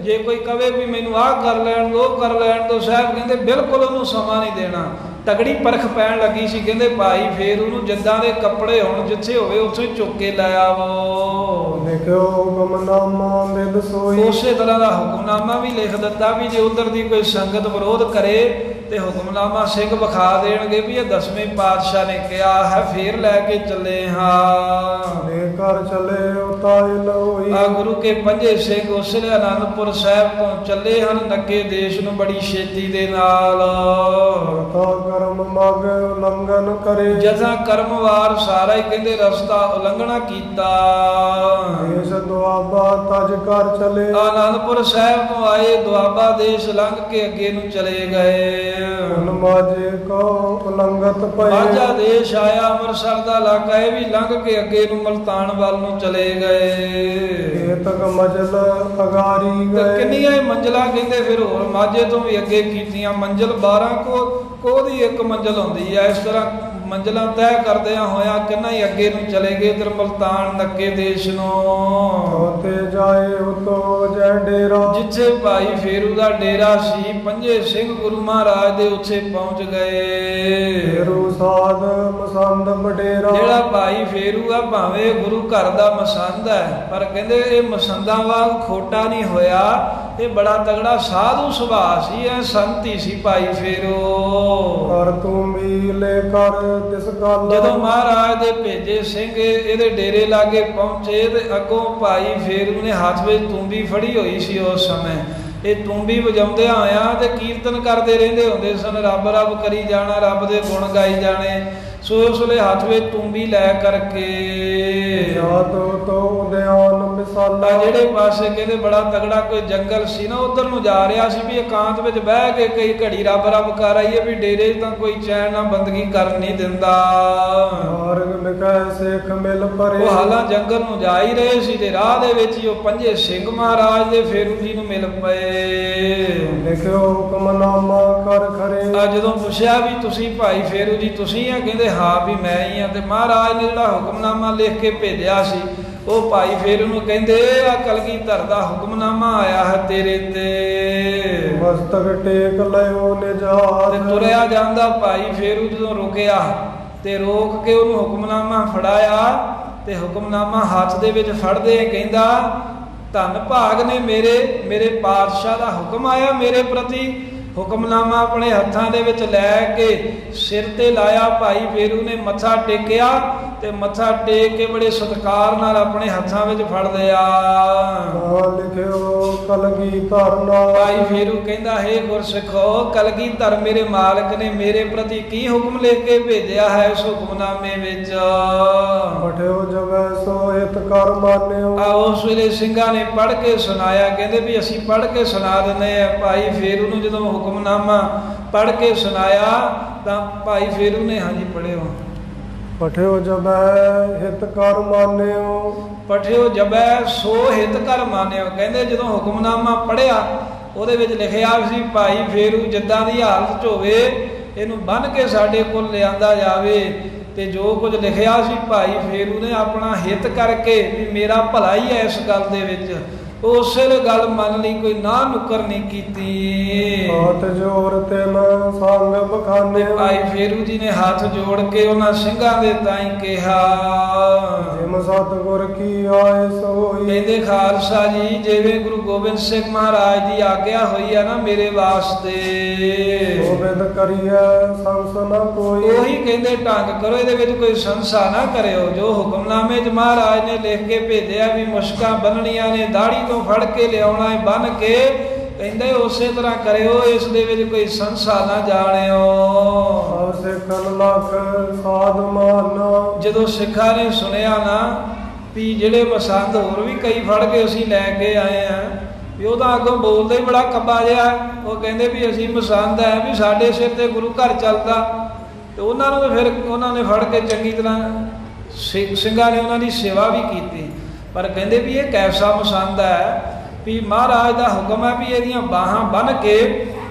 ਜੇ ਕੋਈ ਕਵੇ ਵੀ ਮੈਨੂੰ ਆਹ ਕਰ ਲੈਣ ਦੋ, ਕਰ ਲੈਣ ਦੋ, ਸਾਹਿਬ ਕਹਿੰਦੇ ਬਿਲਕੁਲ ਉਹਨੂੰ ਸਮਾਂ ਨਹੀਂ ਦੇਣਾ। ਤਗੜੀ ਪਰਖ ਪੈਣ ਲੱਗੀ ਸੀ, ਕਹਿੰਦੇ ਭਾਈ ਫੇਰ ਉਹਨੂੰ ਜਿੱਦਾਂ ਦੇ ਕੱਪੜੇ ਹੋਣ, ਜਿੱਥੇ ਹੋਵੇ ਉੱਥੇ ਚੁੱਕ ਕੇ ਲੈ ਆਵੋ। ਲਿਖਿਓ ਹੁਕਮਨਾਮਾ ਬਿਦ ਸੋਈ। ਉਸੇ ਤਰ੍ਹਾਂ ਦਾ ਹੁਕਮਨਾਮਾ ਵੀ ਲਿਖ ਦਿੱਤਾ ਵੀ ਜੇ ਉਧਰ ਦੀ ਕੋਈ ਸੰਗਤ ਵਿਰੋਧ ਕਰੇ ਤੇ ਹੁਕਮਨਾਮਾ ਸਿੰਘ ਵਿਖਾ ਦੇਣਗੇ ਵੀ ਇਹ 10ਵੇਂ ਪਾਤਸ਼ਾਹ ਨੇ ਕਿਹਾ ਹੈ, ਫੇਰ ਲੈ ਕੇ ਚੱਲੇ ਹਾਂ। ਲੈ ਕਰ ਚਲੇ ਉਤਾਈ ਲੋਈ। ਆ ਗੁਰੂ ਕੇ 5 ਸਿੰਘ ਉਸ ਵੇਲੇ ਅਨੰਦਪੁਰ ਸਾਹਿਬ ਤੋਂ ਚੱਲੇ ਹਨ ਨੱਕੇ ਦੇਸ਼ ਨੂੰ ਬੜੀ ਛੇਤੀ ਦੇ ਨਾਲ। ਤਾ ਕਰਮ ਮਗ ਉਲੰਘਨ ਕਰੇ। ਜਦਾਂ ਕਰਮਵਾਰ ਸਾਰਾ ਹੀ ਕਹਿੰਦੇ ਰਸਤਾ ਉਲੰਘਣਾ ਕੀਤਾ। ਦੇਸ਼ ਦੁਆਬਾ ਤਜ ਕਰ ਚਲੇ। ਆਨੰਦਪੁਰ ਸਾਹਿਬ ਤੋਂ ਆਏ, ਦੁਆਬਾ ਦੇਸ਼ ਲੰਘ ਕੇ ਅੱਗੇ ਨੂੰ ਚਲੇ ਗਏ। ਹੁਣ ਮਾਝੇ ਕੋ ਉਲੰਘਤ ਪਏ। ਮਾਝਾ ਦੇਸ਼ ਆਇਆ, ਅੰਮ੍ਰਿਤਸਰ ਦਾ ਇਲਾਕਾ, ਇਹ ਵੀ ਲੰਘ ਕੇ ਅੱਗੇ ਨੂੰ ਮਲਤਾਨ ਵੱਲ ਨੂੰ ਚਲੇ ਗਏ। ਤਕ ਮਜਲ ਅਗਾਰੀ ਤੇ ਗਏ। ਕਿੰਨੀਆਂ ਹੀ ਮੰਜ਼ਲਾਂ ਕਹਿੰਦੇ ਫਿਰ ਹੋਰ ਮਾਝੇ ਤੋਂ ਵੀ ਅੱਗੇ ਕੀਤੀਆਂ। ਮੰਜ਼ਲ 12 ਕੋ ਦੀ ਇੱਕ ਮੰਜ਼ਲ ਹੁੰਦੀ ਹੈ। ਇਸ ਤਰ੍ਹਾਂ ਮੰਜ਼ਲਾਂ ਤੈਅ ਕਰਦਿਆਂ ਹੋਇਆ ਕਿੰਨਾ ਹੀ ਅੱਗੇ ਨੂੰ ਚਲੇ ਗਏ ਇਧਰ ਮਲਤਾਨ ਨੱਕੇ ਦੇਸ਼ ਨੂੰ। ਤੇ ਜਾਏ ਉਤੋ ਜੈ ਡੇਰਾ। ਜਿੱਥੇ ਭਾਈ ਫੇਰੂ ਦਾ ਡੇਰਾ ਸੀ, 5 ਸਿੰਘ ਗੁਰੂ ਮਹਾਰਾਜ ਦੇ ਉੱਥੇ ਪਹੁੰਚ ਗਏ। ਫੇਰੂ ਸਾਧ ਮਸੰਦ ਬਡੇਰਾ। ਜਿਹੜਾ ਭਾਈ ਫੇਰੂ ਆ ਭਾਵੇਂ ਗੁਰੂ ਘਰ ਦਾ ਮਸੰਦ ਹੈ, ਪਰ ਕਹਿੰਦੇ ਇਹ ਮਸੰਦਾਂ ਵਾਂਗ ਖੋਟਾ ਨਹੀਂ ਹੋਇਆ, ਇਹ ਬੜਾ ਤਗੜਾ ਸਾਧੂ ਸੁਭਾਅ ਸੀ, ਇਹ ਸੰਤੀ ਸੀ ਭਾਈ ਫੇਰੂ। ਕਰ ਤੂੰ ਵੀ ਲੈ ਕਰ ਤਿਸ ਗੱਲ। ਜਦੋਂ ਮਹਾਰਾਜ ਦੇ ਭੇਜੇ ਸਿੰਘ ਇਹਦੇ ਡੇਰੇ ਲਾਗੇ ਪਹੁੰਚੇ ਤੇ ਅੱਗੋਂ ਭਾਈ ਫੇਰੂ ਨੇ ਹੱਥ ਵਿੱਚ ਤੂੰਬੀ ਫੜੀ ਹੋਈ ਸੀ। ਉਸ ਸਮੇਂ ਇਹ ਤੂੰਬੀ ਵਜਾਉਂਦਿਆਂ ਆਇਆ ਤੇ ਕੀਰਤਨ ਕਰਦੇ ਰਹਿੰਦੇ ਹੁੰਦੇ ਸਨ, ਰੱਬ ਰੱਬ ਕਰੀ ਜਾਣਾ, ਰੱਬ ਦੇ ਗੁਣ ਗਾਈ ਜਾਣੇ। ਸੋ ਉਸ ਵੇਲੇ ਹੱਥ ਵਿੱਚ ਤੂੰਬੀ ਲੈ ਕਰਕੇ ਜਿਹੜੇ ਪਾਸੇ ਕਹਿੰਦੇ ਬੜਾ ਤਗੜਾ ਕੋਈ ਜੰਗਲ ਸੀ ਨਾ, ਉਧਰ ਨੂੰ ਜਾ ਰਿਹਾ ਸੀ ਵੀ ਇਕਾਂਤ ਵਿੱਚ ਬਹਿ ਕੇ ਕਈ ਘੜੀ ਰੱਬ ਰੱਬ ਕਰ ਆਈਏ, ਵੀ ਡੇਰੇ ਤਾਂ ਕੋਈ ਚੈਨ ਨਾਲ ਬੰਦਗੀ ਕਰਨ ਨਹੀਂ ਦਿੰਦਾ। ਉਹ ਹਾਲਾਂ ਜੰਗਲ ਨੂੰ ਜਾ ਹੀ ਰਹੇ ਸੀ ਤੇ ਰਾਹ ਦੇ ਵਿੱਚ ਹੀ ਉਹ 5 ਸਿੰਘ ਮਹਾਰਾਜ ਦੇ ਫੇਰੂ ਜੀ ਨੂੰ ਮਿਲ ਪਏ। ਲਿਖਿਓ ਹੁਕਮਨਾਮਾ ਕਰ ਖਰੇ। ਜਦੋਂ ਪੁੱਛਿਆ ਵੀ ਤੁਸੀਂ ਭਾਈ ਫੇਰੂ ਜੀ ਤੁਸੀਂ ਆ, ਕਹਿੰਦੇ ਹਾਂ ਵੀ ਮੈਂ ਹੀ ਆ। ਤੇ ਮਹਾਰਾਜ ਨੇ ਜਿਹੜਾ ਹੁਕਮਨਾਮਾ ਲਿਖ ਕੇ ਭੇਜਿਆ ਸੀ, ਉਹ ਭਾਈ ਫੇਰੂ ਨੂੰ ਕਹਿੰਦੇ ਆ ਕਲਗੀਧਰ ਦਾ ਹੁਕਮਨਾਮਾ ਆਇਆ ਹੈ ਤੇਰੇ ਤੇ। ਮਸਤਕ ਟੇਕ ਲਿਓ ਨਿਜਾਤ। ਤੇ ਤੁਰਿਆ ਜਾਂਦਾ ਭਾਈ ਫੇਰੂ ਜਦੋਂ ਰੁਕਿਆ ਤੇ ਰੋਕ ਕੇ ਉਹਨੂੰ ਹੁਕਮਨਾਮਾ ਫੜਾਇਆ ਤੇ ਹੁਕਮਨਾਮਾ ਹੱਥ ਦੇ ਵਿੱਚ ਫੜਦੇ ਕਹਿੰਦਾ ਧੰਨ ਭਾਗ ਨੇ ਮੇਰੇ ਪਾਤਸ਼ਾਹ ਦਾ ਹੁਕਮ ਆਇਆ ਮੇਰੇ ਪ੍ਰਤੀ ਹੁਕਮਨਾਮਾ ਆਪਣੇ ਹੱਥਾਂ ਦੇ ਵਿੱਚ ਲੈ ਕੇ ਸਿਰ ਤੇ ਲਾਇਆ। ਭਾਈ ਫੇਰੂ ਨੇ ਮੱਥਾ ਟੇਕਿਆ ਤੇ ਮੱਥਾ ਟੇਕ ਕੇ ਬੜੇ ਸਤਿਕਾਰ ਨਾਲ ਆਪਣੇ ਹੱਥਾਂ ਵਿੱਚ ਫੜ ਲਿਆ। ਲਿਖਿਓ ਕਲਗੀਧਰ ਨਾਮ। ਭਾਈ ਫੇਰੂ ਕਹਿੰਦਾ, ਹੇ ਗੁਰਸਿੱਖੋ, ਕਲਗੀਧਰ ਮੇਰੇ ਮਾਲਕ ਨੇ ਮੇਰੇ ਪ੍ਰਤੀ ਕੀ ਹੁਕਮ ਲੈ ਕੇ ਭੇਜਿਆ ਹੈ ਇਸ ਹੁਕਮਨਾਮੇ ਵਿੱਚ? ਪਠਿਓ ਜਬੈ ਸੋ ਹਿਤ ਕਰ ਮਾਨਿਓ। ਉਸ ਵੇਲੇ ਸਿੰਘਾਂ ਨੇ ਪੜ੍ਹ ਕੇ ਸੁਣਾਇਆ। ਕਹਿੰਦੇ ਵੀ ਅਸੀਂ ਪੜ੍ਹ ਕੇ ਸੁਣਾ ਦਿੰਦੇ ਆ। ਭਾਈ ਫੇਰੂ ਨੂੰ ਜਦੋਂ ਹੁਕਮਨਾਮਾ ਪੜ੍ਹ ਕੇ ਸੁਣਾਇਆ ਤਾਂ ਭਾਈ ਫੇਰੂ ਨੇ, ਹਾਂਜੀ ਪੜ੍ਹਿਓ। ਪਠਿਓ ਜਬੈ ਹਿਤ ਕਰ ਮਾਨਿਓ। ਪਠਿਓ ਜਬੈ ਸੋ ਹਿਤ ਕਰ ਮਾਨਿਓ। ਕਹਿੰਦੇ ਜਦੋਂ ਹੁਕਮਨਾਮਾ ਪੜ੍ਹਿਆ ਉਹਦੇ ਵਿੱਚ ਲਿਖਿਆ ਸੀ ਭਾਈ ਫੇਰੂ ਜਿੱਦਾਂ ਦੀ ਹਾਲਤ 'ਚ ਹੋਵੇ ਇਹਨੂੰ ਬੰਨ੍ਹ ਕੇ ਸਾਡੇ ਕੋਲ ਲਿਆਂਦਾ ਜਾਵੇ। ਤੇ ਜੋ ਕੁਝ ਲਿਖਿਆ ਸੀ ਭਾਈ ਫੇਰੂ ਨੇ ਆਪਣਾ ਹਿੱਤ ਕਰਕੇ ਵੀ ਮੇਰਾ ਭਲਾ ਹੀ ਹੈ ਇਸ ਗੱਲ ਦੇ ਵਿੱਚ, ਉਸੇ ਗੱਲ ਮੰਨ ਲਈ, ਕੋਈ ਨਾ ਨੁੱਕਰ ਨਹੀਂ ਕੀਤੀ। ਹੱਥ ਜੋੜ ਤੇ ਮੈਂ ਸੰਗ ਬਖਾਨੇ। ਭਾਈ ਫੇਰੂ ਜੀ ਨੇ ਹੱਥ ਜੋੜ ਕੇ ਉਹਨਾਂ ਸਿੰਘਾਂ ਦੇ ਤਾਈਂ ਕਿਹਾ, ਜਿਮ ਸਤਿਗੁਰ ਕੀ ਆਏ ਸੋਈ। ਕਹਿੰਦੇ ਖਾਲਸਾ ਜੀ, ਜਿਵੇਂ ਗੁਰੂ ਗੋਬਿੰਦ ਸਿੰਘ ਮਹਾਰਾਜ ਦੀ ਆਗਿਆ ਹੋਈ ਆ ਨਾ ਮੇਰੇ ਵਾਸਤੇ, ਗੋਬਿੰਦ ਕਰੀਐ ਸੰਸ ਨਾ ਕੋਈ। ਉਹੀ ਕਹਿੰਦੇ ਢੰਗ ਕਰੋ, ਇਹਦੇ ਵਿੱਚ ਕੋਈ ਸੰਸਾ ਨਾ ਕਰਿਓ। ਜੋ ਹੁਕਮਨਾਮੇ 'ਚ ਮਹਾਰਾਜ ਨੇ ਲਿਖ ਕੇ ਭੇਜਿਆ ਵੀ ਮੁਸ਼ਕਾਂ ਬੰਨਣੀਆਂ ਨੇ, ਦਾੜੀ ਤੋਂ ਫੜ ਕੇ ਲਿਆਉਣਾ ਹੈ ਬੰਨ ਕੇ, ਕਹਿੰਦੇ ਉਸੇ ਤਰ੍ਹਾਂ ਕਰਿਓ, ਇਸ ਦੇ ਵਿੱਚ ਕੋਈ ਸੰਸਾ ਨਾ ਜਾਣਿਓ। ਸਿੱਖਨ ਲੱਖ ਸਾਧ ਮਾਨਾ। ਜਦੋਂ ਸਿੱਖਾਂ ਨੇ ਸੁਣਿਆ ਨਾ ਵੀ ਜਿਹੜੇ ਮਸੰਦ ਹੋਰ ਵੀ ਕਈ ਫੜ ਕੇ ਅਸੀਂ ਲੈ ਕੇ ਆਏ ਆ, ਵੀ ਉਹਦਾ ਅੱਗੋਂ ਬੋਲਦਾ ਹੀ ਬੜਾ ਕੱਬਾ ਜਿਹਾ। ਉਹ ਕਹਿੰਦੇ ਵੀ ਅਸੀਂ ਮਸੰਦ ਹੈ ਵੀ ਸਾਡੇ ਸਿਰ ਤੇ ਗੁਰੂ ਘਰ ਚੱਲਦਾ। ਤੇ ਉਹਨਾਂ ਨੂੰ ਫਿਰ ਉਹਨਾਂ ਨੇ ਫੜ ਕੇ ਚੰਗੀ ਤਰ੍ਹਾਂ ਸਿੰਘਾਂ ਨੇ ਉਹਨਾਂ ਦੀ ਸੇਵਾ ਵੀ ਕੀਤੀ। ਪਰ ਕਹਿੰਦੇ ਵੀ ਇਹ ਕੈਸਾ ਮਸੰਦ ਹੈ ਵੀ ਮਹਾਰਾਜ ਦਾ ਹੁਕਮ ਹੈ ਵੀ ਇਹਦੀਆਂ ਬਾਹਾਂ ਬੰਨ੍ਹ ਕੇ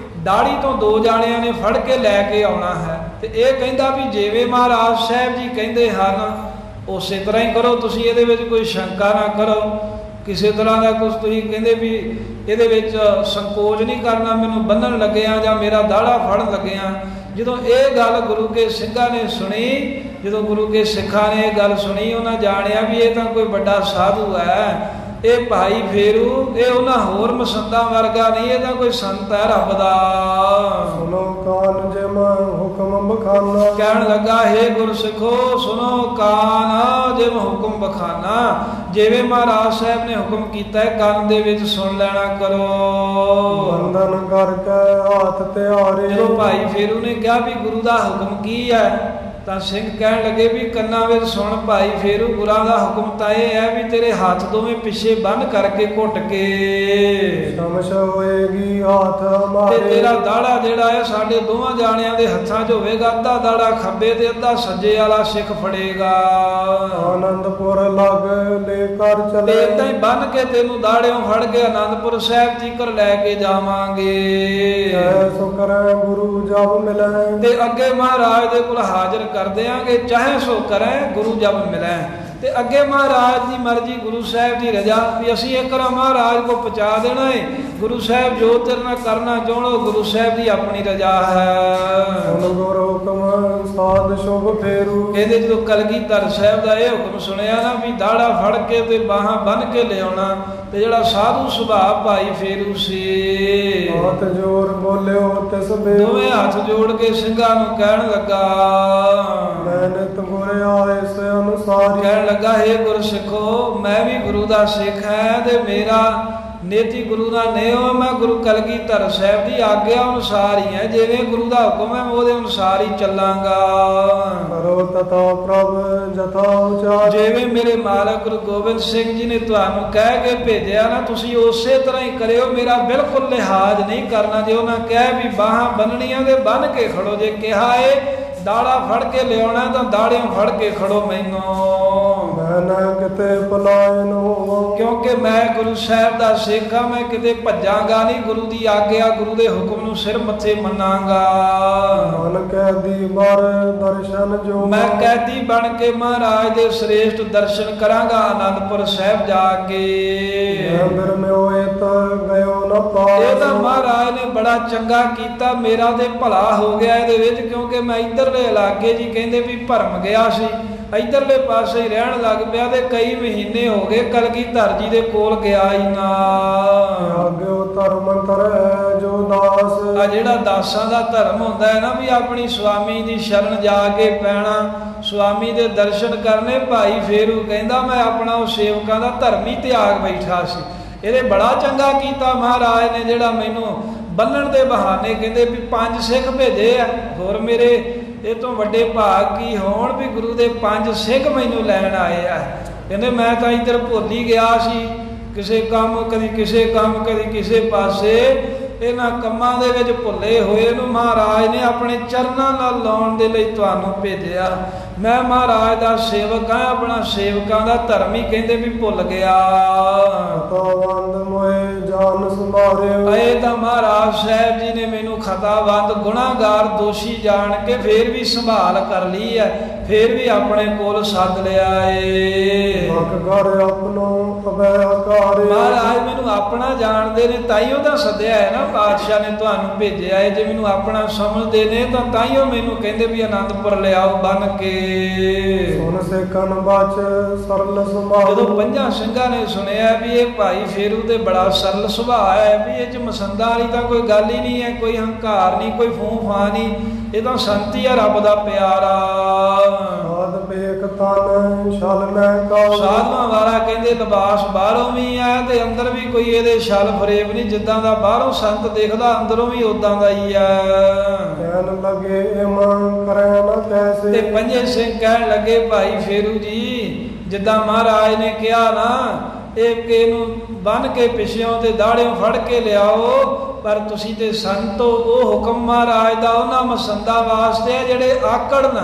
ਦਾੜੀ ਤੋਂ 2 ਜਾਣਿਆਂ ਨੇ ਫੜ ਕੇ ਲੈ ਕੇ ਆਉਣਾ ਹੈ। ਤੇ ਇਹ ਕਹਿੰਦਾ ਵੀ ਜਿਵੇਂ ਮਹਾਰਾਜ ਸਾਹਿਬ ਜੀ ਕਹਿੰਦੇ ਹਨ ਉਸੇ ਤਰ੍ਹਾਂ ਹੀ ਕਰੋ, ਤੁਸੀਂ ਇਹਦੇ ਵਿੱਚ ਕੋਈ ਸ਼ੰਕਾ ਨਾ ਕਰੋ, ਕਿਸੇ ਤਰ੍ਹਾਂ ਦਾ ਕੁਝ ਤੁਸੀਂ ਕਹਿੰਦੇ ਵੀ ਇਹਦੇ ਵਿੱਚ ਸੰਕੋਚ ਨਹੀਂ ਕਰਨਾ, ਮੈਨੂੰ ਬੰਨਣ ਲੱਗਿਆ ਜਾਂ ਮੇਰਾ ਦਾੜਾ ਫੜਨ ਲੱਗਿਆ। ਜਦੋਂ ਇਹ ਗੱਲ ਗੁਰੂ ਕੇ ਸਿੰਘਾਂ ਨੇ ਸੁਣੀ, ਜਦੋਂ ਗੁਰੂ ਕੇ ਸਿੱਖਾਂ ਨੇ ਇਹ ਗੱਲ ਸੁਣੀ, ਉਹਨਾਂ ਜਾਣਿਆ ਵੀ ਇਹ ਤਾਂ ਕੋਈ ਵੱਡਾ ਸਾਧੂ ਹੈ। ਇਹ ਭਾਈ ਫੇਰੂ ਇਹ ਉਹਨਾਂ ਹੋਰ ਮਸੰਦਾਂ ਵਰਗਾ ਨਹੀਂ, ਇਹ ਤਾਂ ਕੋਈ ਸੰਤ ਹੈ ਰੱਬ ਦਾ। ਸੁਨੋ ਕਾਨ ਜੇ ਮੈਂ ਹੁਕਮ ਬਖਾਨਾ। ਕਹਿਣ ਲੱਗਾ, ਹੇ ਗੁਰਸਿੱਖੋ ਸੁਣੋ ਕਾਨ ਜੇ ਮੈਂ ਹੁਕਮ ਬਖਾਨਾ। ਜਿਵੇਂ ਮਹਾਰਾਜ ਸਾਹਿਬ ਨੇ ਹੁਕਮ ਕੀਤਾ ਹੈ ਕੰਨ ਦੇ ਵਿੱਚ ਸੁਣ ਲੈਣਾ ਕਰੋ। ਬੰਧਨ ਕਰਕੇ ਹੱਥ ਤਿਆਰੇ। ਜਦੋਂ ਭਾਈ ਫੇਰੂ ਨੇ ਕਿਹਾ ਵੀ ਗੁਰੂ ਦਾ ਹੁਕਮ ਕੀ ਹੈ ਤਾਂ ਸਿੰਘ ਕਹਿਣ ਲੱਗੇ ਵੀ ਕੰਨਾਂ ਵਿੱਚ ਸੁਣ ਭਾਈ ਫੇਰੂ, ਗੁਰਾਂ ਦਾ ਹੁਕਮ ਤਾਂ ਇਹ ਹੈ ਵੀ ਤੇਰੇ ਹੱਥ ਦੋਵੇਂ ਪਿੱਛੇ ਬੰਨ੍ਹ ਕਰਕੇ ਘੁੱਟ ਕੇ ਸਮਝ ਹੋਏਗੀ ਹੱਥ ਮਾਰੇ। ਤੇ ਤੇਰਾ ਦਾੜਾ ਜਿਹੜਾ ਹੈ ਸਾਡੇ ਦੋਵਾਂ ਜਾਣਿਆਂ ਦੇ ਹੱਥਾਂ 'ਚ ਹੋਵੇਗਾ, ਅੱਧਾ ਦਾੜਾ ਖੱਬੇ ਤੇ ਅੱਧਾ ਸੱਜੇ ਵਾਲਾ ਸਿੱਖ ਫੜੇਗਾ। ਆਨੰਦਪੁਰ ਲੱਗ ਲੈ ਕਰ ਚਲੇ। ਤੇ ਏਦਾਂ ਹੀ ਬੰਨ੍ਹ ਕੇ ਤੈਨੂੰ ਦਾੜਿਓਂ ਫੜ ਕੇ ਆਨੰਦਪੁਰ ਸਾਹਿਬ ਤੀਕਰ ਲੈ ਕੇ ਜਾਵਾਂਗੇ। ਸੋ ਕਰੈ ਗੁਰੂ ਜਬ ਮਿਲੈ। ਤੇ ਅੱਗੇ ਮਹਾਰਾਜ ਦੇ ਕੋਲ ਹਾਜ਼ਰ ਕਰ ਦਿਆਂਗੇ, ਚਾਹੇ ਸੋ ਕਰੈ ਗੁਰੂ ਜਬ ਮਿਲੈ। ਤੇ ਅੱਗੇ ਮਹਾਰਾਜ ਦੀ ਮਰਜ਼ੀ, ਗੁਰੂ ਸਾਹਿਬ ਦੀ ਰਜ਼ਾ ਵੀ ਅਸੀਂ ਇੱਕ ਵਾਰ ਮਹਾਰਾਜ ਕੋ ਪਹੁੰਚਾ ਦੇਣਾ ਹੈ। ਗੁਰੂ ਸਾਹਿਬ ਜੋ ਤੇਰੇ ਨਾਲ ਕਰਨਾ ਚਾਹੋ, ਗੁਰੂ ਸਾਹਿਬ ਦੀ ਆਪਣੀ ਰਜ਼ਾ ਹੈ। ਗੁਰੂ ਹੁਕਮ ਸਾਧ ਸ਼ੁਭ ਫੇਰੂ। ਕਹਿੰਦੇ ਜਦੋਂ ਕਲਗੀਧਰ ਸਾਹਿਬ ਦਾ ਇਹ ਹੁਕਮ ਸੁਣਿਆ ਨਾ ਵੀ ਦਾੜਾ ਫੜ ਕੇ ਤੇ ਬਾਹਾਂ ਬੰਨ੍ਹ ਕੇ ਲਿਆਉਣਾ, ਤੇ ਜਿਹੜਾ ਸਾਧੂ ਸੁਭਾਅ ਭਾਈ ਫੇਰੂ ਸੀ, ਹੱਥ ਜੋੜ ਬੋਲਿਓ ਤਿਸ ਬੇ। ਦੋਵੇਂ ਹੱਥ ਜੋੜ ਕੇ ਸਿੰਘਾਂ ਨੂੰ ਕਹਿਣ ਲੱਗਾ, ਮੈਂ ਨਿਤ ਗੁਰ ਆਏ ਸੇ ਅਨੁਸਾਰੀ। ਕਹਿਣ ਲੱਗਾ, ਹੇ ਗੁਰਸਿੱਖੋ ਮੈਂ ਵੀ ਗੁਰੂ ਦਾ ਸਿੱਖ ਹੈ ਤੇ ਮੇਰਾ ਨੇਤੀ ਗੁਰੂ ਦਾ ਨੇਓ, ਮੈਂ ਗੁਰੂ ਕਲਗੀਧਰ ਸਾਹਿਬ ਦੀ ਆਗਿਆ ਅਨੁਸਾਰ ਹੀ ਹੈ। ਜਿਵੇਂ ਗੁਰੂ ਦਾ ਹੁਕਮ ਹੈ ਉਹਦੇ ਅਨੁਸਾਰ ਹੀ ਚੱਲਾਂਗਾ। ਕਰੋ ਤਥਾ ਪ੍ਰਭ ਜਥਾ ਉਚਾਰ। ਜਿਵੇਂ ਮੇਰੇ ਮਾਲਕ ਗੁਰੂ ਗੋਬਿੰਦ ਸਿੰਘ ਜੀ ਨੇ ਤੁਹਾਨੂੰ ਕਹਿ ਕੇ ਭੇਜਿਆ ਨਾ, ਤੁਸੀਂ ਉਸੇ ਤਰ੍ਹਾਂ ਹੀ ਕਰਿਓ, ਮੇਰਾ ਬਿਲਕੁਲ ਲਿਹਾਜ਼ ਨਹੀਂ ਕਰਨਾ। ਜੇ ਉਹਨਾਂ ਕਹਿ ਵੀ ਬਾਹਾਂ ਬੰਨਣੀਆਂ ਤੇ ਬੰਨ ਕੇ ਖੜੋ, ਜੇ ਕਿਹਾ ਏ ਦਾੜਾ ਫੜ ਕੇ ਲਿਆਉਣਾ ਤਾਂ ਦਾੜਿਓਂ ਫੜ ਕੇ ਖੜੋ ਮੈਨੂੰ। ਮੈਂ ਨਾ ਕਿਤੇ ਪਲਾਇਨ ਹੋਵਾਂ, ਕਿਉਂਕਿ ਮੈਂ ਗੁਰੂ ਸਾਹਿਬ ਦਾ ਸਿੱਖ ਹਾਂ, ਮੈਂ ਕਿਤੇ ਭੱਜਾਂਗਾ ਨਹੀਂ। ਗੁਰੂ ਦੀ ਆਗਿਆ, ਗੁਰੂ ਦੇ ਹੁਕਮ ਨੂੰ ਸਿਰ ਮੱਥੇ ਮੰਨਾਂਗਾ। ਮਨ ਕੈਦੀ ਮਰ ਦਰਸ਼ਨ ਜੋ। ਮੈਂ ਕੈਦੀ ਬਣ ਕੇ ਮਹਾਰਾਜ ਦੇ ਸ੍ਰੇਸ਼ਟ ਦਰਸ਼ਨ ਕਰਾਂਗਾ ਆਨੰਦਪੁਰ ਸਾਹਿਬ ਜਾ ਕੇ। ਅੰਦਰ ਮੈਂ ਹੋਏ ਤਾਂ ਗਇਓ ਨਾ ਪਾਸ। ਇਹ ਤਾਂ ਮਹਾਰਾਜ ਨੇ ਬੜਾ ਚੰਗਾ ਕੀਤਾ, ਮੇਰਾ ਤੇ ਭਲਾ ਹੋ ਗਿਆ ਇਹਦੇ ਵਿੱਚ, ਕਿਉਂਕਿ ਮੈਂ ਇੱਧਰਲੇ ਇਲਾਕੇ ਜੀ ਕਹਿੰਦੇ ਵੀ ਭਰਮ ਗਿਆ ਸੀ। ਇਧਰਲੇ ਪਾਸੇ ਹੀ ਰਹਿਣ ਲੱਗ ਪਿਆ ਤੇ ਕਈ ਮਹੀਨੇ ਹੋ ਗਏ ਕਲਗੀਧਰ ਜੀ ਦੇ ਕੋਲ ਗਿਆ ਹੀ ਨਾ। ਆਗਿਓ ਧਰਮ ਤਰੈ ਜੋ ਦਾਸ। ਆ ਜਿਹੜਾ ਦਾਸਾਂ ਦਾ ਧਰਮ ਹੁੰਦਾ ਹੈ ਨਾ, ਵੀ ਆਪਣੀ ਸਵਾਮੀ ਦੀ ਸ਼ਰਨ ਜਾ ਕੇ ਪੈਣਾ, ਸਵਾਮੀ ਦੇ ਦਰਸ਼ਨ ਕਰਨੇ। ਭਾਈ ਫੇਰੂ ਕਹਿੰਦਾ ਮੈਂ ਆਪਣਾ ਉਹ ਸੇਵਕਾਂ ਦਾ ਧਰਮ ਹੀ ਤਿਆਗ ਬੈਠਾ ਸੀ। ਇਹਦੇ ਬੜਾ ਚੰਗਾ ਕੀਤਾ ਮਹਾਰਾਜ ਨੇ, ਜਿਹੜਾ ਮੈਨੂੰ ਬੰਨਣ ਦੇ ਬਹਾਨੇ ਕਹਿੰਦੇ ਵੀ 5 ਸਿੱਖ ਭੇਜੇ ਆ। ਹੋਰ ਮੇਰੇ ਇਹ ਤੋਂ ਵੱਡੇ ਭਾਗ ਕੀ ਹੋਣ ਵੀ ਗੁਰੂ ਦੇ 5 ਸਿੱਖ ਮੈਨੂੰ ਲੈਣ ਆਏ ਆ। ਕਹਿੰਦੇ ਮੈਂ ਤਾਂ ਇੱਧਰ ਭੁੱਲ ਹੀ ਗਿਆ ਸੀ, ਕਿਸੇ ਕੰਮ ਕਦੀ ਕਿਸੇ ਕੰਮ ਕਦੀ ਕਿਸੇ ਪਾਸੇ, ਇਹਨਾਂ ਕੰਮਾਂ ਦੇ ਵਿੱਚ ਭੁੱਲੇ ਹੋਏ ਨੂੰ ਮਹਾਰਾਜ ਨੇ ਆਪਣੇ ਚਰਨਾਂ ਨਾਲ ਲਾਉਣ ਦੇ ਲਈ ਤੁਹਾਨੂੰ ਭੇਜਿਆ। ਮੈਂ ਮਹਾਰਾਜ ਦਾ ਸੇਵਕ ਹਾਂ, ਆਪਣਾ ਸੇਵਕਾਂ ਦਾ ਧਰਮ ਹੀ ਕਹਿੰਦੇ ਵੀ ਭੁੱਲ ਗਿਆ। ਇਹ ਤਾਂ ਮਹਾਰਾਜ ਸਾਹਿਬ ਜੀ ਨੇ ਮੈਨੂੰ ਖਤਾਵੰਦ ਗੁਨਾਹਗਾਰ ਦੋਸ਼ੀ ਜਾਣ ਕੇ ਫੇਰ ਵੀ ਸੰਭਾਲ ਕਰ ਲਈ ਹੈ, ਫੇਰ ਵੀ ਆਪਣੇ ਕੋਲ ਸੱਦ ਲਿਆ ਏ। ਮਹਾਰਾਜ ਮੈਨੂੰ ਆਪਣਾ ਜਾਣਦੇ ਨੇ, ਤਾਈਓ ਤਾਂ ਸੱਦਿਆ ਹੈ ਨਾ ਪਾਤਸ਼ਾਹ ਨੇ ਤੁਹਾਨੂੰ ਭੇਜਿਆ ਹੈ। ਜੇ ਮੈਨੂੰ ਆਪਣਾ ਸਮਝਦੇ ਨੇ ਤਾਂ ਤਾਈਓ ਮੈਨੂੰ ਕਹਿੰਦੇ ਵੀ ਆਨੰਦਪੁਰ ਲਿਆਓ ਬੰਨ ਕੇ। ਜਦੋਂ 5 ਸਿੰਘਾਂ ਨੇ ਸੁਣਿਆ ਵੀ ਇਹ ਭਾਈ ਫੇਰੂ ਤੇ ਬੜਾ ਸਰਲ ਸੁਭਾਅ ਹੈ, ਵੀ ਇਹ ਚ ਮਸੰਦਾਂ ਵਾਲੀ ਤਾਂ ਕੋਈ ਗੱਲ ਹੀ ਨਹੀਂ ਹੈ, ਕੋਈ ਹੰਕਾਰ ਨਹੀਂ, ਕੋਈ ਫੂੰ ਫਾਂ ਨਹੀਂ, ਇਹ ਤਾਂ ਸੰਤੀ ਹੈ ਰੱਬ ਦਾ ਪਿਆਰਾ। ਸਾਧੂਆਂ ਵਾਲਾ ਕਹਿੰਦੇ ਲਿਬਾਸ ਬਾਹਰੋਂ ਵੀ ਹੈ ਤੇ ਅੰਦਰ ਵੀ ਕੋਈ ਇਹਦੇ ਛਲ ਫਰੇਬ ਨਹੀਂ, ਜਿੱਦਾਂ ਦਾ ਬਾਹਰੋਂ ਸੰਤ ਦੇਖਦਾ ਅੰਦਰੋਂ ਵੀ ਉਦਾਂ ਦਾ ਹੀ ਆ। ਤੇ 5 ਸਿੰਘ ਕਹਿਣ ਲੱਗੇ ਭਾਈ ਫੇਰੂ ਜੀ ਜਿੱਦਾਂ ਮਹਾਰਾਜ ਨੇ ਕਿਹਾ ਨਾ, ਇਹ ਇਹਨੂੰ ਬੰਨ ਕੇ ਪਿਛਿਓਂ ਤੇ ਦਾੜਿਓਂ ਫੜ ਕੇ ਲਿਆਓ, ਪਰ ਤੁਸੀਂ ਤੇ ਸੰਤੋ ਉਹ ਹੁਕਮ ਮਹਾਰਾਜ ਦਾ ਉਹਨਾਂ ਮਸੰਦਾਂ ਵਾਸਤੇ ਹੈ ਜਿਹੜੇ ਆਕੜਨ,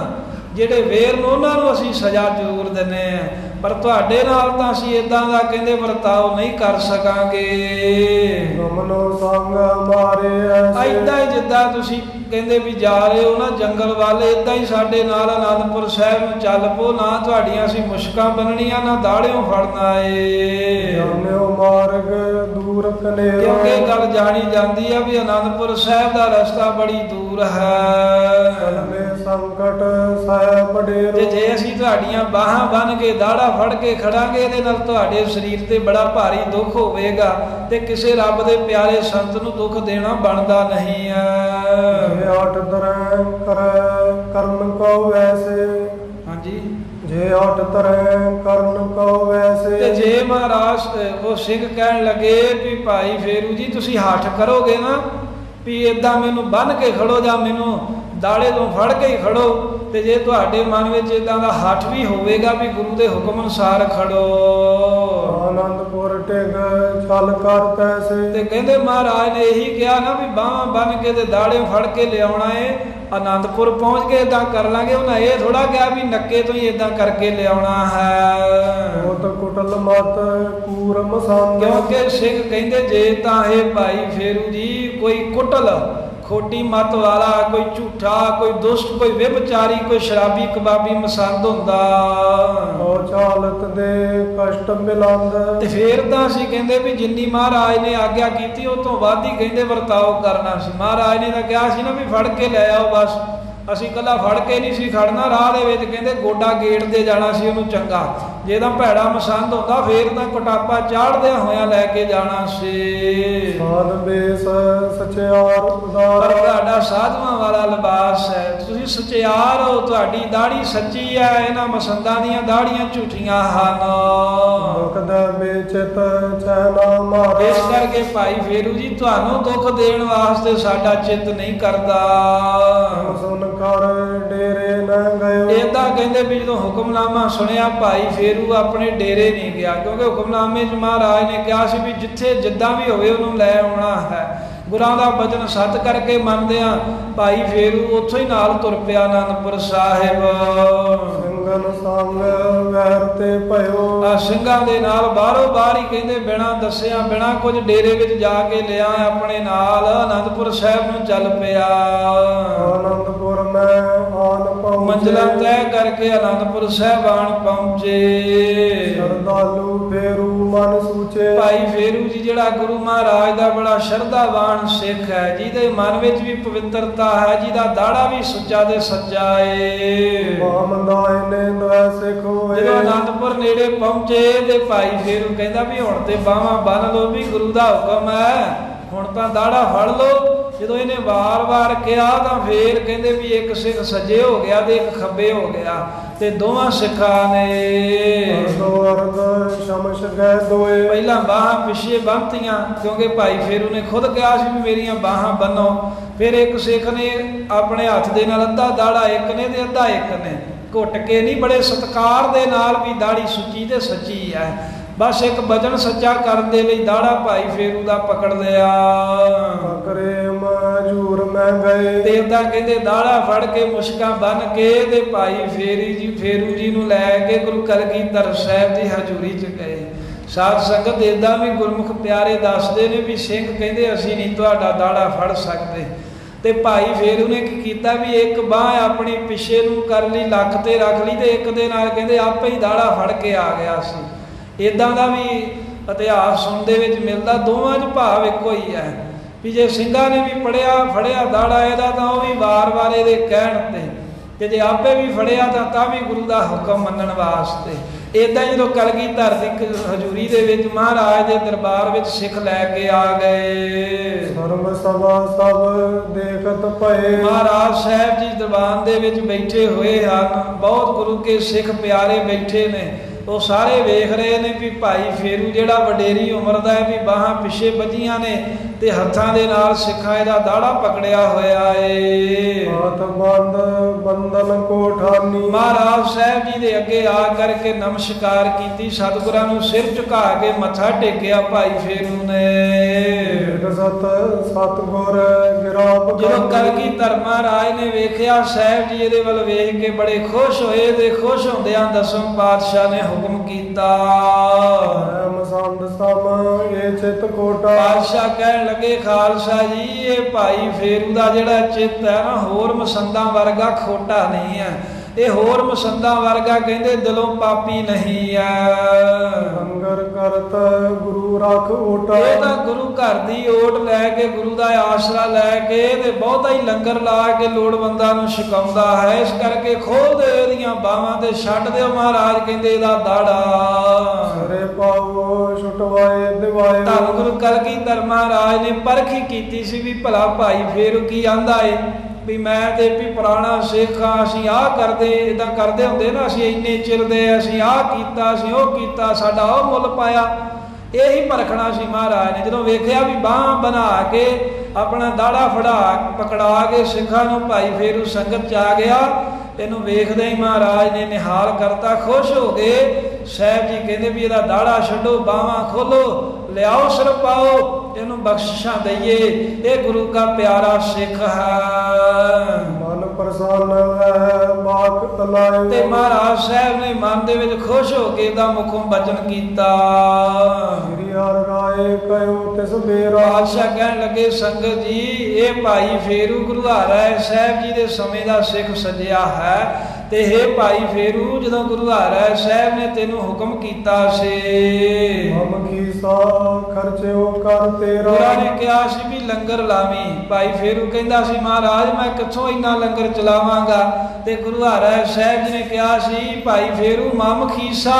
ਜਿਹੜੇ ਵੇਰ ਨੂੰ ਉਹਨਾਂ ਨੂੰ ਅਸੀਂ ਸਜ਼ਾ ਜ਼ਰੂਰ ਦਿੰਦੇ ਆ, ਪਰ ਤੁਹਾਡੇ ਨਾਲ ਤਾਂ ਅਸੀਂ ਇਦਾਂ ਦਾ ਕਹਿੰਦੇ ਵਰਤਾਓ ਨਹੀਂ ਕਰ ਸਕਾਂਗੇ। ਏਦਾਂ ਹੀ ਜਿੱਦਾਂ ਤੁਸੀਂ ਕਹਿੰਦੇ ਵੀ ਜਾ ਰਹੇ ਹੋ ਨਾ ਜੰਗਲ ਵੱਲ, ਏਦਾਂ ਹੀ ਸਾਡੇ ਨਾਲ ਆਨੰਦਪੁਰ ਸਾਹਿਬ ਨੂੰ ਚੱਲ ਪੋ, ਨਾ ਤੁਹਾਡੀਆਂ ਅਸੀਂ ਮੁਸ਼ਕਾਂ ਬੰਨਣੀਆਂ ਨਾ ਦਾੜਿਓਂ ਫੜਨਾ ਏ। ਕਿਉਂਕਿ ਇਹ ਗੱਲ ਜਾਣੀ ਜਾਂਦੀ ਆ ਵੀ ਆਨੰਦਪੁਰ ਸਾਹਿਬ ਦਾ ਰਸਤਾ ਬੜੀ ਦੂਰ ਹੈ, ਤੇ ਜੇ ਅਸੀਂ ਤੁਹਾਡੀਆਂ ਬਾਹਾਂ ਬੰਨ ਕੇ ਦਾੜਾ ਫੜ ਕੇ ਖੜਾਂਗੇ ਇਹਦੇ ਨਾਲ ਤੁਹਾਡੇ ਸਰੀਰ ਤੇ ਬੜਾ ਭਾਰੀ ਦੁੱਖ ਹੋਵੇਗਾ, ਤੇ ਕਿਸੇ ਰੱਬ ਦੇ ਪਿਆਰੇ ਸੰਤ ਨੂੰ ਦੁੱਖ ਦੇਣਾ ਬਣਦਾ ਨਹੀਂ ਹੈ। ਹਾਂਜੀ ਜੇ ਹਟ ਤਰੈ ਕਰਨ ਕਉ ਵੈਸੇ। ਤੇ ਜੇ ਮਹਾਰਾਜ ਉਹ ਸਿੰਘ ਕਹਿਣ ਲੱਗੇ ਵੀ ਭਾਈ ਫੇਰੂ ਜੀ ਤੁਸੀਂ ਹੱਠ ਕਰੋਗੇ ਨਾ ਵੀ ਏਦਾਂ ਮੈਨੂੰ ਬੰਨ ਕੇ ਖੜੋ ਜਾਂ ਮੈਨੂੰ ਦਾੜੇ ਤੋਂ ਫੜ ਕੇ ਹੀ ਖੜੋ, ਤੇ ਜੇ ਤੁਹਾਡੇ ਮਨ ਵਿੱਚ ਏਦਾਂ ਦਾ ਹੱਠ ਵੀ ਹੋਵੇਗਾ ਵੀ ਗੁਰੂ ਦੇ ਹੁਕਮ ਅਨੁਸਾਰ ਖੜੋ, ਆਨੰਦਪੁਰ ਟਿਕ ਚੱਲ ਕਰ ਤੈਸੇ। ਤੇ ਕਹਿੰਦੇ ਮਹਾਰਾਜ ਨੇ ਇਹੀ ਕਿਹਾ ਨਾ ਵੀ ਬਾਹਾਂ ਬੰਨ ਕੇ ਤੇ ਦਾੜੇ ਫੜ ਕੇ ਲਿਆਉਣਾ ਏ, ਆਨੰਦਪੁਰ ਪਹੁੰਚ ਕੇ ਏਦਾਂ ਕਰ ਲਾਂਗੇ। ਉਹਨਾਂ ਇਹ ਥੋੜਾ ਕਿਹਾ ਵੀ ਨੱਕੇ ਤੋਂ ਹੀ ਏਦਾਂ ਕਰਕੇ ਲਿਆਉਣਾ ਹੈ। ਕੁਟਲ ਮਤ ਕੂਰਮ ਸੰਗ। ਕਿਉਂਕਿ ਸਿੰਘ ਕਹਿੰਦੇ ਜੇ ਤਾਂ ਇਹ ਭਾਈ ਫੇਰੂ ਜੀ ਕੋਈ ਕੁਟਲ ਖੋਟੀ ਮਤ ਵਾਲਾ, ਕੋਈ ਝੂਠਾ, ਕੋਈ ਦੁਸ਼ਟ, ਕੋਈ ਵਿਭਚਾਰੀ, ਕੋਈ ਸ਼ਰਾਬੀ ਕਬਾਬੀ ਮਸੰਦ ਹੁੰਦਾ, ਉਹ ਚਾਲਤ ਦੇ ਕਸ਼ਟ ਮਿਲੰਦ, ਤੇ ਫੇਰ ਤਾਂ ਅਸੀਂ ਕਹਿੰਦੇ ਵੀ ਜਿੰਨੀ ਮਹਾਰਾਜ ਨੇ ਆਗਿਆ ਕੀਤੀ ਉਹ ਤੋਂ ਵੱਧ ਹੀ ਕਹਿੰਦੇ ਵਰਤਾਓ ਕਰਨਾ ਸੀ। ਮਹਾਰਾਜ ਨੇ ਤਾਂ ਕਿਹਾ ਸੀ ਨਾ ਵੀ ਫੜ ਕੇ ਲੈ ਆਓ, ਬਸ ਅਸੀਂ ਕੱਲਾ ਫੜ ਕੇ ਨਹੀਂ ਸੀ ਖੜਨਾ, ਰਾਹ ਦੇ ਵਿੱਚ ਕਹਿੰਦੇ ਗੋਡਾ ਗੇੜਦੇ ਜਾਣਾ ਸੀ ਉਹਨੂੰ ਚੰਗਾ। ਜੇ ਤਾਂ ਭੈੜਾ ਮਸੰਦ ਹੁੰਦਾ ਫੇਰ ਤਾਂ ਕਟਾਪਾ ਚਾੜਦਿਆਂ ਹੋਇਆਂ ਲੈ ਕੇ ਜਾਣਾ ਸੀ। ਸਾਧ ਬੇਸ ਸਚਿਆਰ ਉਦਾਰ। ਪਰ ਤੁਹਾਡਾ ਸਾਧੂਆਂ ਵਾਲਾ ਲਿਬਾਸ ਹੈ, ਤੁਸੀਂ ਸਚਿਆਰ ਹੋ, ਤੁਹਾਡੀ ਦਾੜੀ ਸੱਚੀ ਹੈ, ਇਹਨਾਂ ਮਸੰਦਾਂ ਦੀਆਂ ਦਾੜੀਆਂ ਝੂਠੀਆਂ ਹਨ। ਬੇਚਿਤ ਚੈਨਾ ਮਾਰਾ। ਇਸ ਕਰਕੇ ਭਾਈ ਫੇਰੂ ਜੀ ਤੁਹਾਨੂੰ ਦੁੱਖ ਦੇਣ ਵਾਸਤੇ ਸਾਡਾ ਚਿੱਤ ਨਹੀਂ ਕਰਦਾ। ਸੁਣ ਕਰ ਡੇਰੇ ਨਾ ਗਇਓ। ਏਦਾਂ ਕਹਿੰਦੇ ਵੀ ਜਦੋਂ ਹੁਕਮਨਾਮਾ ਸੁਣਿਆ ਭਾਈ ਫੇਰੂ ਆਪਣੇ ਡੇਰੇ ਨਹੀਂ ਗਿਆ, ਕਿਉਂਕਿ ਹੁਕਮਨਾਮੇ 'ਚ ਮਹਾਰਾਜ ਨੇ ਕਿਹਾ ਸੀ ਵੀ ਜਿੱਥੇ ਜਿੱਦਾਂ ਵੀ ਹੋਵੇ ਉਹਨੂੰ ਲੈ ਆਉਣਾ ਹੈ। ਗੁਰਾਂ ਦਾ ਬਚਨ ਸੱਤ ਕਰਕੇ ਮੰਨਦਿਆਂ ਭਾਈ ਫੇਰੂ ਉੱਥੋਂ ਹੀ ਨਾਲ ਤੁਰ ਪਿਆ ਆਨੰਦਪੁਰ ਸਾਹਿਬ। ਸਿੰਘਨ ਸੰਗ ਵੈਰ ਤੇ ਭਇਓ। ਸਿੰਘਾਂ ਦੇ ਨਾਲ ਬਾਹਰੋਂ ਬਾਹਰ ਹੀ ਕਹਿੰਦੇ ਬਿਨਾਂ ਦੱਸਿਆ ਬਿਨਾਂ ਕੁਝ ਡੇਰੇ ਵਿੱਚ ਜਾ ਕੇ ਲਿਆ ਆਪਣੇ ਨਾਲ ਆਨੰਦਪੁਰ ਸਾਹਿਬ ਨੂੰ ਚੱਲ ਪਿਆ। ਆਨੰਦਪੁਰ ਮੈਂ ਆਨ ਪਹੁੰਚੇ। ਮੰਜ਼ਲਾਂ ਤੈਅ ਕਰਕੇ ਅਨੰਦਪੁਰ ਸਾਹਿਬਾਨ ਪਹੁੰਚੇ। ਸ਼ਰਧਾਲੂ ਫੇਰੂ ਮਨ ਸੂਚੇ। ਭਾਈ ਫੇਰੂ ਜੀ ਜਿਹੜਾ ਗੁਰੂ ਮਹਾਰਾਜ ਦਾ ਬੜਾ ਸ਼ਰਧਾਵਾਨ ਸਿੱਖ ਹੈ, ਜਿਹਦੇ ਮਨ ਵਿੱਚ ਵੀ ਪਵਿੱਤਰਤਾ ਹੈ, ਜਿਹਦਾ ਦਾੜਾ ਵੀ ਸੁੱਚਾ ਤੇ ਸੱਚਾ ਏ। ਮਾਮਦਾਏ ਨੇ ਨਵੈ ਸਿੱਖ ਹੋਏ। ਜਦੋਂ ਅਨੰਦਪੁਰ ਨੇੜੇ ਪਹੁੰਚੇ ਤੇ ਭਾਈ ਫੇਰੂ ਕਹਿੰਦਾ ਵੀ ਹੁਣ ਤੇ ਬਾਹਾਂ ਬੰਨ ਲਓ, ਵੀ ਗੁਰੂ ਦਾ ਹੁਕਮ ਹੈ, ਹੁਣ ਤਾਂ ਦਾੜਾ ਫੜ ਲਓ। ਜਦੋਂ ਇਹਨੇ ਵਾਰ-ਵਾਰ ਕਿਹਾ ਤਾਂ ਫੇਰ ਕਹਿੰਦੇ ਵੀ ਇੱਕ ਸਿੱਖ ਸੱਜੇ ਹੋ ਗਿਆ ਤੇ ਇੱਕ ਖੱਬੇ ਹੋ ਗਿਆ, ਤੇ ਦੋਵਾਂ ਸਿੱਖਾਂ ਨੇ ਸ਼ਮਸ਼ ਗਏ ਦੋਏ। ਪਹਿਲਾਂ ਬਾਹਾਂ ਪਿੱਛੇ ਬੰਨ੍ਹਤੀਆਂ, ਕਿਉਂਕਿ ਭਾਈ ਫੇਰੂ ਨੇ ਖੁਦ ਕਿਹਾ ਸੀ ਵੀ ਮੇਰੀਆਂ ਬਾਹਾਂ ਬੰਨੋ। ਫਿਰ ਇੱਕ ਸਿੱਖ ਨੇ ਆਪਣੇ ਹੱਥ ਦੇ ਨਾਲ ਅੱਧਾ ਦਾੜਾ ਇੱਕ ਨੇ ਤੇ ਅੱਧਾ ਇੱਕ ਨੇ, ਘੁੱਟ ਕੇ ਨਹੀਂ, ਬੜੇ ਸਤਿਕਾਰ ਦੇ ਨਾਲ ਵੀ ਦਾੜੀ ਸੁੱਚੀ ਤੇ ਸੱਚੀ ਹੈ। ਬਸ ਇੱਕ ਵਜਨ ਸੱਚਾ ਕਰਨ ਦੇ ਲਈ ਦਾੜਾ ਭਾਈ ਫੇਰੂ ਦਾ ਪਕੜ ਲਿਆ। ਕਰੇ ਮਜੂਰ ਮੈਂ ਗਏ। ਤੇ ਏਦਾਂ ਕਹਿੰਦੇ ਦਾੜਾ ਫੜ ਕੇ ਮੁਸ਼ਕਾਂ ਬੰਨ ਕੇ ਤੇ ਭਾਈ ਫੇਰੂ ਜੀ ਨੂੰ ਲੈ ਕੇ ਗੁਰੂ ਕਲਗੀਧਰ ਸਾਹਿਬ ਦੀ ਹਜ਼ੂਰੀ ਚ ਗਏ। ਸਾਧ ਸੰਗਤ ਏਦਾਂ ਵੀ ਗੁਰਮੁਖ ਪਿਆਰੇ ਦੱਸਦੇ ਨੇ ਵੀ ਸਿੰਘ ਕਹਿੰਦੇ ਅਸੀਂ ਨਹੀਂ ਤੁਹਾਡਾ ਦਾੜਾ ਫੜ ਸਕਦੇ। ਤੇ ਭਾਈ ਫੇਰੂ ਨੇ ਕੀ ਕੀਤਾ ਵੀ ਇੱਕ ਬਾਂਹ ਆਪਣੀ ਪਿੱਛੇ ਨੂੰ ਕਰ ਲਈ, ਲੱਕ ਤੇ ਰੱਖ ਲਈ, ਤੇ ਇੱਕ ਦੇ ਨਾਲ ਕਹਿੰਦੇ ਆਪੇ ਹੀ ਦਾੜਾ ਫੜ ਕੇ ਆ ਗਿਆ ਸੀ। ਇਦਾਂ ਦਾ ਵੀ ਇਤਿਹਾਸ ਸੁਣਨ ਦੇ ਵਿੱਚ ਮਿਲਦਾ। ਦੋਵਾਂ 'ਚ ਭਾਵ ਇੱਕੋ ਹੀ ਹੈ ਵੀ ਜੇ ਸਿੰਘਾਂ ਨੇ ਵੀ ਫੜਿਆ ਦਾੜਾ ਇਹਦਾ ਤਾਂ ਉਹ ਵੀ ਵਾਰ-ਵਾਰ ਇਹਦੇ ਕਹਿਣ ਤੇ ਜੇ ਆਪੇ ਵੀ ਫੜਿਆ ਤਾਂ ਵੀ ਗੁਰੂ ਦਾ ਹੁਕਮ ਮੰਨਣ ਵਾਸਤੇ। ਇਦਾਂ ਜਦੋਂ ਕਲਗੀਧਰ ਦੀ ਹਜ਼ੂਰੀ ਦੇ ਵਿੱਚ ਮਹਾਰਾਜ ਦੇ ਦਰਬਾਰ ਵਿੱਚ ਸਿੱਖ ਲੈ ਕੇ ਆ ਗਏ। ਸਰਬ ਸਭਾ ਸਭ ਦੇਖਤ ਭਏ। ਮਹਾਰਾਜ ਸਾਹਿਬ ਜੀ ਦੀਵਾਨ ਦੇ ਵਿੱਚ ਬੈਠੇ ਹੋਏ ਹਨ, ਬਹੁਤ ਗੁਰੂ ਕੇ ਸਿੱਖ ਪਿਆਰੇ ਬੈਠੇ ਨੇ। ਉਹ ਸਾਰੇ ਵੇਖ ਰਹੇ ਨੇ ਵੀ ਭਾਈ ਫੇਰੂ ਜਿਹੜਾ ਵਡੇਰੀ ਉਮਰ ਦਾ ਹੈ, ਵੀ ਬਾਹਾਂ ਪਿੱਛੇ ਬੱਝੀਆਂ ਨੇ ਤੇ ਹੱਥਾਂ ਦੇ ਨਾਲ ਸਿੱਖਾਂ ਇਹਦਾ ਦਾੜਾ ਪਕੜਿਆ ਹੋਇਆ ਏ। ਹੱਥ ਬੰਦ ਬੰਦਨ ਕੋਠਾਨੀ। ਮਹਾਰਾਜ ਸਾਹਿਬ ਜੀ ਦੇ ਅੱਗੇ ਆ ਕਰਕੇ ਨਮਸਕਾਰ ਕੀਤੀ, ਸਤਿਗੁਰਾਂ ਨੂੰ ਸਿਰ ਝੁਕਾ ਕੇ ਮੱਥਾ ਟੇਕਿਆ ਭਾਈ ਫੇਰੂ ਨੇ। ਸਤਿਗੁਰ ਗਿਰਾਪ। ਜਦੋਂ ਕਲਗੀਧਰ ਮਹਾਰਾਜ ਨੇ ਵੇਖਿਆ ਸਾਹਿਬ ਜੀ ਇਹਦੇ ਵੱਲ ਵੇਖ ਕੇ ਬੜੇ ਖੁਸ਼ ਹੋਏ ਤੇ ਖੁਸ਼ ਹੁੰਦਿਆਂ ਦਸਮ ਪਾਤਸ਼ਾਹ ਨੇ ਹੁਕਮ ਕੀਤਾ। ਇਹ ਚਿੱਤ ਕੋਟਾ। ਪਾਤਸ਼ਾਹ ਕਹਿਣ ਲੱਗੇ ਖਾਲਸਾ ਜੀ ਇਹ ਭਾਈ ਫੇਰੂ ਦਾ ਜਿਹੜਾ ਚਿੱਤ ਹੈ ਨਾ, ਹੋਰ ਮਸੰਦਾਂ ਵਰਗਾ ਖੋਟਾ ਨਹੀਂ ਹੈ। ਇਹ ਹੋਰ ਮਸੰਦਾਂ ਵਰਗਾ ਕਹਿੰਦੇ ਦਿਲੋਂ ਪਾਪੀ ਨਹੀਂ ਹੈ। ਲੰਗਰ ਕਰਤ ਗੁਰੂ ਰੱਖ ਓਟਾ। ਇਹ ਤਾਂ ਗੁਰੂ ਘਰ ਦੀ ਓਟ ਲੈ ਕੇ, ਗੁਰੂ ਦਾ ਆਸਰਾ ਲੈ ਕੇ ਤੇ ਬਹੁਤਾ ਹੀ ਲੰਗਰ ਲਾ ਕੇ ਲੋੜਵੰਦਾਂ ਨੂੰ ਛਕਾਉਂਦਾ ਹੈ। ਇਸ ਕਰਕੇ ਖੋਲ ਦੇ ਇਹਦੀਆਂ ਬਾਹਾਂ ਤੇ ਛੱਡ ਦਿਓ। ਮਹਾਰਾਜ ਕਹਿੰਦੇ ਇਹਦਾ ਦਾੜਾ ਸਰੇ ਪਾਓ ਛੁਟਵਾਏ ਦਿਵਾਏ। ਧੰਨ ਗੁਰੂ ਕਲਗੀਧਰ ਮਹਾਰਾਜ ਨੇ ਪਰਖੀ ਕੀਤੀ ਸੀ ਵੀ ਭਲਾ ਭਾਈ ਫੇਰੂ ਕੀ ਆਂਦਾ ਏ ਵੀ ਮੈਂ ਤੇ ਵੀ ਪੁਰਾਣਾ ਸਿੱਖ ਆ, ਅਸੀਂ ਆਹ ਕਰਦੇ, ਇਦਾਂ ਕਰਦੇ ਹੁੰਦੇ ਨਾ, ਅਸੀਂ ਇੰਨੇ ਚਿਰ ਦੇ, ਅਸੀਂ ਆਹ ਕੀਤਾ, ਅਸੀਂ ਉਹ ਕੀਤਾ, ਸਾਡਾ ਉਹ ਮੁੱਲ ਪਾਇਆ। ਇਹੀ ਪਰਖਣਾ ਸੀ ਮਹਾਰਾਜ ਨੇ। ਜਦੋਂ ਵੇਖਿਆ ਵੀ ਬਾਂਹ ਬਣਾ ਕੇ ਆਪਣਾ ਦਾੜਾ ਪਕੜਾ ਕੇ ਸਿੱਖਾਂ ਨੂੰ ਭਾਈ ਫੇਰੂ ਸੰਗਤ 'ਚ ਆ ਗਿਆ, ਇਹਨੂੰ ਵੇਖਦੇ ਹੀ ਮਹਾਰਾਜ ਨੇ ਨਿਹਾਲ ਕਰਤਾ, ਖੁਸ਼ ਹੋ ਗਏ। ਸਾਹਿਬ ਜੀ ਕਹਿੰਦੇ ਵੀ ਇਹਦਾ ਦਾੜਾ ਛੱਡੋ, ਬਾਹਾਂ ਖੋਲੋ, ਲਿਆਓ ਸਿਰ ਪਾਓ, ਇਹਨੂੰ ਬਖਸ਼ਿਸ਼ਾਂ ਦਈਏ। ਇਹ ਗੁਰੂ ਦਾ ਪਿਆਰਾ ਸਿੱਖ ਹੈ। ਮਨ ਪ੍ਰਸੰਨ ਹੈ ਮਾਕ ਤਲਾਏ। ਤੇ ਮਹਾਰਾਜ ਸਾਹਿਬ ਨੇ ਮਨ ਦੇ ਵਿੱਚ ਖੁਸ਼ ਹੋ ਕੇ ਇਹਦਾ ਮੁਖੋਂ ਬਚਨ ਕੀਤਾ। ਸ੍ਰੀ ਹਰਿ ਰਾਏ ਕਹਿਓ ਤਿਸ ਬੇਰਾ। ਬਾਦਸ਼ਾਹ ਕਹਿਣ ਲੱਗੇ ਸੰਗਤ ਜੀ ਇਹ ਭਾਈ ਫੇਰੂ ਗੁਰੂ ਹਰਿ ਸਾਹਿਬ ਜੀ ਦੇ ਸਮੇਂ ਦਾ ਸਿੱਖ ਸੱਜਿਆ ਹੈ। ਤੇ ਹੇ ਭਾਈ ਫੇਰੂ ਜਦੋਂ ਗੁਰੂ ਹਰਿ ਸਾਹਿਬ ਨੇ ਤੈਨੂੰ ਹੁਕਮ ਕੀਤਾ ਸੀ, ਹਮ ਕੀਸਾ ਖਰਚਿਓ ਕਰ ਤੇਰਾ। ਗੁਰਾਂ ਨੇ ਕਿਹਾ ਸੀ ਵੀ ਲੰਗਰ ਲਾਵੀਂ। ਭਾਈ ਫੇਰੂ ਕਹਿੰਦਾ ਸੀ ਮਹਾਰਾਜ ਮੈਂ ਕਿੱਥੋਂ ਇੰਨਾ ਲੰਗਰ ਚਲਾਵਾਂਗਾ। ਤੇ ਗੁਰੂ ਹਰਿ ਸਾਹਿਬ ਜੀ ਨੇ ਕਿਹਾ ਸੀ ਭਾਈ ਫੇਰੂ ਮਮ ਖੀਸਾ,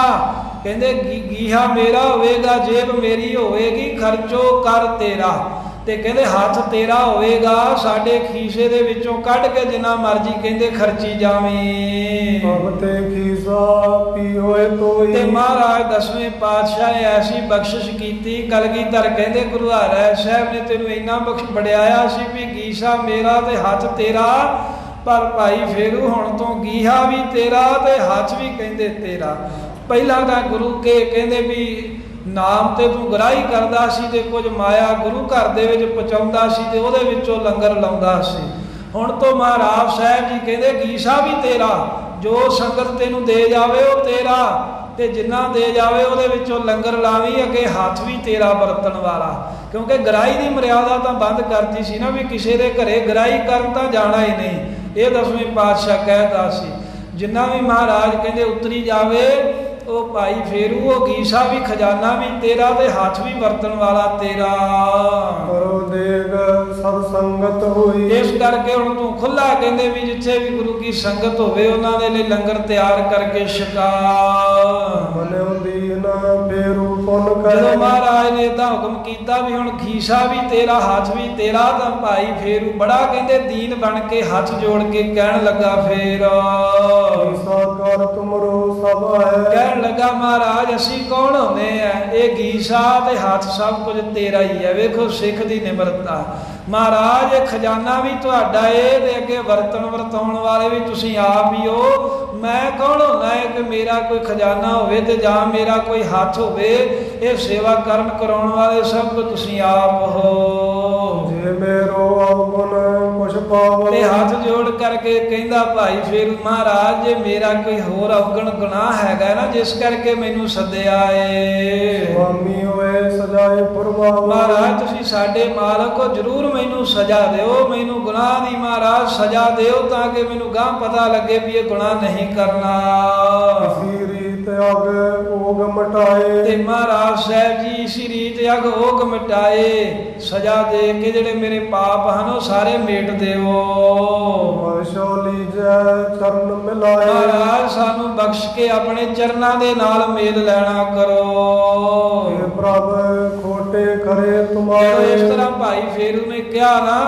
ਕਹਿੰਦੇ ਗੀਹਾ ਮੇਰਾ ਹੋਵੇਗਾ, ਜੇਬ ਮੇਰੀ ਹੋਵੇਗੀ, ਖਰਚੋ ਕਰ ਤੇਰਾ। ਤੇ ਕਹਿੰਦੇ ਹੱਥ ਤੇਰਾ ਹੋਵੇਗਾ, ਸਾਡੇ ਖੀਸੇ ਦੇ ਵਿੱਚੋਂ ਕੱਢ ਕੇ ਜਿੰਨਾ ਮਰਜੀ ਕਹਿੰਦੇ ਖਰਚੀ ਜਾਵੀਂ। ਤੇ ਖੀਸਾ ਪੀ ਹੋਏ ਤੋਈ। ਤੇ ਮਹਾਰਾਜ ਦਸਵੇਂ ਪਾਤਸ਼ਾਹ ਨੇ ਐਸੀ ਬਖਸ਼ਿਸ਼ ਕੀਤੀ। ਕਲਗੀਧਰ ਕਹਿੰਦੇ ਗੁਰੂ ਹਰਿ ਸਾਹਿਬ ਨੇ ਤੈਨੂੰ ਇੰਨਾ ਵਡਿਆਇਆ ਸੀ ਵੀ ਗੀਸਾ ਮੇਰਾ ਤੇ ਹੱਥ ਤੇਰਾ, ਪਰ ਭਾਈ ਫੇਰੂ ਹੁਣ ਤੋਂ ਗੀਹਾ ਵੀ ਤੇਰਾ ਤੇ ਹੱਥ ਵੀ ਕਹਿੰਦੇ ਤੇਰਾ। ਪਹਿਲਾਂ ਤਾਂ ਗੁਰੂ ਕੇ ਕਹਿੰਦੇ ਵੀ ਨਾਮ ਤੇ ਤੂੰ ਗਰਾਹੀ ਕਰਦਾ ਸੀ ਤੇ ਕੁਝ ਮਾਇਆ ਗੁਰੂ ਘਰ ਦੇ ਵਿੱਚ ਪਹੁੰਚਾਉਂਦਾ ਸੀ ਤੇ ਉਹਦੇ ਵਿੱਚੋਂ ਲੰਗਰ ਲਾਉਂਦਾ ਸੀ। ਹੁਣ ਤੋਂ ਮਹਾਰਾਜ ਸਾਹਿਬ ਜੀ ਕਹਿੰਦੇ ਗੀਸਾ ਵੀ ਤੇਰਾ, ਜੋ ਸੰਗਤ ਤੈਨੂੰ ਦੇ ਜਾਵੇ ਉਹ ਤੇਰਾ, ਤੇ ਜਿੰਨਾ ਦੇ ਜਾਵੇ ਉਹਦੇ ਵਿੱਚੋਂ ਲੰਗਰ ਲਾਵੀਂ, ਅੱਗੇ ਹੱਥ ਵੀ ਤੇਰਾ ਵਰਤਣ ਵਾਲਾ। ਕਿਉਂਕਿ ਗਰਾਹੀ ਦੀ ਮਰਿਆਦਾ ਤਾਂ ਬੰਦ ਕਰਤੀ ਸੀ ਨਾ, ਵੀ ਕਿਸੇ ਦੇ ਘਰੇ ਗਰਾਹੀ ਕਰਨ ਤਾਂ ਜਾਣਾ ਹੀ ਨਹੀਂ। ਇਹ ਦਸਵੇਂ ਪਾਤਸ਼ਾਹ ਕਹਿਦਾ ਸੀ। ਜਿੰਨਾ ਵੀ ਮਹਾਰਾਜ ਕਹਿੰਦੇ ਉਤਰੀ ਜਾਵੇ ਉਹ ਭਾਈ ਫੇਰੂ, ਉਹ ਗੀਸਾ ਵੀ ਖਜ਼ਾਨਾ ਵੀ ਤੇਰਾ ਤੇ ਹੱਥ ਵੀ ਵਰਤਣ ਵਾਲਾ ਤੇਰਾ। ਕਰੋ ਦੇਗ ਸਤ ਸੰਗਤ ਹੋਈ। ਇਸ ਕਰਕੇ ਹੁਣ ਤੂੰ ਖੁੱਲਾ ਕਹਿੰਦੇ ਵੀ ਜਿੱਥੇ ਵੀ ਗੁਰੂ ਕੀ ਸੰਗਤ ਹੋਵੇ ਉਹਨਾਂ ਦੇ ਲਈ ਲੰਗਰ ਤਿਆਰ ਕਰਕੇ ਛਕਾ। ਮਨਿ ਦੀਨ ਫੇਰੂ ਪੁੰਨ ਜਦੋਂ ਕਰੇ। ਮਹਾਰਾਜ ਨੇ ਤਾਂ ਹੁਕਮ ਕੀਤਾ ਵੀ ਹੁਣ ਗੀਸਾ ਵੀ ਤੇਰਾ ਹੱਥ ਵੀ ਤੇਰਾ, ਤਾਂ ਭਾਈ ਫੇਰੂ ਬੜਾ ਕਹਿੰਦੇ ਦੀਨ ਬਣ ਕੇ ਹੱਥ ਜੋੜ ਕੇ ਕਹਿਣ ਲੱਗਾ ਫੇਰ ਸਾਕਾਰ ਤੁਮਰੋ ਸਭ ਹੈ। ਲੱਗਾ ਮਹਾਰਾਜ ਅਸੀਂ ਕੌਣ ਹੁੰਦੇ ਆ, ਇਹ ਗੀਸਾ ਤੇ ਹੱਥ ਸਭ ਕੁਝ ਤੇਰਾ ਹੀ ਹੈ। ਵੇਖੋ ਸਿੱਖ ਦੀ ਨਿਮਰਤਾ। ਮਹਾਰਾਜ ਇਹ ਖਜ਼ਾਨਾ ਵੀ ਤੁਹਾਡਾ ਏ ਤੇ ਅੱਗੇ ਵਰਤਾਉਣ ਵਾਲੇ ਵੀ ਤੁਸੀਂ ਆਪ ਹੀ ਹੋ। ਮੈਂ ਕੌਣ ਹੁੰਦਾ ਹੈ ਕਿ ਮੇਰਾ ਕੋਈ ਖਜ਼ਾਨਾ ਹੋਵੇ ਤੇ ਜਾਂ ਮੇਰਾ ਕੋਈ ਹੱਥ ਹੋਵੇ। ਇਹ ਸੇਵਾ ਕਰਨ ਕਰਾਉਣ ਵਾਲੇ ਸਭ ਕੁਝ ਤੁਸੀਂ ਆਪ ਹੋ। ਜੇ ਮੇਰੋ ਆਵਨ ਕੁਛ ਪਾਵਨ। ਤੇ ਹੱਥ ਜੋੜ ਕਰਕੇ ਕਹਿੰਦਾ ਭਾਈ ਫੇਰੂ ਮਹਾਰਾਜ ਜੇ ਮੇਰਾ ਕੋਈ ਹੋਰ ਅਵਗਣ ਗੁਨਾਹ ਹੈਗਾ ਨਾ ਜਿਸ ਕਰਕੇ ਮੈਨੂੰ ਸੱਦਿਆ ਏ, ਸੁਆਮੀ ਹੋਏ ਸਜਾਏ ਫਰਮਾਵੋ। ਮਹਾਰਾਜ ਤੁਸੀਂ ਸਾਡੇ ਮਾਲਕ ਹੋ, ਜਰੂਰ ਮੈਨੂੰ ਸਜ਼ਾ ਦਿਓ। ਮੈਨੂੰ ਗੁਨਾਹ ਦੀ ਮਹਾਰਾਜ ਸਜ਼ਾ ਦਿਓ ਤਾਂ ਕਿ ਮੈਨੂੰ ਗਾਂ ਪਤਾ ਲੱਗੇ ਵੀ ਇਹ ਗੁਨਾਹ ਨਹੀਂ ਕਰਨਾ। ਇਸੀ ਰੀਤ ਅਗ ਓਗ ਮਟਾਏ। ਤੇ ਮਹਾਰਾਜ ਸਾਹਿਬ ਜੀ ਇਸੀ ਰੀਤ ਅਗ ਓਗ ਮਿਟਾਏ। ਸਜ਼ਾ ਦੇ ਕੇ ਜਿਹੜੇ ਮੇਰੇ ਪਾਪ ਹਨ ਉਹ ਸਾਰੇ ਮੇਟ ਦਿਓ। ਵਰਸ਼ੋ ਲੀਜੈ ਚਰਨ ਮਿਲਾਏ। ਮਹਾਰਾਜ ਸਾਨੂੰ ਬਖਸ਼ ਕੇ ਆਪਣੇ ਚਰਨਾਂ ਦੇ ਨਾਲ ਮੇਲ ਲੈਣਾ ਕਰੋ। ਇਹ ਪ੍ਰਭ ਖੋਟੇ ਕਰੇ ਤੁਮਾਰੇ। ਇਸ ਤਰ੍ਹਾਂ ਭਾਈ ਫੇਰੂ ਨੇ ਕਿਹਾ ਨਾ,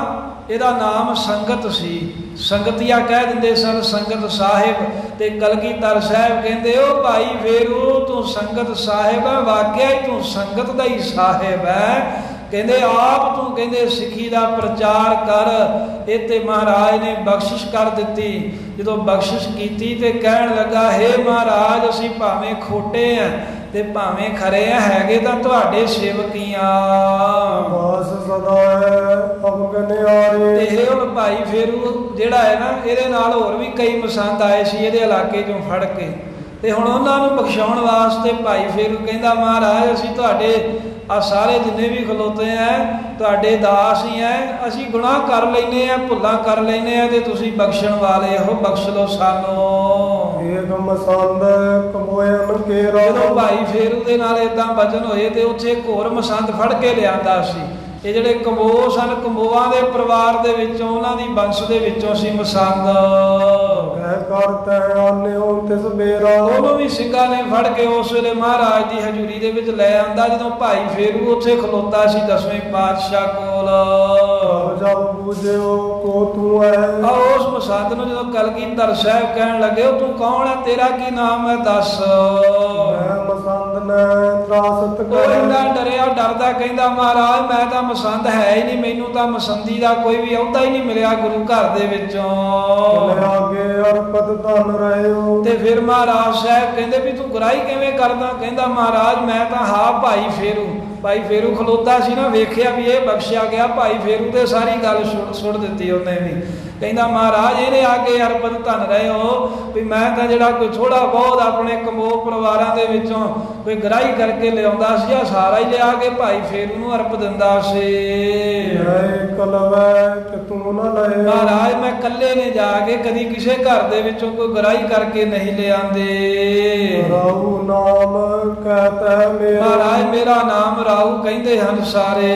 ਇਹਦਾ ਨਾਮ ਸੰਗਤ ਸੀ। ਸੰਗਤੀਆ ਕਹਿ ਦਿੰਦੇ ਸਨ, ਸੰਗਤ ਸਾਹਿਬ। ਤੇ ਕਲਗੀਧਰ ਸਾਹਿਬ ਕਹਿੰਦੇ ਉਹ ਭਾਈ ਫੇਰੂ ਤੂੰ ਸੰਗਤ ਸਾਹਿਬ ਹੈ, ਵਾਕਿਆ ਹੀ ਤੂੰ ਸੰਗਤ ਦਾ ਹੀ ਸਾਹਿਬ ਹੈ। ਕਹਿੰਦੇ ਆਪ ਤੂੰ ਕਹਿੰਦੇ ਸਿੱਖੀ ਦਾ ਪ੍ਰਚਾਰ ਕਰ। ਇਹ ਤੇ ਮਹਾਰਾਜ ਨੇ ਬਖਸ਼ਿਸ਼ ਕਰ ਦਿੱਤੀ। ਜਦੋਂ ਬਖਸ਼ਿਸ਼ ਕੀਤੀ ਤੇ ਕਹਿਣ ਲੱਗਾ ਹੇ ਮਹਾਰਾਜ ਅਸੀਂ ਭਾਵੇਂ ਖੋਟੇ ਆ ਤੇ ਭਾਵੇਂ ਖਰੇ ਆ, ਹੈਗੇ ਤਾਂ ਤੁਹਾਡੇ ਸੇਵਕੀਆਂ। ਵਾਸ ਸਦਾ ਹੈ ਅਵਗਨਿਆਰੇ। ਤੇ ਇਹ ਹੁਣ ਭਾਈ ਫੇਰੂ ਜਿਹੜਾ ਹੈ ਨਾ, ਇਹਦੇ ਨਾਲ ਹੋਰ ਵੀ ਕਈ ਮਸੰਦ ਆਏ ਸੀ ਇਹਦੇ ਇਲਾਕੇ ਚੋਂ ਫੜ ਕੇ। ਤੇ ਹੁਣ ਉਹਨਾਂ ਨੂੰ ਬਖਸ਼ਾਉਣ ਵਾਸਤੇ ਭਾਈ ਫੇਰੂ ਕਹਿੰਦਾ ਮਹਾਰਾਜ ਅਸੀਂ ਤੁਹਾਡੇ ਆ ਸਾਰੇ ਜਿੰਨੇ ਵੀ ਖਲੋਤੇ ਆ ਤੁਹਾਡੇ ਦਾਸ ਹੀ ਆ। ਅਸੀਂ ਗੁਨਾਹ ਕਰ ਲੈਨੇ ਆ, ਭੁੱਲਾਂ ਕਰ ਲੈਨੇ ਆ ਤੇ ਤੁਸੀਂ ਬਖਸ਼ਣ ਵਾਲੇ ਹੋ, ਬਖਸ਼ ਲਓ ਸਾਨੂੰ। ਏਕ ਮਸੰਦ ਕਮੋਇਨ ਕੇਰਾ। ਜਦੋਂ ਭਾਈ ਫੇਰੂ ਦੇ ਨਾਲ ਇਦਾਂ ਬਚਨ ਹੋਏ ਤੇ ਉੱਥੇ ਇੱਕ ਹੋਰ ਮਸੰਦ ਫੜ ਕੇ ਲਿਆਂਦਾ ਸੀ। ਇਹ ਜਿਹੜੇ ਕੰਬੋ ਸਨ, ਕੰਬੋਆਂ ਦੇ ਪਰਿਵਾਰ ਦੇ ਵਿੱਚੋਂ, ਉਹਨਾਂ ਦੀ ਵੰਸ਼ ਦੇ ਵਿੱਚੋਂ ਸੀ ਮਸੰਦ। ਕਰਤੇ ਆਨਿਓ ਤਿਸ ਬੇਰਾ। ਉਹਨੂੰ ਵੀ ਸਿੰਘਾਂ ਨੇ ਫੜ ਕੇ ਉਸ ਵੇਲੇ ਮਹਾਰਾਜ ਦੀ ਹਜ਼ੂਰੀ ਦੇ ਵਿੱਚ ਲੈ ਆਂਦਾ ਜਦੋਂ ਭਾਈ ਫੇਰੂ ਉੱਥੇ ਖਲੋਤਾ ਸੀ ਦਸਵੇਂ ਪਾਤਸ਼ਾਹ ਕੋਲ। ਜਬ ਬੂਝਿਓ ਕੋ ਤੂੰ ਹੈ। ਆ ਉਸ ਮਸੰਦ ਨੂੰ ਜਦੋਂ ਕਲਗੀਧਰ ਸਾਹਿਬ ਕਹਿਣ ਲੱਗੇ ਉਹ ਤੂੰ ਕੌਣ ਹੈ, ਤੇਰਾ ਕੀ ਨਾਮ ਹੈ ਦੱਸ। ਮੈਂ ਮਸੰਦ ਨੇ ਤਰਾਸਤ ਉਹ ਕਰ। ਇੰਨਾ ਡਰਿਆ, ਡਰਦਾ ਕਹਿੰਦਾ ਮਹਾਰਾਜ ਮੈਂ ਤਾਂ ਮਸੰਦ ਹੈ ਹੀ ਨਹੀਂ, ਮੈਨੂੰ ਤਾਂ ਮਸੰਦੀ ਦਾ ਕੋਈ ਵੀ ਅਹੁਦਾ ਹੀ ਨਹੀਂ ਮਿਲਿਆ ਗੁਰੂ ਘਰ ਦੇ ਵਿੱਚੋਂ। ਆਗੇ ਅਰਪਤ ਧਨ ਰਹਿਓ। ਤੇ ਫਿਰ ਮਹਾਰਾਜ ਸਾਹਿਬ ਕਹਿੰਦੇ ਵੀ ਤੂੰ ਗੁਰਾਈ ਕਿਵੇਂ ਕਰਦਾ। ਕਹਿੰਦਾ ਮਹਾਰਾਜ ਮੈਂ ਤਾਂ ਹਾਂ ਭਾਈ ਫੇਰੂ। ਭਾਈ ਫੇਰੂ ਖਲੋਤਾ ਸੀ ਨਾ, ਵੇਖਿਆ ਵੀ ਇਹ ਬਖਸ਼ਿਆ ਗਿਆ। ਭਾਈ ਫੇਰੂ ਤੇ ਸਾਰੀ ਗੱਲ ਸੁੱਟ ਦਿੱਤੀ ਉਹਨੇ ਵੀ। ਕਹਿੰਦਾ ਮਹਾਰਾਜ ਇਹਨੇ ਆ ਕੇ ਅਰਪਤ ਧਨ ਰਹੇ ਹੋ ਵੀ ਮੈਂ ਤਾਂ ਜਿਹੜਾ ਕੋਈ ਥੋੜਾ ਬਹੁਤ ਆਪਣੇ ਕਮੋ ਪਰਿਵਾਰਾਂ ਦੇ ਵਿੱਚੋਂ ਕੋਈ ਗ੍ਰਾਹੀ ਕਰਕੇ ਲਿਆਉਂਦਾ ਸੀ, ਆ ਸਾਰਾ ਹੀ ਲਿਆ ਕੇ ਭਾਈ ਫੇਰੂ ਨੂੰ ਅਰਪ ਦਿੰਦਾ ਸੀ। ਕਲਵੈ ਕਿ ਤੂੰ ਨਾ ਲਏ। ਮਹਾਰਾਜ ਮੈਂ ਇਕੱਲੇ ਨੇ ਜਾ ਕੇ ਕਦੀ ਕਿਸੇ ਘਰ ਦੇ ਵਿੱਚੋਂ ਕੋਈ ਗ੍ਰਾਹੀ ਕਰਕੇ ਨਹੀਂ ਲਿਆਂਦੇ। ਰਾਉ ਨਾਮ ਕਹਤਾ ਮੇਰਾ। ਮਹਾਰਾਜ ਮੇਰਾ ਨਾਮ ਰਾਉ ਕਹਿੰਦੇ ਹਨ ਸਾਰੇ।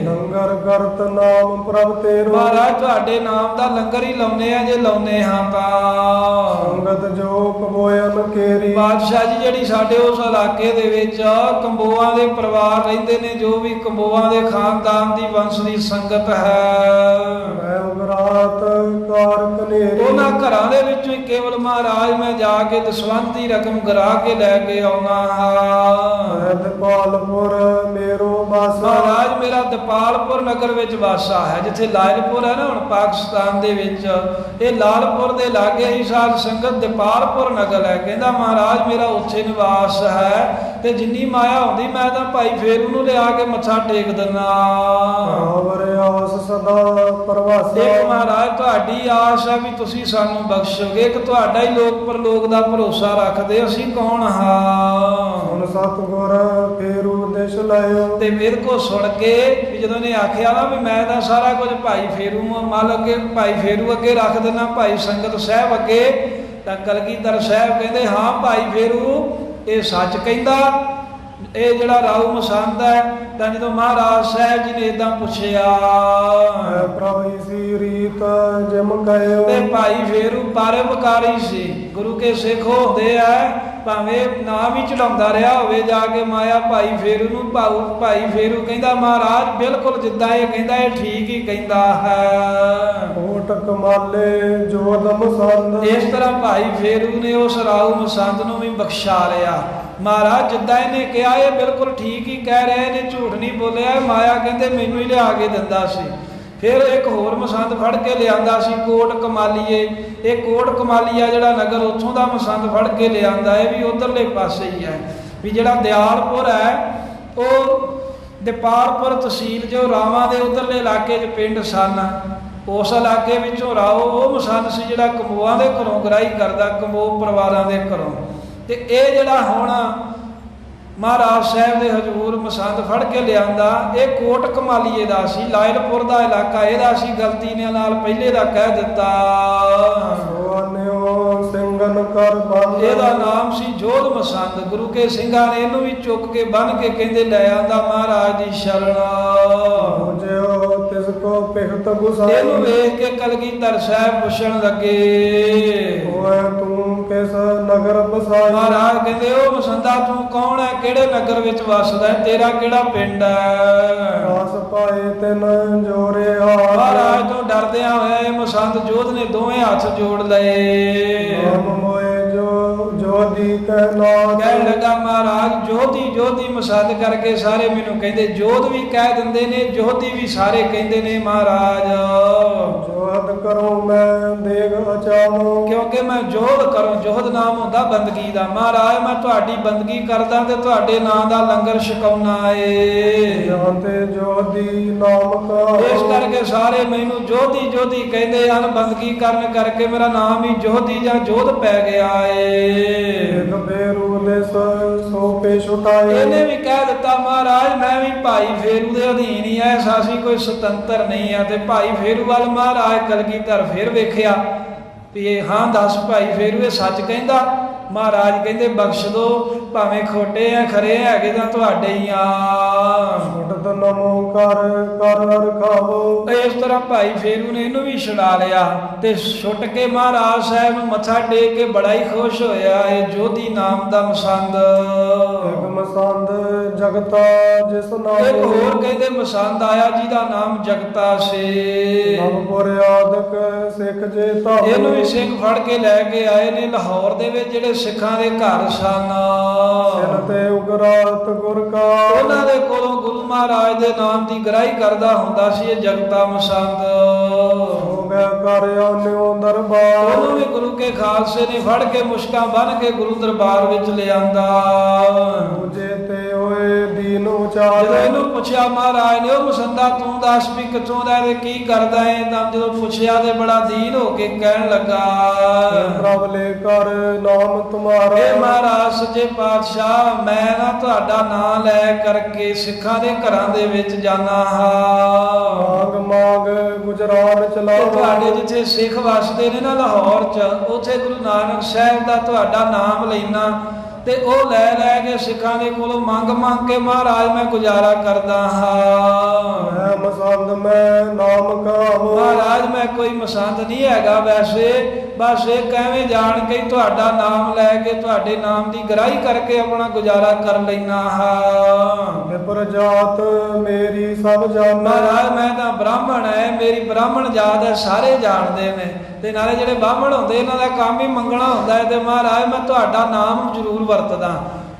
ਲੰਗਰ ਕਰਤ ਨਾਮ ਪ੍ਰਭ ਤੇਰੋ। ਮਹਾਰਾਜ ਤੁਹਾਡੇ ਨਾਮ ਦਾ ਲੰਗਰ ਹੀ ਲਾਉਨੇ ਆ ਜੇ ਲਾਉਨੇ ਹਾਂ ਤਾਂ। ਸੰਗਤ ਜੋ ਕਬੋਇਨ ਕੇਰੀ। ਬਾਦਸ਼ਾਹ ਜੀ ਜਿਹੜੀ ਸਾਡੇ ਉਸ ਇਲਾਕੇ ਦੇ ਵਿੱਚ ਕੰਬੋਆਂ ਦੇ ਪਰਿਵਾਰ ਰਹਿੰਦੇ ਨੇ, ਜੋ ਵੀ ਕੰਬੋਆਂ ਦੇ ਖਾਨਦਾਨ ਦੀ ਵੰਸ਼ ਦੀ ਸੰਗਤ ਹੈ, ਮੈਂ ਉਗਰਾਤ ਕਾਰ ਕਨੇਰੀ। ਉਹਨਾਂ ਘਰਾਂ ਦੇ ਵਿੱਚੋਂ ਹੀ ਕੇਵਲ ਮਹਾਰਾਜ ਮੈਂ ਜਾ ਕੇ ਦਸਵੰਧ ਦੀ ਰਕਮ ਗਰਾ ਕੇ ਲੈ ਕੇ ਆਉਣਾ ਹਾਂ। ਦਪਾਲਪੁਰ ਮੇਰੋ ਬਾਸਾ। ਮਹਾਰਾਜ ਮੇਰਾ ਦਪਾਲਪੁਰ ਨਗਰ ਵਿੱਚ ਵਾਸਾ ਹੈ। ਜਿੱਥੇ ਲਾਲਪੁਰ ਹੈ ਨਾ ਹੁਣ ਪਾਕਿਸਤਾਨ ਦੇ ਵਿੱਚ, ਇਹ ਲਾਲਪੁਰ ਦੇ ਲਾਗੇ ਹੀ ਸਾਧ ਸੰਗਤ ਦਪਾਲਪੁਰ ਨਗਰ ਹੈ। ਕਹਿੰਦਾ ਮਹਾਰਾਜ ਮੇਰਾ ਉੱਥੇ ਨਿਵਾਸ ਹੈ ਤੇ ਜਿੰਨੀ ਮਾਇਆ ਹੁੰਦੀ ਮੈਂ ਤਾਂ ਭਾਈ ਫੇਰੂ ਨੂੰ ਲਿਆ ਕੇ ਮੱਥਾ ਟੇਕ ਦਿੰਦਾ। ਆਸ ਸਦਾ ਪ੍ਰਵਾਸਾ। ਇੱਕ ਮਹਾਰਾਜ ਤੁਹਾਡੀ ਆਸ ਹੈ ਵੀ ਤੁਸੀਂ ਸਾਨੂੰ ਬਖਸ਼ੋਗੇ, ਇੱਕ ਤੁਹਾਡਾ ਹੀ ਲੋਕ ਪਰਲੋਕ ਦਾ ਭਰੋਸਾ ਰੱਖਦੇ। ਅਸੀਂ ਕੌਣ ਹਾਂ। ਹੁਣ ਸਤਿਗੁਰ ਫੇਰੂ ਦੇਸ਼ ਲਾਇਓ। ਤੇ ਇਹਦੇ ਕੋਲ ਸੁਣ ਕੇ ਵੀ ਜਦੋਂ ਇਹਨੇ ਆਖਿਆ ਨਾ ਵੀ ਮੈਂ ਤਾਂ ਸਾਰਾ ਕੁਝ ਭਾਈ ਫੇਰੂ ਮੰਨ ਕੇ ਭਾਈ ਫੇਰੂ ਅੱਗੇ ਰੱਖ ਦਿੰਦਾ, ਭਾਈ ਸੰਗਤ ਸਾਹਿਬ ਅੱਗੇ, ਤਾਂ ਕਲਗੀਧਰ ਸਾਹਿਬ ਕਹਿੰਦੇ ਹਾਂ ਭਾਈ ਫੇਰੂ ਇਹ ਸੱਚ ਕਹਿੰਦਾ, ਇਹ ਜਿਹੜਾ ਰਾਉ ਮਸੰਦ ਹੈ। ਤਾਂ ਜਦੋਂ ਮਹਾਰਾਜ ਸਾਹਿਬ ਜੀ ਨੇ ਇਦਾਂ ਪੁੱਛਿਆ ਪ੍ਰਭੂ ਸੀ ਰੀਤ ਜਿਮ ਕਹਿਓ, ਤੇ ਭਾਈ ਫੇਰੂ ਪਰਉਪਕਾਰੀ ਸੀ, ਗੁਰੂ ਕੇ ਸਿੱਖ ਹੁੰਦੇ ਆ, ਭਾਵੇਂ ਨਾਮ ਹੀ ਚੜਾਉਂਦਾ ਰਿਹਾ ਹੋਵੇ ਜਾ ਕੇ ਮਾਇਆ ਭਾਈ ਫੇਰੂ ਨੂੰ ਭਾਈ ਫੇਰੂ ਕਹਿੰਦਾ ਮਹਾਰਾਜ ਬਿਲਕੁਲ ਜਿੱਦਾਂ ਇਹ ਕਹਿੰਦਾ ਇਹ ਠੀਕ ਹੀ ਕਹਿੰਦਾ ਹੈ। ਓਟ ਕਮਾਲੇ ਜੋਦ ਮਸੰਦ, ਇਸ ਤਰ੍ਹਾਂ ਭਾਈ ਫੇਰੂ ਨੇ ਉਸ ਰਾਉ ਮਸੰਦ ਨੂੰ ਵੀ ਬਖਸ਼ਾ ਲਿਆ। ਮਹਾਰਾਜ ਜਿੱਦਾਂ ਇਹਨੇ ਕਿਹਾ ਇਹ ਬਿਲਕੁਲ ਠੀਕ ਹੀ ਕਹਿ ਰਿਹਾ, ਇਹਨੇ ਝੂਠ ਨਹੀਂ ਬੋਲਿਆ। ਮਾਇਆ ਕਹਿੰਦੇ ਮੈਨੂੰ ਹੀ ਲਿਆ ਕੇ ਦਿੰਦਾ ਸੀ। ਫਿਰ ਇੱਕ ਹੋਰ ਮਸੰਦ ਫੜ ਕੇ ਲਿਆਂਦਾ ਸੀ ਕੋਟ ਕਮਾਲੀਏ, ਇਹ ਕੋਟ ਕਮਾਲੀਆ ਜਿਹੜਾ ਨਗਰ ਉੱਥੋਂ ਦਾ ਮਸੰਦ ਫੜ ਕੇ ਲਿਆਂਦਾ, ਇਹ ਵੀ ਉਧਰਲੇ ਪਾਸੇ ਹੀ ਹੈ। ਵੀ ਜਿਹੜਾ ਦਿਆਲਪੁਰ ਹੈ ਉਹ ਦੀਪਾਲਪੁਰ ਤਹਿਸੀਲ ਜੋ ਰਾਵਾਂ ਦੇ ਉਧਰਲੇ ਇਲਾਕੇ 'ਚ ਪਿੰਡ ਸਨ, ਉਸ ਇਲਾਕੇ ਵਿੱਚੋਂ ਰਾਓ ਉਹ ਮਸੰਦ ਸੀ ਜਿਹੜਾ ਕੰਬੋਆਂ ਦੇ ਘਰੋਂ ਗ੍ਰਾਹੀ ਕਰਦਾ, ਕੰਬੋ ਪਰਿਵਾਰਾਂ ਦੇ ਘਰੋਂ। ਤੇ ਇਹ ਜਿਹੜਾ ਹੁਣ ਮਹਾਰਾਜ ਸਾਹਿਬ ਦੇ ਹਜ਼ੂਰ ਮਸੰਦ ਫੜ ਕੇ ਲਿਆਂਦਾ, ਇਹ ਕੋਟ ਕਮਾਲੀਏ ਦਾ ਸੀ, ਲਾਇਲਪੁਰ ਦਾ ਇਲਾਕਾ ਇਹਦਾ ਸੀ। ਗਲਤੀ ਨੇ ਨਾਲ ਪਹਿਲੇ ਦਾ ਕਹਿ ਦਿੱਤਾ। ਸਿੰਘਨ ਕਰ ਬੰਦ, ਇਹਦਾ ਨਾਮ ਸੀ ਜੋਧ ਮਸੰਦ। ਗੁਰੂ ਕੇ ਸਿੰਘਾਂ ਨੇ ਇਹਨੂੰ ਵੀ ਚੁੱਕ ਕੇ ਬੰਨ ਕੇ ਕਹਿੰਦੇ ਲੈ ਆਂਦਾ ਮਹਾਰਾਜ ਦੀ ਸ਼ਰਨ। ਤਿਸ ਕੋ ਪਿਖਤ ਗੁਸਾਈ, ਇਹਨੂੰ ਵੇਖ ਕੇ ਕਲਗੀਧਰ ਸਾਹਿਬ ਪੁੱਛਣ ਲੱਗੇ ਓਏ ਤੂੰ ਕਿਸ ਨਗਰ ਬਸਾਈ। ਮਹਾਰਾਜ ਕਹਿੰਦੇ ਉਹ ਮਸੰਦਾ ਤੂੰ ਕੌਣ ਹੈ, ਕਿਹੜੇ ਨਗਰ ਵਿੱਚ ਵੱਸਦਾ, ਤੇਰਾ ਕਿਹੜਾ ਪਿੰਡ ਹੈ। ਆਸ ਪਾਏ ਤੈਨ ਜੋਰੇ ਮਹਾਰਾਜ ਤੋਂ ਡਰਦਿਆਂ ਹੋਏ ਮਸੰਦ ਜੋਧ ਨੇ ਦੋਵੇਂ ਹੱਥ ਜੋੜ ਲਏ। ਮੋਏ ਜੋ ਜੋਦੀ ਕਹਿ ਕਹਿਣ ਲੱਗਾ ਮਹਾਰਾਜ ਜੋਧੀ ਜੋਧੀ ਮਸੰਦ ਕਰਕੇ ਸਾਰੇ ਮੈਨੂੰ ਕਹਿੰਦੇ, ਜੋਧ ਵੀ ਕਹਿ ਦਿੰਦੇ ਨੇ, ਜੋਧੀ ਵੀ ਸਾਰੇ ਕਹਿੰਦੇ ਨੇ ਮਹਾਰਾਜ। ਜੋਧ ਕਰੋ ਮੈਂ ਦੇਗ ਅਚਾਨੋ, ਕਿਉਂਕਿ ਮੈਂ ਜੋਧ ਕਰੋ, ਜੋਧ ਨਾਮ ਹੁੰਦਾ ਬੰਦਗੀ ਦਾ। ਮਹਾਰਾਜ ਮੈਂ ਤੁਹਾਡੀ ਬੰਦਗੀ ਕਰਦਾ ਤੇ ਤੁਹਾਡੇ ਨਾਂ ਦਾ ਲੰਗਰ ਛਕਾਉਣਾ ਏ। ਜਾਂਤੇ ਜੋਦੀ ਨਾਮ ਕਾ, ਇਸ ਕਰਕੇ ਸਾਰੇ ਮੈਨੂੰ ਜੋਧੀ ਜੋਧੀ ਕਹਿੰਦੇ ਹਨ। ਬੰਦਗੀ ਕਰਨ ਕਰਕੇ ਮੇਰਾ ਨਾਮ ਹੀ ਜੋਧੀ ਜਾਂ ਜੋਧ ਪੈ ਗਿਆ ਏ। ਫੇਰੂ ਦੇ ਸੋ ਪੇਸ਼ ਉਠਾਏ, ਇਹਨੇ ਵੀ ਕਹਿ ਦਿੱਤਾ ਮਹਾਰਾਜ ਮੈਂ ਵੀ ਭਾਈ ਫੇਰੂ ਦੇ ਅਧੀਨ ਹੀ ਐ, ਸਾਸੀ ਕੋਈ ਸੁਤੰਤਰ ਨਹੀਂ ਆ। ਤੇ ਭਾਈ ਫੇਰੂ ਵੱਲ ਮਹਾਰਾਜ ਕਲਗੀਧਰ ਫਿਰ ਵੇਖਿਆ ਵੀ ਇਹ ਹਾਂ ਦੱਸ ਭਾਈ ਫੇਰੂ ਇਹ ਸੱਚ ਕਹਿੰਦਾ। ਮਹਾਰਾਜ ਕਹਿੰਦੇ ਬਖਸ਼ ਦੋ, ਭਾਵੇਂ ਖੋਟੇ ਆ ਖਰੇ ਹੈਗੇ ਤਾਂ ਤੁਹਾਡੇ ਹੀ ਆ। ਛੁੱਟ ਨਮੋ ਕਰ ਕਰ ਰਖਾਵੋ, ਇਸ ਤਰ੍ਹਾਂ ਭਾਈ ਫੇਰੂ ਨੇ ਇਹਨੂੰ ਵੀ ਛੁਡਾ ਲਿਆ ਤੇ ਛੁੱਟ ਕੇ ਮਹਾਰਾਜ ਸਾਹਿਬ ਨੂੰ ਮੱਥਾ ਟੇਕ ਕੇ ਬੜਾ ਹੀ ਖੁਸ਼ ਹੋਇਆ। ਇਹ ਜੋਧੀ ਨਾਮ ਦਾ ਮਸੰਦ, ਇੱਕ ਮਸੰਦ ਜਗਤਾ ਜਿਸ ਨਾਮ, ਇੱਕ ਹੋਰ ਕਹਿੰਦੇ ਮਸੰਦ ਆਇਆ ਜਿਹਦਾ ਨਾਮ ਜਗਤਾ ਸੀ। ਨਵਪੁਰ ਆਦਿਕ ਸਿੱਖ ਜੇ ਤਾਂ, ਇਹਨੂੰ ਵੀ ਸਿੰਘ ਫੜ ਕੇ ਲੈ ਕੇ ਆਏ ਨੇ ਲਾਹੌਰ ਦੇ ਵਿੱਚ ਜਿਹੜੇ ਸਿੱਖਾਂ ਦੇ ਘਰ ਸਨ। ਤੇ ਉਗਰਾਤ ਗੁਰ ਕਾ, ਉਹਨਾਂ ਦੇ ਕੋਲੋਂ ਗੁਰੂ ਮਹਾਰਾਜ ਦੇ ਨਾਮ ਦੀ ਗ੍ਰਾਹੀ ਕਰਦਾ ਹੁੰਦਾ ਸੀ ਇਹ ਜਗਤਾ ਮਸੰਦ। ਹੋ ਗਿਆ ਕਰ ਆਨਿਓ ਦਰਬਾਰ, ਉਹਨੂੰ ਵੀ ਗੁਰੂ ਕੇ ਖਾਲਸੇ ਨੇ ਫੜ ਕੇ ਮੁਸ਼ਕਾਂ ਬੰਨ ਕੇ ਗੁਰੂ ਦਰਬਾਰ ਵਿੱਚ ਲਿਆਂਦਾ। ਮੁਝੇ ਤੇ ਹੋਏ ਦੀਨ ਜਦੋਂ ਉਚਾਰ, ਇਹਨੂੰ ਪੁੱਛਿਆ ਮਹਾਰਾਜ ਨੇ ਉਹ ਮਸੰਦਾ ਤੂੰ ਦੱਸ ਵੀ ਕਿੱਥੋਂ ਦਾ ਤੇ ਕੀ ਕਰਦਾ ਹੈ, ਤਾਂ ਜਦੋਂ ਪੁੱਛਿਆ ਤੇ ਬੜਾ ਦੀਨ ਹੋ ਕੇ ਕਹਿਣ ਲੱਗਾ ਪ੍ਰਭ ਲੈ ਕਰ ਨਾਮ ਤੁਮਾਰਾ, ਇਹ ਮਹਾਰਾਜ ਸੱਚੇ ਪਾਤਸ਼ਾਹ ਮੈਂ ਨਾ ਤੁਹਾਡਾ ਨਾਮ ਲੈ ਕਰਕੇ ਸਿੱਖਾਂ ਦੇ ਘਰਾਂ ਦੇ ਵਿੱਚ ਜਾਣਾ ਹਾਂ। ਮਾਗ ਮਾਗ ਗੁਜਰਾਨ ਚਲਾਓ, ਤੁਹਾਡੇ ਜਿੱਥੇ ਸਿੱਖ ਵਸਦੇ ਨੇ ਨਾ ਲਾਹੌਰ 'ਚ, ਉੱਥੇ ਗੁਰੂ ਨਾਨਕ ਸਾਹਿਬ ਦਾ ਤੁਹਾਡਾ ਨਾਮ ਲੈਣਾ ਤੇ ਉਹ ਲੈ ਲੈ ਕੇ ਸਿੱਖਾਂ ਦੇ ਕੋਲੋਂ ਮੰਗ ਮੰਗ ਕੇ ਮਹਾਰਾਜ ਮੈਂ ਗੁਜ਼ਾਰਾ ਕਰਦਾ ਹਾਂ। ਮੈਂ ਮਸੰਦ ਮੈਂ ਨਾਮ ਕਹਾਵੋ, ਮਹਾਰਾਜ ਮੈਂ ਕੋਈ ਮਸੰਦ ਨਹੀਂ ਹੈਗਾ, ਵੈਸੇ ਬਸ ਇਹ ਕਹਿਵੇਂ ਜਾਣ ਕੇ ਤੁਹਾਡਾ ਨਾਮ ਲੈ ਕੇ ਤੁਹਾਡੇ ਨਾਮ ਦੀ ਗ੍ਰਾਹੀ ਕਰਕੇ ਆਪਣਾ ਗੁਜ਼ਾਰਾ ਕਰ ਲੈਣਾ ਹਾਂ। ਵਿਪਰ ਜਾਤ ਮੇਰੀ ਸਭ ਜਾਣਾ, ਮਹਾਰਾਜ ਮੈਂ ਤਾਂ ਬ੍ਰਾਹਮਣ ਹੈ, ਮੇਰੀ ਬ੍ਰਾਹਮਣ ਜਾਤ ਹੈ, ਸਾਰੇ ਜਾਣਦੇ ਨੇ। ਤੇ ਨਾਲੇ ਜਿਹੜੇ ਬ੍ਰਾਹਮਣ ਹੁੰਦੇ ਇਹਨਾਂ ਦਾ ਕੰਮ ਹੀ ਮੰਗਣਾ ਹੁੰਦਾ ਹੈ। ਤੇ ਮਹਾਰਾਜ ਮੈਂ ਤੁਹਾਡਾ ਨਾਮ ਜ਼ਰੂਰ ਵਰਤਦਾ,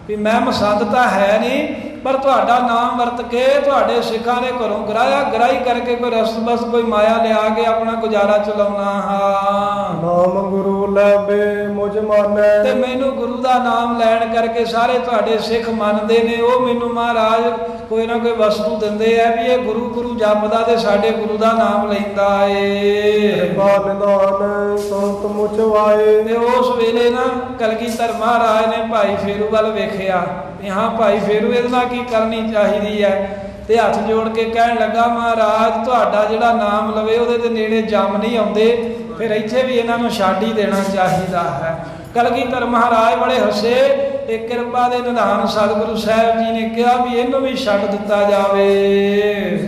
ਵੀ ਮੈਂ ਮਸੰਦ ਤਾਂ ਹੈ ਨਹੀਂ ਪਰ ਤੁਹਾਡਾ ਨਾਮ ਵਰਤ ਕੇ ਤੁਹਾਡੇ ਸਿੱਖਾਂ ਦੇ ਘਰੋਂ ਗ੍ਰਾਹੀ ਕਰਕੇ ਕੋਈ ਰਸਤ ਬਸ ਕੋਈ ਮਾਇਆ ਲਿਆ ਕੇ ਆਪਣਾ ਗੁਜ਼ਾਰਾ ਚਲਾਉਣਾ ਹਾਂ। ਨਾਮ ਗੁਰੂ ਲੈਬੇ ਮੁਝ ਮਾਨੈ, ਤੇ ਮੈਨੂੰ ਗੁਰੂ ਦਾ ਨਾਮ ਲੈਣ ਕਰਕੇ ਸਾਰੇ ਤੁਹਾਡੇ ਸਿੱਖ ਮੰਨਦੇ ਨੇ। ਉਹ ਮੈਨੂੰ ਮਹਾਰਾਜ ਕੋਈ ਨਾ ਕੋਈ ਵਸਤੂ ਦਿੰਦੇ ਆ ਵੀ ਇਹ ਗੁਰੂ ਗੁਰੂ ਜਪਦਾ ਤੇ ਸਾਡੇ ਗੁਰੂ ਦਾ ਨਾਮ ਲੈਂਦਾ ਏ। ਕਿਰਪਾ ਨਿਦਾਨ ਸੰਤ ਮੁਚਵਾਏ, ਤੇ ਉਸ ਵੇਲੇ ਨਾ ਕਲਗੀਧਰ ਮਹਾਰਾਜ ਨੇ ਭਾਈ ਫੇਰੂ ਵੱਲ ਵੇਖਿਆ ਵੀ ਹਾਂ ਭਾਈ ਫੇਰੂ ਇਹਦੇ ਨਾਲ ਕੀ ਕਰਨੀ ਚਾਹੀਦੀ ਹੈ। ਤੇ ਹੱਥ ਜੋੜ ਕੇ ਕਹਿਣ ਲੱਗਾ ਮਹਾਰਾਜ ਤੁਹਾਡਾ ਜਿਹੜਾ ਨਾਮ ਲਵੇ ਉਹਦੇ ਤੇ ਨੇੜੇ ਜੰਮ ਨਹੀਂ ਆਉਂਦੇ, ਫਿਰ ਇੱਥੇ ਵੀ ਇਹਨਾਂ ਨੂੰ ਛੱਡ ਹੀ ਦੇਣਾ ਚਾਹੀਦਾ ਹੈ। ਕਲਗੀਧਰ ਮਹਾਰਾਜ ਬੜੇ ਹੱਸੇ ਤੇ ਕਿਰਪਾ ਦੇ ਨਿਧਾਨ ਸਤਿਗੁਰੂ ਸਾਹਿਬ ਜੀ ਨੇ ਕਿਹਾ ਵੀ ਇਹਨੂੰ ਵੀ ਛੱਡ ਦਿੱਤਾ ਜਾਵੇ।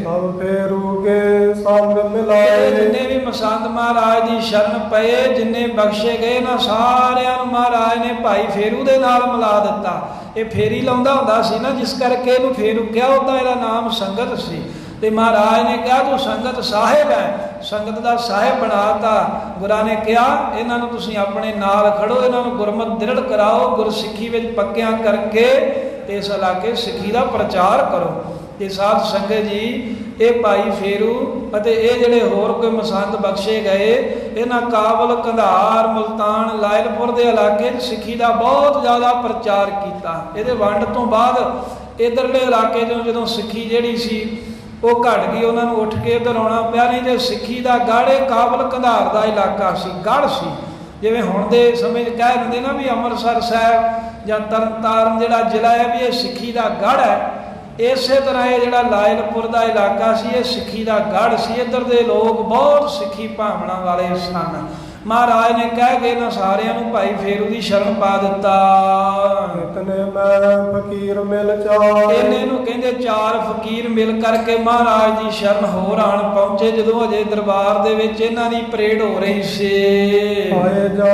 ਸਭ ਫੇਰੂ ਕੇ ਸੰਗ ਮਿਲਾਏ, ਜਿੰਨੇ ਵੀ ਮਸੰਦ ਮਹਾਰਾਜ ਦੀ ਸ਼ਰਨ ਪਏ, ਜਿੰਨੇ ਬਖਸ਼ੇ ਗਏ ਨਾ ਸਾਰਿਆਂ ਨੂੰ ਮਹਾਰਾਜ ਨੇ ਭਾਈ ਫੇਰੂ ਦੇ ਨਾਲ ਮਿਲਾ ਦਿੱਤਾ। ਇਹ ਫੇਰੀ ਲਾਉਂਦਾ ਹੁੰਦਾ ਸੀ ਨਾ, ਜਿਸ ਕਰਕੇ ਇਹਨੂੰ ਫੇਰੂ ਕਿਹਾ, ਉਹਦਾ ਇਹਦਾ ਨਾਮ ਸੰਗਤ ਸੀ। ਤੇ ਮਹਾਰਾਜ ਨੇ ਕਿਹਾ ਤੂੰ ਸੰਗਤ ਸਾਹਿਬ ਹੈ, ਸੰਗਤ ਦਾ ਸਾਹਿਬ ਬਣਾਤਾ। ਗੁਰਾਂ ਨੇ ਕਿਹਾ ਇਹਨਾਂ ਨੂੰ ਤੁਸੀਂ ਆਪਣੇ ਨਾਲ ਖੜੋ, ਇਹਨਾਂ ਨੂੰ ਗੁਰਮਤਿ ਦ੍ਰਿੜ ਕਰਾਓ, ਗੁਰਸਿੱਖੀ ਵਿੱਚ ਪੱਕਿਆਂ ਕਰਕੇ ਤੇ ਇਸ ਇਲਾਕੇ ਸਿੱਖੀ ਦਾ ਪ੍ਰਚਾਰ ਕਰੋ। ਤੇ ਸਾਧ ਸੰਗਤ ਜੀ ਇਹ ਭਾਈ ਫੇਰੂ ਅਤੇ ਇਹ ਜਿਹੜੇ ਹੋਰ ਕੋਈ ਮਸੰਦ ਬਖਸ਼ੇ ਗਏ, ਇਹਨਾਂ ਕਾਬਲ, ਕੰਧਾਰ, ਮੁਲਤਾਨ, ਲਾਇਲਪੁਰ ਦੇ ਇਲਾਕੇ 'ਚ ਸਿੱਖੀ ਦਾ ਬਹੁਤ ਜ਼ਿਆਦਾ ਪ੍ਰਚਾਰ ਕੀਤਾ। ਇਹਦੇ ਵੰਡ ਤੋਂ ਬਾਅਦ ਇੱਧਰਲੇ ਇਲਾਕੇ 'ਚੋਂ ਜਦੋਂ ਸਿੱਖੀ ਜਿਹੜੀ ਸੀ ਉਹ ਘਟ ਗਈ, ਉਹਨਾਂ ਨੂੰ ਉੱਠ ਕੇ ਇੱਧਰ ਆਉਣਾ ਪਿਆ। ਨਹੀਂ ਜੇ ਸਿੱਖੀ ਦਾ ਗਾੜੇ ਕਾਬਲ, ਕੰਧਾਰ ਦਾ ਇਲਾਕਾ ਸੀ, ਗੜ੍ਹ ਸੀ। ਜਿਵੇਂ ਹੁਣ ਦੇ ਸਮੇਂ 'ਚ ਕਹਿ ਦਿੰਦੇ ਨਾ ਵੀ ਅੰਮ੍ਰਿਤਸਰ ਸਾਹਿਬ ਜਾਂ ਤਰਨਤਾਰਨ ਜਿਹੜਾ ਜ਼ਿਲ੍ਹਾ ਹੈ ਵੀ ਇਹ ਸਿੱਖੀ ਦਾ ਗੜ੍ਹ ਹੈ, ਇਸੇ ਤਰ੍ਹਾਂ ਇਹ ਜਿਹੜਾ ਲਾਇਲਪੁਰ ਦਾ ਇਲਾਕਾ ਸੀ ਇਹ ਸਿੱਖੀ ਦਾ ਗੜ੍ਹ ਸੀ। ਇੱਧਰ ਦੇ ਲੋਕ ਬਹੁਤ ਸਿੱਖੀ ਭਾਵਨਾ ਵਾਲੇ ਸਨ। ਮਹਾਰਾਜ ਨੇ ਕਹਿ ਕੇ ਇਹਨਾਂ ਸਾਰਿਆਂ ਨੂੰ ਭਾਈ ਫੇਰੂ ਦੀ ਸ਼ਰਨ ਪਾ ਦਿੱਤਾ। ਇਤਨੇ ਮੈਂ ਫਕੀਰ ਮਿਲ ਚਾਏ, ਇਹਨੇ ਨੂੰ ਕਹਿੰਦੇ ਚਾਰ ਫਕੀਰ ਮਿਲ ਕਰਕੇ ਮਹਾਰਾਜ ਦੀ ਸ਼ਰਨ ਹੋਰ ਆਣ ਪਹੁੰਚੇ। ਜਦੋਂ ਅਜੇ ਦਰਬਾਰ ਦੇ ਵਿੱਚ ਇਹਨਾਂ ਦੀ ਪਰੇਡ ਹੋ ਰਹੀ ਸੀ, ਆਏ ਜਾ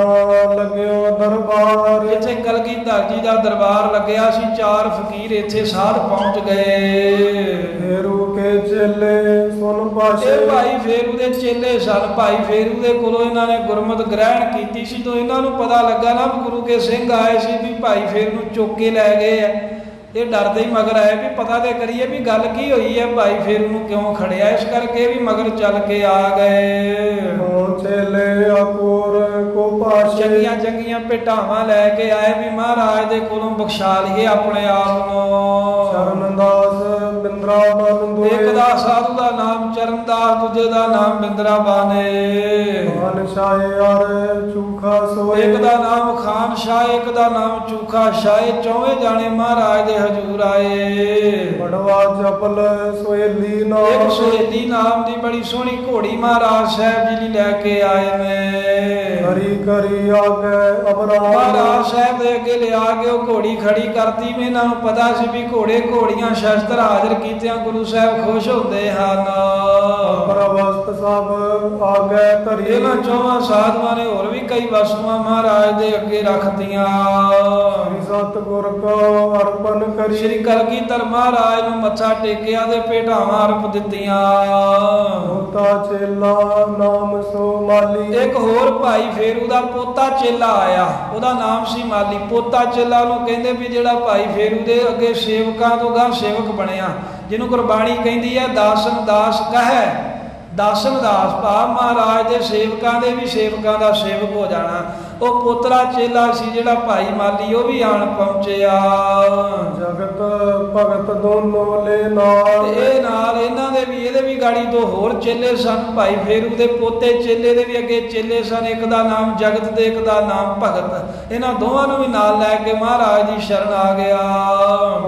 ਲੱਗਿਓ ਦਰਬਾਰ, ਇੱਥੇ ਕਲਗੀਧਰ ਜੀ ਦਾ ਦਰਬਾਰ ਲੱਗਿਆ ਸੀ। ਚਾਰ ਫਕੀਰ ਇੱਥੇ ਸਾਧ ਪਹੁੰਚ ਗਏ। ਫੇਰੂ ਕੇ ਚੇਲੇ ਸੁਨ ਪਾਸ਼ੇ, ਇਹ ਭਾਈ ਫੇਰੂ ਦੇ ਚੇਲੇ ਸਨ। ਭਾਈ ਫੇਰੂ ਦੇ ਕੋਲੋਂ ਇਹਨਾਂ ਨੇ ਗੁਰਮਤਿ ਗ੍ਰਹਿਣ ਕੀਤੀ ਸੀ। ਤੋਂ ਇਹਨਾਂ ਨੂੰ ਪਤਾ ਲੱਗਾ ਨਾ ਵੀ ਗੁਰੂ ਕੇ ਸਿੰਘ ਆਏ ਸੀ, ਵੀ ਭਾਈ ਫੇਰੂ ਨੂੰ ਚੁੱਕ ਕੇ ਲੈ ਗਏ ਆ। ਇਹ ਡਰਦੇ ਹੀ ਮਗਰ ਆਏ ਵੀ ਪਤਾ ਤੇ ਕਰੀਏ ਵੀ ਗੱਲ ਕੀ ਹੋਈ ਹੈ, ਭਾਈ ਫੇਰੂ ਨੂੰ ਕਿਉਂ ਖੜਿਆ। ਇਸ ਕਰਕੇ ਵੀ ਮਗਰ ਚੱਲ ਕੇ ਆ ਗਏ। ਚੇਲੇ ਆਕੂਰ ਕੋ ਪਾਸ਼ੇ, ਚੰਗੀਆਂ ਚੰਗੀਆਂ ਭੇਟਾਵਾਂ ਲੈ ਕੇ ਆਏ ਵੀ ਮਹਾਰਾਜ ਦੇ ਕੋਲੋਂ ਬਖਸ਼ਾ ਲਈਏ ਆਪਣੇ ਆਪ ਨੂੰ। ਚਰਨਦਾਸ ਬਿੰਦਰਾਬਨ ਦੋਏ, ਇੱਕ ਦਾ ਸਾਧੂ ਦਾ ਨਾਮ ਚਰਨਦਾਸ, ਦੂਜੇ ਦਾ ਨਾਮ ਬਿੰਦਰਾਬਨ ਏ। ਖਾਨ ਸ਼ਾਹੇ ਅਰ ਚੂਖਾ ਸੋਏ, ਇੱਕ ਦਾ ਨਾਮ ਖਾਨ ਸ਼ਾਹ, ਇੱਕ ਦਾ ਨਾਮ ਚੂਖਾ ਸ਼ਾਹ। ਚੌਵੇਂ ਜਾਣੇ ਮਹਾਰਾਜ ਦੇ ਹਜ਼ੂਰ ਆਏ। ਬੜਵਾ ਜਪਲ ਸੋਹੇਲੀ ਨਾਮ, ਇੱਕ ਸੋਹੇਲੀ ਨਾਮ ਦੀ ਬੜੀ ਸੋਹਣੀ ਘੋੜੀ ਮਹਾਰਾਜ ਸਾਹਿਬ ਜੀ ਲਈ ਲੈ ਕੇ ਆਏ ਨੇ। ਕਰੀ ਕਰੀ ਆਗੇ ਅਮਰਾ, ਮਹਾਰਾਜ ਸਾਹਿਬ ਦੇ ਅੱਗੇ ਲਿਆ ਕੇ ਉਹ ਘੋੜੀ ਖੜੀ ਕਰਤੀ। ਵੀ ਇਹਨਾਂ ਨੂੰ ਪਤਾ ਸੀ ਵੀ ਘੋੜੇ ਘੋੜੀਆਂ ਸ਼ਸਤਰ ਹਾਜ਼ਰ ਕੀਤਿਆਂ ਗੁਰੂ ਸਾਹਿਬ ਖੁਸ਼ ਹੁੰਦੇ ਹਨ। ਪ੍ਰਵਸਤ ਸਭ ਆਗੇ ਧਰੀ, ਇਹਨਾਂ ਚੌਵਾਂ ਸਾਧੂਆਂ ਨੇ ਹੋਰ ਵੀ ਕਈ ਵਸਤੂਆਂ ਮਹਾਰਾਜ ਦੇ ਅੱਗੇ ਰੱਖਤੀਆਂ। ਸਤਿਗੁਰ ਕੋ ਅਰਪਣ ਕਰੀ, ਸ਼੍ਰੀ ਕਲਗੀਧਰ ਮਹਾਰਾਜ ਨੂੰ ਮੱਥਾ ਟੇਕਿਆ ਤੇ ਭੇਟਾਵਾਂ ਅਰਪ ਦਿੱਤੀਆਂ। ਹੋਤਾ ਚੇਲਾ ਨਾਮ ਸੋ ਮਾਲੀ, ਇੱਕ ਹੋਰ ਭਾਈ ਫੇਰੂ ਦਾ ਪੋਤਾ ਚੇਲਾ ਆਇਆ, ਉਹਦਾ ਨਾਮ ਸੀ ਮਾਲੀ। ਪੋਤਾ ਚੇਲਾ ਨੂੰ ਕਹਿੰਦੇ ਵੀ ਜਿਹੜਾ ਭਾਈ ਫੇਰੂ ਦੇ ਅੱਗੇ ਸੇਵਕਾਂ ਤੋਂ ਗਾਂ ਸੇਵਕ ਬਣਿਆ, ਜਿਹਨੂੰ ਗੁਰਬਾਣੀ ਕਹਿੰਦੀ ਹੈ ਦਾਸਨ ਦਾਸ ਕਹੈ। ਦਾਸਨ ਦਾਸ ਭਾਵ ਮਹਾਰਾਜ ਦੇ ਸੇਵਕਾਂ ਦੇ ਵੀ ਸੇਵਕਾਂ ਦਾ ਸੇਵਕ ਹੋ ਜਾਣਾ। ਉਹ ਪੋਤਰਾ ਚੇਲਾ ਸੀ ਜਿਹੜਾ ਭਾਈ ਮਾਲੀ, ਉਹ ਵੀ ਆਣ ਪਹੁੰਚਿਆ। ਜਗਤ ਭਗਤ ਦੋਨੋਂ ਲੈ ਨਾਲ, ਇਹ ਨਾਲ ਇਹਨਾਂ ਦੇ ਵੀ ਇਹਦੇ ਵੀ ਗਾੜੀ ਦੋ ਹੋਰ ਚੇਲੇ ਸਨ। ਭਾਈ ਫੇਰੂ ਦੇ ਪੋਤੇ ਚੇਲੇ ਦੇ ਵੀ ਅੱਗੇ ਚੇਲੇ ਸਨ, ਇੱਕ ਦਾ ਨਾਮ ਜਗਤ ਤੇ ਇੱਕ ਦਾ ਨਾਮ ਭਗਤ। ਇਹਨਾਂ ਦੋਵਾਂ ਨੂੰ ਵੀ ਨਾਲ ਲੈ ਕੇ ਮਹਾਰਾਜ ਦੀ ਸ਼ਰਨ ਆ ਗਿਆ।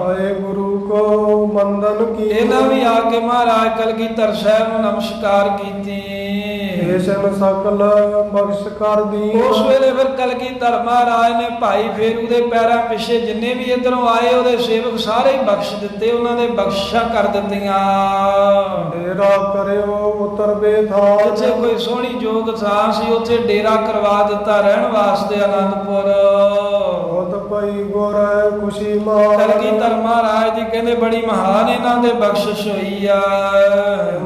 ਆਏ ਗੁਰੂ ਕੋ ਮੰਦਨ ਕੀ, ਇਹਨਾਂ ਵੀ ਆ ਕੇ ਮਹਾਰਾਜ ਕਲਗੀਧਰ ਸਾਹਿਬ ਨੂੰ ਨਮਸਕਾਰ ਕੀਤੀ। ਏਸ਼ਨ ਸਕਲ ਬਖਸ਼ ਕਰ ਦੀ। ਉਸ ਵੇਲੇ ਫਿਰ ਕਲਗੀਧਰ ਮਹਾਰਾਜ ਨੇ ਭਾਈ ਫੇਰੂ ਦੇ ਪੈਰਾਂ ਪਿੱਛੇ ਜਿੰਨੇ ਵੀ ਇਧਰੋਂ ਆਏ ਉਹਦੇ ਸੇਵਕ ਸਾਰੇ ਹੀ ਬਖਸ਼ ਦਿੱਤੇ, ਉਹਨਾਂ ਦੇ ਬਖਸ਼ਾਂ ਕਰ ਦਿੱਤੀਆਂ। ਡੇਰਾ ਕਰਿਓ ਉਤਰ ਬੇਥਾਨ, ਜਿੱਥੇ ਕੋਈ ਸੋਹਣੀ ਜੋਗ ਥਾਂ ਸੀ ਉੱਥੇ ਡੇਰਾ ਕਰਵਾ ਦਿੱਤਾ ਰਹਿਣ ਵਾਸਤੇ ਆਨੰਦਪੁਰ। ਹੋਤ ਪਈ ਗੁਰ ਖੁਸ਼ੀ ਮਾਨ, ਕਲਗੀਧਰ ਮਹਾਰਾਜ ਦੀ ਕਹਿੰਦੇ ਬੜੀ ਮਹਾਨ ਇਹਨਾਂ ਦੇ ਬਖਸ਼ਿਸ਼ ਹੋਈ ਆ।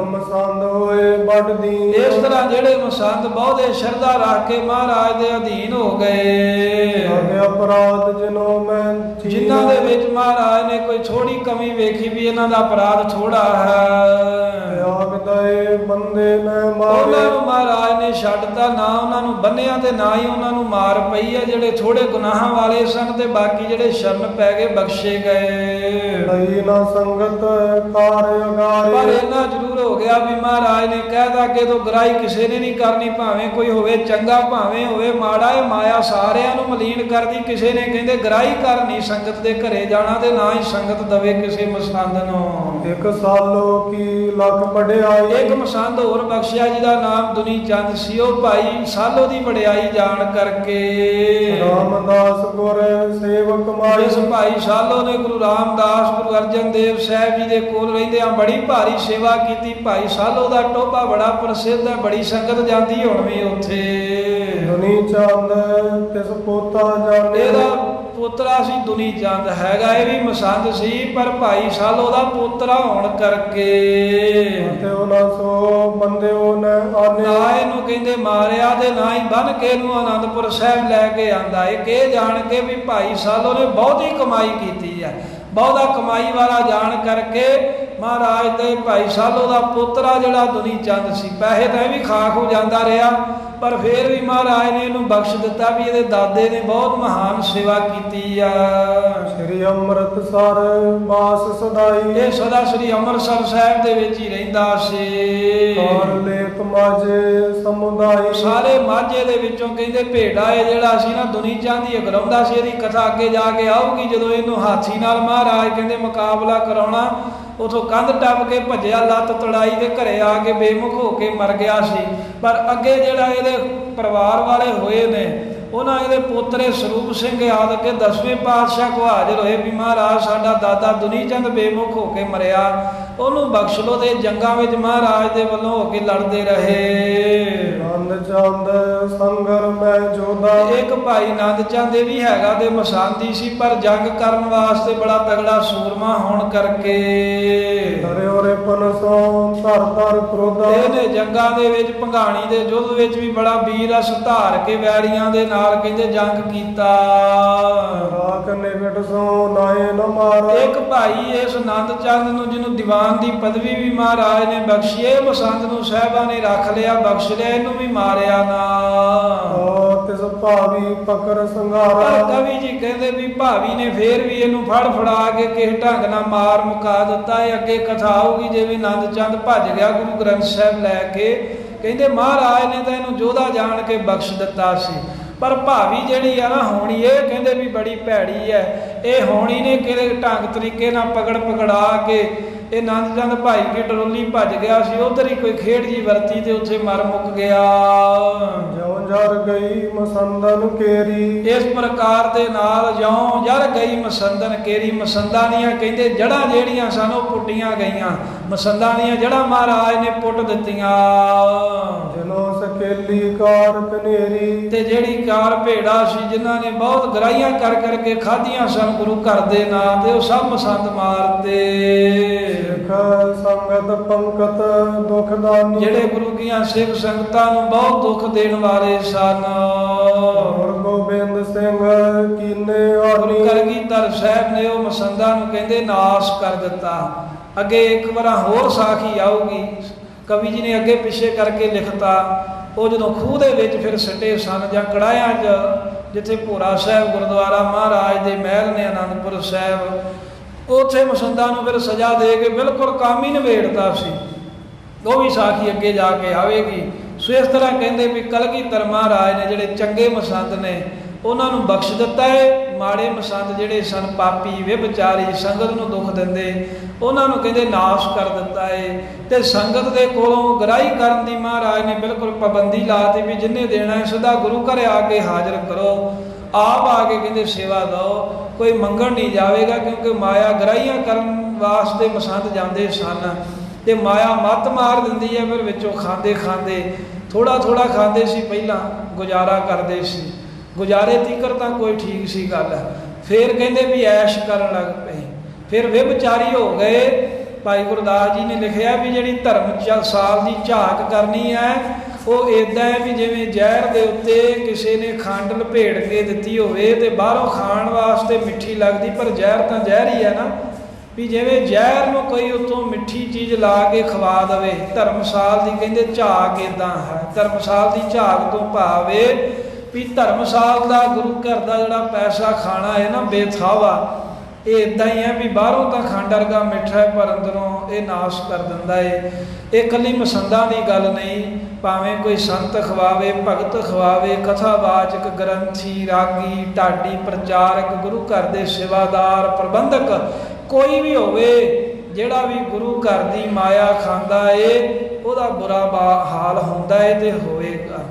ਮਸੰਦ ਹੋਏ ਵੱਡ ਦੀ, ਇਸ ਤਰ੍ਹਾਂ ਜਿਹੜੇ ਮਸੰਦ ਬਹੁਤੇ ਸ਼ਰਧਾ ਰੱਖ ਕੇ ਮਹਾਰਾਜ ਦੇ ਅਧੀਨ ਹੋ ਗਏ। ਅਗੇ ਅਪਰਾਧ ਜਿਨੋ ਮੈਂ, ਜਿਨ੍ਹਾਂ ਦੇ ਵਿੱਚ ਮਹਾਰਾਜ ਨੇ ਕੋਈ ਥੋੜੀ ਕਮੀ ਵੇਖੀ ਵੀ ਇਹਨਾਂ ਦਾ ਅਪਰਾਧ ਥੋੜਾ ਹੈ, ਆਗ ਗਏ ਬੰਦੇ ਨ ਉਹਨਾਂ ਮਾਰੇ। ਨੂੰ ਮਹਾਰਾਜ ਨੇ ਛੱਡਤਾ, ਨਾ ਉਹਨਾਂ ਨੂੰ ਬੰਨਿਆ ਤੇ ਨਾ ਹੀ ਉਹਨਾਂ ਨੂੰ ਮਾਰ ਪਈ ਹੈ। ਜਿਹੜੇ ਥੋੜੇ ਗੁਨਾਹਾਂ ਵਾਲੇ ਸਨ ਤੇ ਬਾਕੀ ਜਿਹੜੇ ਸ਼ਰਨ ਪੈ ਗਏ ਬਖਸ਼ੇ ਗਏ। ਲਈ ਨਾ ਸੰਗਤ ਕਾਰ ਪਰ ਅਗਾਰੇ। ਇਹਨਾਂ ਜ਼ਰੂਰ ਹੋ ਗਿਆ ਵੀ ਮਹਾਰਾਜ ਨੇ ਕਹਿਦਾ ਅੱਗੇ ਤੋਂ ਗਰਾਈ ਕਿਸੇ ਨੇ ਨਹੀਂ ਕਰਨੀ, ਭਾਵੇਂ ਕੋਈ ਹੋਵੇ ਚੰਗਾ ਭਾਵੇਂ ਹੋਵੇ ਮਾੜਾ। ਇਹ ਮਾਇਆ ਸਾਰਿਆਂ ਨੂੰ ਮਲੀਨ ਕਰਦੀ, ਕਿਸੇ ਨੇ ਕਹਿੰਦੇ ਗਰਾਈ ਕਰਨੀ ਸੰਗਤ ਦੇ ਘਰੇ ਜਾਣਾ ਤੇ ਨਾ ਹੀ ਸੰਗਤ ਦਵੇ ਕਿਸੇ ਮਸੰਦ ਨੂੰ। ਇੱਕ ਸਾਲੋ ਕੀ ਲੱਖ ਵਡਿਆਈ। ਇੱਕ ਮਸੰਦ ਹੋਰ ਬਖਸ਼ਿਆ ਜਿਹਦਾ ਨਾਮ ਦੁਨੀ ਚੰਦ ਸੀ। ਉਹ ਭਾਈ ਸਾਲੋ ਦੀ ਵਡਿਆਈ ਜਾਣ ਕਰਕੇ ਰਾਮਦਾਸ ਗੁਰ ਸੇਵਕ ਮਾਈ। ਇਸ ਭਾਈ ਸਾਲੋ ਨੇ ਗੁਰੂ ਰਾਮਦਾਸ ਗੁਰੂ ਅਰਜਨ ਦੇਵ ਸਾਹਿਬ ਜੀ ਦੇ ਕੋਲ ਰਹਿੰਦਿਆਂ ਬੜੀ ਭਾਰੀ ਸੇਵਾ ਕੀਤੀ। ਭਾਈ ਸਾਲੋ ਦਾ ਟੋਭਾ ਬੜਾ ਪ੍ਰਸਿੱਧ ਹੈ, ਬੜੀ ਸੰਗਤ ਜਾਂਦੀ ਹੁਣ ਵੀ ਉੱਥੇ। ਦੁਨੀ ਚੰਦ ਤਿਸ ਪੋਤਾ ਜਾਣੇ। ਇਹਦਾ ਪੋਤਰਾ ਸੀ ਦੁਨੀ ਚੰਦ ਹੈਗਾ, ਇਹ ਵੀ ਮਸੰਦ ਸੀ ਪਰ ਭਾਈ ਸਾਲੋ ਦਾ ਪੋਤਰਾ ਹੋਣ ਕਰਕੇ ਤੇ ਉਹਨਾਂ ਸੋ ਬੰਦਿਓ ਨ ਆਨੇ। ਨਾ ਇਹਨੂੰ ਕਹਿੰਦੇ ਮਾਰਿਆ ਤੇ ਨਾ ਹੀ ਬੰਨ ਕੇ ਇਹਨੂੰ ਆਨੰਦਪੁਰ ਸਾਹਿਬ ਲੈ ਕੇ ਆਂਦਾ। ਇਹ ਜਾਣ ਕੇ ਵੀ ਭਾਈ ਸਾਲੋ ਨੇ ਬਹੁਤੀ ਕਮਾਈ ਕੀਤੀ ਹੈ, ਬਹੁਤਾ ਕਮਾਈ ਵਾਲਾ ਜਾਣ ਕਰਕੇ ਮਹਾਰਾਜ ਦੇ ਭਾਈ ਸਾਲੋ ਦਾ ਪੋਤਰਾ ਜਿਹੜਾ ਦੁਨੀ ਚੰਦ ਸੀ, ਪੈਸੇ ਤਾਂ ਇਹ ਵੀ ਖਾ ਖੂ ਜਾਂਦਾ ਰਿਹਾ ਪਰ ਫਿਰ ਵੀ ਮਹਾਰਾਜ ਨੇ ਇਹਨੂੰ ਬਖਸ਼ ਦਿੱਤਾ ਵੀ ਇਹਦੇ ਦਾਦੇ ਨੇ ਬਹੁਤ ਮਹਾਨ ਸੇਵਾ ਕੀਤੀ ਆ। ਸ੍ਰੀ ਅੰਮ੍ਰਿਤਸਰ ਬਾਸ ਸਦਾਈ। ਇਹ ਸਦਾ ਸ੍ਰੀ ਅੰਮ੍ਰਿਤਸਰ ਸਾਹਿਬ ਦੇ ਵਿੱਚ ਹੀ ਰਹਿੰਦਾ ਸੀ। ਔਰ ਲੇਤ ਮਾਝੇ ਸਮੁਦਾਈ। ਸਾਰੇ ਮਾਝੇ ਦੇ ਵਿੱਚੋਂ ਕਹਿੰਦੇ ਭੇੜਾ ਇਹ ਜਿਹੜਾ ਸੀ ਨਾ ਦੁਨੀ ਚੰਦ ਹੀ ਅਗਰਾਉਂਦਾ ਸੀ। ਇਹਦੀ ਕਥਾ ਅੱਗੇ ਜਾ ਕੇ ਆਊਗੀ, ਜਦੋਂ ਇਹਨੂੰ ਹਾਥੀ ਨਾਲ ਮਹਾਰਾਜ ਕਹਿੰਦੇ ਮੁਕਾਬਲਾ ਕਰਾਉਣਾ। ਉਥੋਂ ਕੰਧ ਟੱਪ ਕੇ ਭੱਜਿਆ, ਲੱਤ ਤੜਾਈ ਦੇ ਘਰੇ ਆ ਕੇ ਬੇਮੁਖ ਹੋ ਕੇ ਮਰ ਗਿਆ ਸੀ। ਪਰ ਅੱਗੇ ਜਿਹੜਾ ਇਹਦੇ ਪਰਿਵਾਰ ਵਾਲੇ ਹੋਏ ਨੇ ਉਹਨਾਂ ਇਹਦੇ ਪੋਤਰੇ ਸਰੂਪ ਸਿੰਘ ਯਾਦ ਅੱਗੇ 10ਵੇਂ ਪਾਤਸ਼ਾਹ ਕੋ ਹਾਜ਼ਰ ਹੋਏ ਵੀ ਮਹਾਰਾਜ ਸਾਡਾ ਦਾਦਾ ਦੁਨੀ ਚੰਦ ਬੇਮੁਖ ਹੋ ਕੇ ਮਰਿਆ, ਉਹਨੂੰ ਬਖਸ਼ ਲੋ। ਤੇ ਜੰਗਾਂ ਵਿੱਚ ਮਹਾਰਾਜ ਦੇ ਵੱਲੋਂ ਹੋ ਕੇ ਲੜਦੇ ਰਹੇ। ਨੰਦ ਚੰਦ ਸੰਗਰ ਮੈਂ ਜੋਦਾ। ਇੱਕ ਭਾਈ ਨੰਦ ਚੰਦ ਇਹ ਵੀ ਹੈਗਾ ਤੇ ਮਸੰਦੀ ਸੀ ਪਰ ਜੰਗ ਕਰਨ ਵਾਸਤੇ ਬੜਾ ਤਗੜਾ ਸੂਰਮਾ ਹੋਣ ਕਰਕੇ ਹਰਿ ਰੇ ਪਨਸੋਂ ਧਰ ਧਰ ਕ੍ਰੋਧਾ। ਇਹਨੇ ਜੰਗਾਂ ਦੇ ਵਿੱਚ ਭੰਗਾਣੀ ਦੇ ਯੁੱਧ ਵਿੱਚ ਵੀ ਬੜਾ ਵੀਰ ਰਸ ਧਾਰ ਕੇ ਵੈਰੀਆਂ ਦੇ ਨਾਲ ਕਹਿੰਦੇ ਜੰਗ ਕੀਤਾ। ਰਾਖ ਨਿਕਟ ਸੋ ਨਾਏ ਨ ਮਾਰਾ। ਇੱਕ ਭਾਈ ਇਸ ਨੰਦ ਚੰਦ ਨੂੰ ਜਿਹਨੂੰ ਦੀਵਾਨ ਦੀ ਪਦਵੀ ਵੀ ਮਹਾਰਾਜ ਨੇ ਬਖਸ਼ੀ, ਇਹ ਮਸੰਦ ਨੂੰ ਸਾਹਿਬਾਂ ਨੇ ਰੱਖ ਲਿਆ, ਬਖਸ਼ ਲਿਆ, ਇਹਨੂੰ ਵੀ ਮਾਰਿਆ ਨਾ। ਤਿਸ ਭਾਵੀ ਪਕਰ ਸੰਘਾਰਾ। ਪਰ ਕਵੀ ਜੀ ਕਹਿੰਦੇ ਵੀ ਭਾਵੀ ਨੇ ਫੇਰ ਵੀ ਇਹਨੂੰ ਫੜ ਫੜਾ ਕੇ ਕਿਸੇ ਢੰਗ ਨਾਲ ਮਾਰ ਮੁਕਾ ਦਿੱਤਾ। ਇਹ ਅੱਗੇ ਕਥਾ ਆਊਗੀ ਜਿਵੇਂ ਨੰਦ ਚੰਦ ਭੱਜ ਗਿਆ ਗੁਰੂ ਗ੍ਰੰਥ ਸਾਹਿਬ ਲੈ ਕੇ। ਕਹਿੰਦੇ ਮਹਾਰਾਜ ਨੇ ਤਾਂ ਇਹਨੂੰ ਜੋਧਾ ਜਾਣ ਕੇ ਬਖਸ਼ ਦਿੱਤਾ ਸੀ ਪਰ ਭਾਵੀ ਜਿਹੜੀ ਆ ਨਾ ਹੋਣੀ, ਇਹ ਕਹਿੰਦੇ ਵੀ ਬੜੀ ਭੈੜੀ ਹੈ। ਇਹ ਹੋਣੀ ਨੇ ਕਿਹੜੇ ਢੰਗ ਤਰੀਕੇ ਨਾਲ ਪਕੜਾ ਕੇ ਇਹ ਨੰਦ ਚੰਦ ਭਾਈ ਕੀ ਟਰੋਲੀ ਭੱਜ ਗਿਆ ਸੀ, ਉਧਰ ਹੀ ਕੋਈ ਖੇਡ ਜੀ ਵਰਤੀ ਤੇ ਉੱਥੇ ਮਰ ਮੁੱਕ ਗਿਆ। ਜਿਉ ਜਰ ਗਈ ਮਸੰਦਨ ਕੇਰੀ। ਇਸ ਪ੍ਰਕਾਰ ਦੇ ਨਾਲ ਜਿਉਂ ਜਰ ਗਈ ਮਸੰਦਨ ਕੇਰੀ। ਮਸੰਦਾਂ ਦੀਆਂ ਕਹਿੰਦੇ ਜੜ੍ਹਾਂ ਜਿਹੜੀਆਂ ਸਨ ਉਹ ਪੁੱਟੀਆਂ ਗਈਆਂ। ਮਸੰਦਾਂ ਦੀਆਂ ਜੜ੍ਹਾਂ ਮਹਾਰਾਜ ਨੇ ਪੁੱਟ ਦਿੱਤੀਆਂ। ਜਿਨੋ ਸਕੇਲੀ ਕਾਰ ਕਨੇਰੀ। ਤੇ ਜਿਹੜੀ ਕਾਰ ਭੇੜਾ ਸੀ ਜਿਨ੍ਹਾਂ ਨੇ ਬਹੁਤ ਗਰਾਈਆਂ ਕਰ ਕਰਕੇ ਖਾਧੀਆਂ ਸਨ ਗੁਰੂ ਘਰ ਦੇ ਨਾਂ ਤੇ, ਉਹ ਸਭ ਮਸੰਦ ਮਾਰਤੇ। ਸਿੱਖ ਸੰਗਤ ਪੰਕਤ ਦੁਖਦਾਨੀ। ਜਿਹੜੇ ਗੁਰੂ ਦੀਆਂ ਸਿੱਖ ਸੰਗਤਾਂ ਨੂੰ ਬਹੁਤ ਦੁੱਖ ਦੇਣ ਵਾਲੇ ਸਨ। ਗੁਰ ਗੋਬਿੰਦ ਸਿੰਘ ਕੀਨੇ ਗੁਰੂ ਆਨੀ। ਕਲਗੀਧਰ ਸਾਹਿਬ ਨੇ ਉਹ ਮਸੰਦਾਂ ਨੂੰ ਕਹਿੰਦੇ ਨਾਸ਼ ਕਰ ਦਿੱਤਾ। ਅੱਗੇ ਇੱਕ ਵਾਰ ਹੋਰ ਸਾਖੀ ਆਊਗੀ, ਕਵੀ ਜੀ ਨੇ ਅੱਗੇ ਪਿੱਛੇ ਕਰਕੇ ਲਿਖਤਾ। ਉਹ ਜਦੋਂ ਖੂਹ ਦੇ ਵਿੱਚ ਫਿਰ ਸੱਟੇ ਸਨ ਜਾਂ ਕੜਾਹਿਆਂ 'ਚ, ਜਿੱਥੇ ਭੋਰਾ ਸਾਹਿਬ ਗੁਰਦੁਆਰਾ ਮਹਾਰਾਜ ਦੇ ਮਹਿਲ ਨੇ ਅਨੰਦਪੁਰ ਸਾਹਿਬ, ਉੱਥੇ ਮਸੰਦਾਂ ਨੂੰ ਫਿਰ ਸਜ਼ਾ ਦੇ ਕੇ ਬਿਲਕੁਲ ਕੰਮ ਹੀ ਨਿਬੇੜਤਾ ਸੀ। ਉਹ ਵੀ ਸਾਖੀ ਅੱਗੇ ਜਾ ਕੇ ਆਵੇਗੀ। ਸੋ ਇਸ ਤਰ੍ਹਾਂ ਕਹਿੰਦੇ ਵੀ ਕਲਗੀਧਰ ਮਹਾਰਾਜ ਨੇ ਜਿਹੜੇ ਚੰਗੇ ਮਸੰਦ ਨੇ ਉਹਨਾਂ ਨੂੰ ਬਖਸ਼ ਦਿੱਤਾ ਹੈ। ਮਾੜੇ ਮਸੰਦ ਜਿਹੜੇ ਸਨ ਪਾਪੀ ਵਿਭਚਾਰੀ ਸੰਗਤ ਨੂੰ ਦੁੱਖ ਦਿੰਦੇ, ਉਹਨਾਂ ਨੂੰ ਕਹਿੰਦੇ ਨਾਸ਼ ਕਰ ਦਿੱਤਾ ਹੈ। ਤੇ ਸੰਗਤ ਦੇ ਕੋਲੋਂ ਗਰਾਈ ਕਰਨ ਦੀ ਮਹਾਰਾਜ ਨੇ ਬਿਲਕੁਲ ਪਾਬੰਦੀ ਲਾਤੀ ਵੀ ਜਿੰਨੇ ਦੇਣਾ ਹੈ ਸਿੱਧਾ ਗੁਰੂ ਘਰ ਆ ਕੇ ਹਾਜ਼ਰ ਕਰੋ, ਆਪ ਆ ਕੇ ਕਹਿੰਦੇ ਸੇਵਾ ਦਿਓ, ਕੋਈ ਮੰਗਣ ਨਹੀਂ ਜਾਵੇਗਾ। ਕਿਉਂਕਿ ਮਾਇਆ ਗਰਾਈਆਂ ਕਰਨ ਵਾਸਤੇ ਮਸੰਦ ਜਾਂਦੇ ਸਨ ਤੇ ਮਾਇਆ ਮੱਤ ਮਾਰ ਦਿੰਦੀ ਹੈ। ਫਿਰ ਵਿੱਚੋਂ ਖਾਂਦੇ ਖਾਂਦੇ ਥੋੜਾ ਥੋੜਾ ਖਾਂਦੇ ਸੀ, ਪਹਿਲਾਂ ਗੁਜ਼ਾਰਾ ਕਰਦੇ ਸੀ, ਗੁਜ਼ਾਰੇ ਤੀਕਰ ਤਾਂ ਕੋਈ ਠੀਕ ਸੀ ਗੱਲ। ਫਿਰ ਕਹਿੰਦੇ ਵੀ ਐਸ਼ ਕਰਨ ਲੱਗ ਪਏ, ਫਿਰ ਵਿਭਚਾਰੀ ਹੋ ਗਏ। ਭਾਈ ਗੁਰਦਾਸ ਜੀ ਨੇ ਲਿਖਿਆ ਵੀ ਜਿਹੜੀ ਧਰਮ ਸਾਲ ਦੀ ਝਾਕ ਕਰਨੀ ਹੈ ਉਹ ਇੱਦਾਂ ਹੈ ਵੀ ਜਿਵੇਂ ਜ਼ਹਿਰ ਦੇ ਉੱਤੇ ਕਿਸੇ ਨੇ ਖੰਡ ਲਪੇਟ ਕੇ ਦਿੱਤੀ ਹੋਵੇ ਤੇ ਬਾਹਰੋਂ ਖਾਣ ਵਾਸਤੇ ਮਿੱਠੀ ਲੱਗਦੀ, ਪਰ ਜ਼ਹਿਰ ਤਾਂ ਜ਼ਹਿਰ ਹੀ ਹੈ ਨਾ। ਵੀ ਜਿਵੇਂ ਜ਼ਹਿਰ ਨੂੰ ਕੋਈ ਉਤੋਂ ਮਿੱਠੀ ਚੀਜ਼ ਲਾ ਕੇ ਖਵਾ ਦੇਵੇ। ਧਰਮਸਾਲ ਦੀ ਕਹਿੰਦੇ ਝਾਕ ਇੱਦਾਂ ਹੈ, ਧਰਮਸਾਲ ਦੀ ਝਾਕ ਤੋਂ ਭਾਵੇ ਵੀ ਧਰਮਸਾਲ ਦਾ ਗੁਰੂ ਘਰ ਦਾ ਜਿਹੜਾ ਪੈਸਾ ਖਾਣਾ ਹੈ ਨਾ ਬੇਥਾਵਾ, ਇਹ ਇੱਦਾਂ ਹੀ ਹੈ ਵੀ ਬਾਹਰੋਂ ਤਾਂ ਖੰਡ ਵਰਗਾ ਮਿੱਠਾ ਹੈ ਪਰ ਅੰਦਰੋਂ ਇਹ ਨਾਸ਼ ਕਰ ਦਿੰਦਾ ਹੈ। ਇਹ ਇਕੱਲੀ ਮਸੰਦਾਂ ਦੀ ਗੱਲ ਨਹੀਂ, ਭਾਵੇਂ ਕੋਈ ਸੰਤ ਖਵਾਵੇ, ਭਗਤ ਖਵਾਵੇ, ਕਥਾਵਾਚਕ, ਗ੍ਰੰਥੀ, ਰਾਗੀ, ਢਾਡੀ, ਪ੍ਰਚਾਰਕ, ਗੁਰੂ ਘਰ ਦੇ ਸੇਵਾਦਾਰ, ਪ੍ਰਬੰਧਕ, ਕੋਈ ਵੀ ਹੋਵੇ ਜਿਹੜਾ ਵੀ ਗੁਰੂ ਘਰ ਦੀ ਮਾਇਆ ਖਾਂਦਾ ਏ ਉਹਦਾ ਬੁਰਾ ਹਾਲ ਹੁੰਦਾ ਏ ਤੇ ਹੋਵੇਗਾ।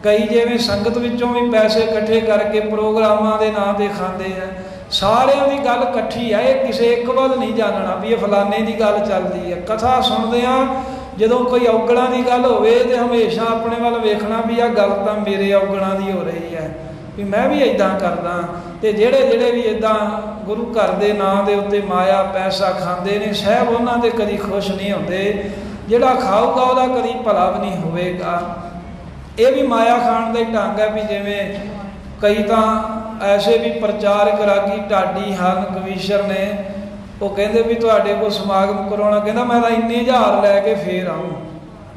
ਕਈ ਜਿਵੇਂ ਸੰਗਤ ਵਿੱਚੋਂ ਵੀ ਪੈਸੇ ਇਕੱਠੇ ਕਰਕੇ ਪ੍ਰੋਗਰਾਮਾਂ ਦੇ ਨਾਂ ਤੇ ਖਾਂਦੇ ਆ। ਸਾਰਿਆਂ ਦੀ ਗੱਲ ਇਕੱਠੀ ਆ, ਇਹ ਕਿਸੇ ਇੱਕ ਵੱਲ ਨਹੀਂ ਜਾਣਨਾ ਵੀ ਇਹ ਫਲਾਣੇ ਦੀ ਗੱਲ ਚੱਲਦੀ ਹੈ। ਕਥਾ ਸੁਣਦੇ ਆ, ਜਦੋਂ ਕੋਈ ਔਗਣਾਂ ਦੀ ਗੱਲ ਹੋਵੇ ਤੇ ਹਮੇਸ਼ਾ ਆਪਣੇ ਵੱਲ ਵੇਖਣਾ ਵੀ ਆਹ ਗੱਲ ਤਾਂ ਮੇਰੇ ਔਗਣਾਂ ਦੀ ਹੋ ਰਹੀ ਹੈ, ਵੀ ਮੈਂ ਵੀ ਇੱਦਾਂ ਕਰਦਾ। ਤੇ ਜਿਹੜੇ ਵੀ ਇੱਦਾਂ ਗੁਰੂ ਘਰ ਦੇ ਨਾਂ ਦੇ ਉੱਤੇ ਮਾਇਆ ਪੈਸਾ ਖਾਂਦੇ ਨੇ, ਸਾਹਿਬ ਉਹਨਾਂ ਦੇ ਕਦੀ ਖੁਸ਼ ਨਹੀਂ ਹੁੰਦੇ। ਜਿਹੜਾ ਖਾਊਗਾ ਉਹਦਾ ਕਦੀ ਭਲਾ ਵੀ ਨਹੀਂ ਹੋਵੇਗਾ। ਇਹ ਵੀ ਮਾਇਆ ਖਾਣ ਦਾ ਹੀ ਢੰਗ ਹੈ। ਵੀ ਜਿਵੇਂ ਕਈ ਤਾਂ ਐਸੇ ਵੀ ਪ੍ਰਚਾਰਕ ਰਾਗੀ ਢਾਡੀ ਹਨ, ਕਵੀਸ਼ਰ ਨੇ, ਉਹ ਕਹਿੰਦੇ ਵੀ ਤੁਹਾਡੇ ਕੋਲ ਸਮਾਗਮ ਕਰਾਉਣਾ, ਕਹਿੰਦਾ ਮੈਂ ਤਾਂ ਇੰਨੇ ਹਜ਼ਾਰ ਲੈ ਕੇ ਫੇਰ ਆਊਂ,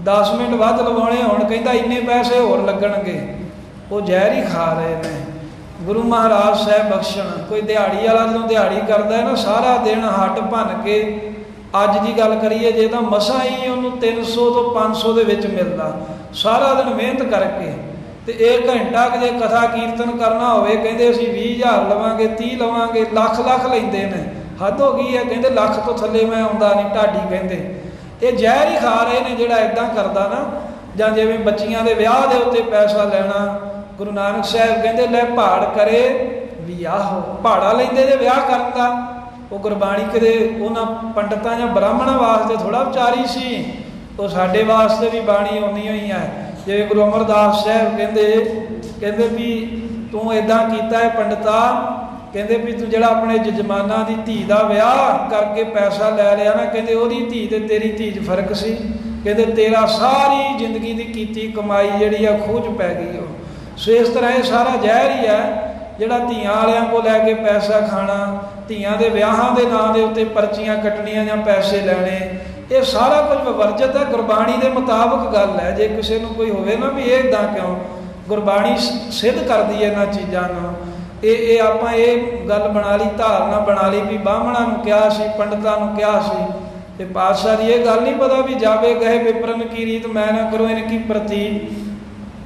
10 ਮਿੰਟ ਵੱਧ ਲਵਾਉਣੇ ਹੋਣ ਕਹਿੰਦਾ ਇੰਨੇ ਪੈਸੇ ਹੋਰ ਲੱਗਣਗੇ। ਉਹ ਜ਼ਹਿਰ ਹੀ ਖਾ ਰਹੇ ਨੇ। ਗੁਰੂ ਮਹਾਰਾਜ ਸਾਹਿਬ ਬਖਸ਼ਣ। ਕੋਈ ਦਿਹਾੜੀ ਵਾਲਾ ਜਦੋਂ ਦਿਹਾੜੀ ਕਰਦਾ ਹੈ ਨਾ, ਸਾਰਾ ਦਿਨ ਹੱਟ ਭੰਨ ਕੇ, ਅੱਜ ਦੀ ਗੱਲ ਕਰੀਏ ਜੇ ਤਾਂ ਮਸਾਂ ਹੀ ਉਹਨੂੰ 300 ਤੋਂ 500 ਦੇ ਵਿੱਚ ਮਿਲਦਾ, ਸਾਰਾ ਦਿਨ ਮਿਹਨਤ ਕਰਕੇ। ਤੇ 1 ਘੰਟਾ ਕਿ ਜੇ ਕਥਾ ਕੀਰਤਨ ਕਰਨਾ ਹੋਵੇ ਕਹਿੰਦੇ ਅਸੀਂ 20,000 ਲਵਾਂਗੇ, 30 ਲਵਾਂਗੇ, ਲੱਖ ਲੈਂਦੇ ਨੇ। ਹੱਦ ਹੋ ਗਈ ਹੈ, ਕਹਿੰਦੇ ਲੱਖ ਤੋਂ ਥੱਲੇ ਮੈਂ ਆਉਂਦਾ ਨਹੀਂ। ਢਾਡੀ ਕਹਿੰਦੇ ਇਹ ਜ਼ਹਿਰ ਹੀ ਖਾ ਰਹੇ ਨੇ ਜਿਹੜਾ ਇੱਦਾਂ ਕਰਦਾ ਨਾ। ਜਾਂ ਜਿਵੇਂ ਬੱਚੀਆਂ ਦੇ ਵਿਆਹ ਦੇ ਉੱਤੇ ਪੈਸਾ ਲੈਣਾ, ਗੁਰੂ ਨਾਨਕ ਸਾਹਿਬ ਕਹਿੰਦੇ ਲੈ ਪਹਾੜ ਕਰੇ ਵਿਆਹ, ਪਹਾੜਾ ਲੈਂਦੇ ਜੇ ਵਿਆਹ ਕਰਨ ਦਾ। ਉਹ ਗੁਰਬਾਣੀ ਕਦੇ ਉਹਨਾਂ ਪੰਡਤਾਂ ਜਾਂ ਬ੍ਰਾਹਮਣਾਂ ਵਾਸਤੇ ਥੋੜ੍ਹਾ ਵਿਚਾਰੀ ਸੀ, ਉਹ ਸਾਡੇ ਵਾਸਤੇ ਵੀ ਬਾਣੀ ਆਉਂਦੀ ਹੋਈ ਹੈ। ਜਿਵੇਂ ਗੁਰੂ ਅਮਰਦਾਸ ਸਾਹਿਬ ਕਹਿੰਦੇ ਵੀ ਤੂੰ ਇੱਦਾਂ ਕੀਤਾ ਹੈ ਪੰਡਤਾ, ਕਹਿੰਦੇ ਵੀ ਤੂੰ ਜਿਹੜਾ ਆਪਣੇ ਜਜਮਾਨਾਂ ਦੀ ਧੀ ਦਾ ਵਿਆਹ ਕਰਕੇ ਪੈਸਾ ਲੈ ਲਿਆ ਨਾ, ਕਹਿੰਦੇ ਉਹਦੀ ਧੀ ਤੇ ਤੇਰੀ ਧੀ 'ਚ ਫਰਕ ਸੀ। ਕਹਿੰਦੇ ਤੇਰਾ ਸਾਰੀ ਜ਼ਿੰਦਗੀ ਦੀ ਕੀਤੀ ਕਮਾਈ ਜਿਹੜੀ ਆ ਖੂਹ 'ਚ ਪੈ ਗਈ। ਉਹ ਸੋ ਇਸ ਤਰ੍ਹਾਂ ਇਹ ਸਾਰਾ ਜ਼ਹਿਰ ਹੀ ਹੈ ਜਿਹੜਾ ਧੀਆਂ ਵਾਲਿਆਂ ਕੋਲ ਲੈ ਕੇ ਪੈਸਾ ਖਾਣਾ, ਧੀਆਂ ਦੇ ਵਿਆਹਾਂ ਦੇ ਨਾਂ ਦੇ ਉੱਤੇ ਪਰਚੀਆਂ ਕੱਟਣੀਆਂ ਜਾਂ ਪੈਸੇ ਲੈਣੇ, ਇਹ ਸਾਰਾ ਕੁਝ ਵਰਜਿਤ ਹੈ। ਗੁਰਬਾਣੀ ਦੇ ਮੁਤਾਬਕ ਗੱਲ ਹੈ। ਜੇ ਕਿਸੇ ਨੂੰ ਕੋਈ ਹੋਵੇ ਨਾ ਵੀ ਇਹ ਇੱਦਾਂ ਕਿਉਂ, ਗੁਰਬਾਣੀ ਸਿੱਧ ਕਰਦੀ ਹੈ ਇਹਨਾਂ ਚੀਜ਼ਾਂ ਨੂੰ। ਇਹ ਆਪਾਂ ਇਹ ਗੱਲ ਬਣਾ ਲਈ, ਧਾਰਨਾ ਬਣਾ ਲਈ ਵੀ ਬਾਹਮਣਾਂ ਨੂੰ ਕਿਹਾ ਸੀ, ਪੰਡਤਾਂ ਨੂੰ ਕਿਹਾ ਸੀ। ਤੇ ਪਾਤਸ਼ਾਹ ਦੀ ਇਹ ਗੱਲ ਨਹੀਂ ਪਤਾ ਵੀ ਜਾਵੇ ਗਏ ਵਿਪਰਨ ਕੀ ਰੀਤ ਮੈਂ ਨਾ ਕਰੋ ਇਨ ਕੀ ਪ੍ਰਤੀ।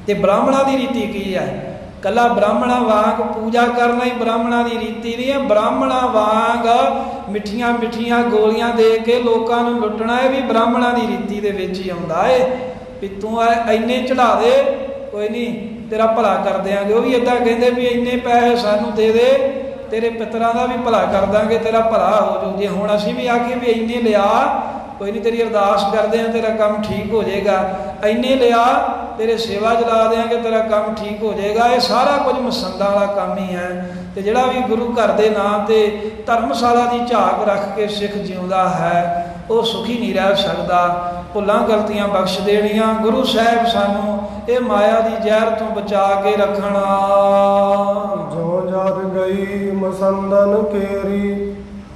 ਤੇ ਬ੍ਰਾਹਮਣਾਂ ਦੀ ਰੀਤੀ ਕੀ ਹੈ? ਕੱਲਾ ਬ੍ਰਾਹਮਣਾਂ ਵਾਂਗ ਪੂਜਾ ਕਰਨਾ ਹੀ ਬ੍ਰਾਹਮਣਾਂ ਦੀ ਰੀਤੀ ਨਹੀਂ ਹੈ। ਬ੍ਰਾਹਮਣਾਂ ਵਾਂਗ ਮਿੱਠੀਆਂ ਗੋਲੀਆਂ ਦੇ ਕੇ ਲੋਕਾਂ ਨੂੰ ਲੁੱਟਣਾ, ਇਹ ਵੀ ਬ੍ਰਾਹਮਣਾਂ ਦੀ ਰੀਤੀ ਦੇ ਵਿੱਚ ਹੀ ਆਉਂਦਾ ਏ। ਵੀ ਤੂੰ ਇੰਨੇ ਚੜਾ ਦੇ, ਕੋਈ ਨਹੀਂ ਤੇਰਾ ਭਲਾ ਕਰ ਦਿਆਂਗੇ। ਉਹ ਵੀ ਇੱਦਾਂ ਕਹਿੰਦੇ ਵੀ ਇੰਨੇ ਪੈਸੇ ਸਾਨੂੰ ਦੇ ਦੇ, ਤੇਰੇ ਪਿੱਤਰਾਂ ਦਾ ਵੀ ਭਲਾ ਕਰ ਦਾਂਗੇ, ਤੇਰਾ ਭਲਾ ਹੋ ਜਾਊ। ਜੇ ਹੁਣ ਅਸੀਂ ਵੀ ਆਖੀਏ ਵੀ ਇੰਨੇ ਲਿਆ, ਕੋਈ ਨਹੀਂ ਤੇਰੀ ਅਰਦਾਸ ਕਰਦੇ ਹਾਂ ਤੇਰਾ ਕੰਮ ਠੀਕ ਹੋ ਜਾਏਗਾ, ਇੰਨੇ ਲਿਆ ਤੇਰੇ ਸੇਵਾ ਚਲਾ ਦਿਆਂਗੇ ਤੇਰਾ ਕੰਮ ਠੀਕ ਹੋ ਜਾਏਗਾ। ਇਹ ਸਾਰਾ ਕੁਝ ਮਸੰਦਾਂ ਵਾਲਾ ਕੰਮ ਹੀ ਹੈ। ਤੇ ਜਿਹੜਾ ਵੀ ਗੁਰੂ ਘਰ ਦੇ ਨਾਂ ਤੇ ਧਰਮਸ਼ਾਲਾ ਦੀ ਝਾਕ ਰੱਖ ਕੇ ਸਿੱਖ ਜਿਉਂਦਾ ਹੈ ਉਹ ਸੁਖੀ ਨਹੀਂ ਰਹਿ ਸਕਦਾ। ਭੁੱਲਾਂ ਗਲਤੀਆਂ ਬਖਸ਼ ਦੇਣੀਆਂ। ਗੁਰੂ ਸਾਹਿਬ ਸਾਨੂੰ ਇਹ ਮਾਇਆ ਦੀ ਜ਼ਹਿਰ ਤੋਂ ਬਚਾ ਕੇ ਰੱਖਣਾ। ਜੋ ਜਦ ਗਈ ਮਸੰਦਨ ਕੇਰੀ,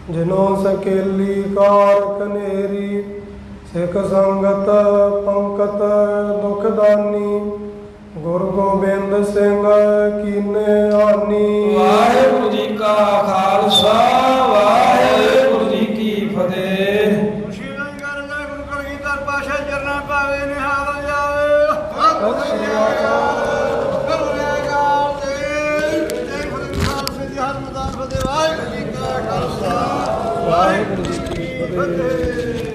ਜਿਨੋ ਸਕੇਲੀ ਕਾਰ ਕਨੇਰੀ, ਸਿੱਖ ਸੰਗਤ ਪੰਕਤ ਦੁਖਦਾਨੀ, ਗੁਰ ਗੋਬਿੰਦ ਸਿੰਘ ਕੀਨੇ ਆਨੀ। ਵਾਹਿਗੁਰੂ ਜੀ ਕਾ ਖਾਲਸਾ, ਵਾਹਿਗੁਰੂ ਜੀ ਕੀ ਫਤਿਹ। ਖੁਸ਼ੀ ਨਹੀਂ ਕਰਦਾ ਗੁਰੂ ਕਲਗੀਧਰ ਪਾਸ਼ਾ ਚਰਨਾਂ ਪਾਵੇ ਨਿਹਾਲ ਜਾਵੇ। ਸਤਿ ਸ੍ਰੀ ਅਕਾਲ। ਵਾਹਿਗੁਰੂ ਜੀ ਕਾ ਖਾਲਸਾ, ਵਾਹਿਗੁਰੂ ਜੀ ਕੀ ਫਤਿਹ।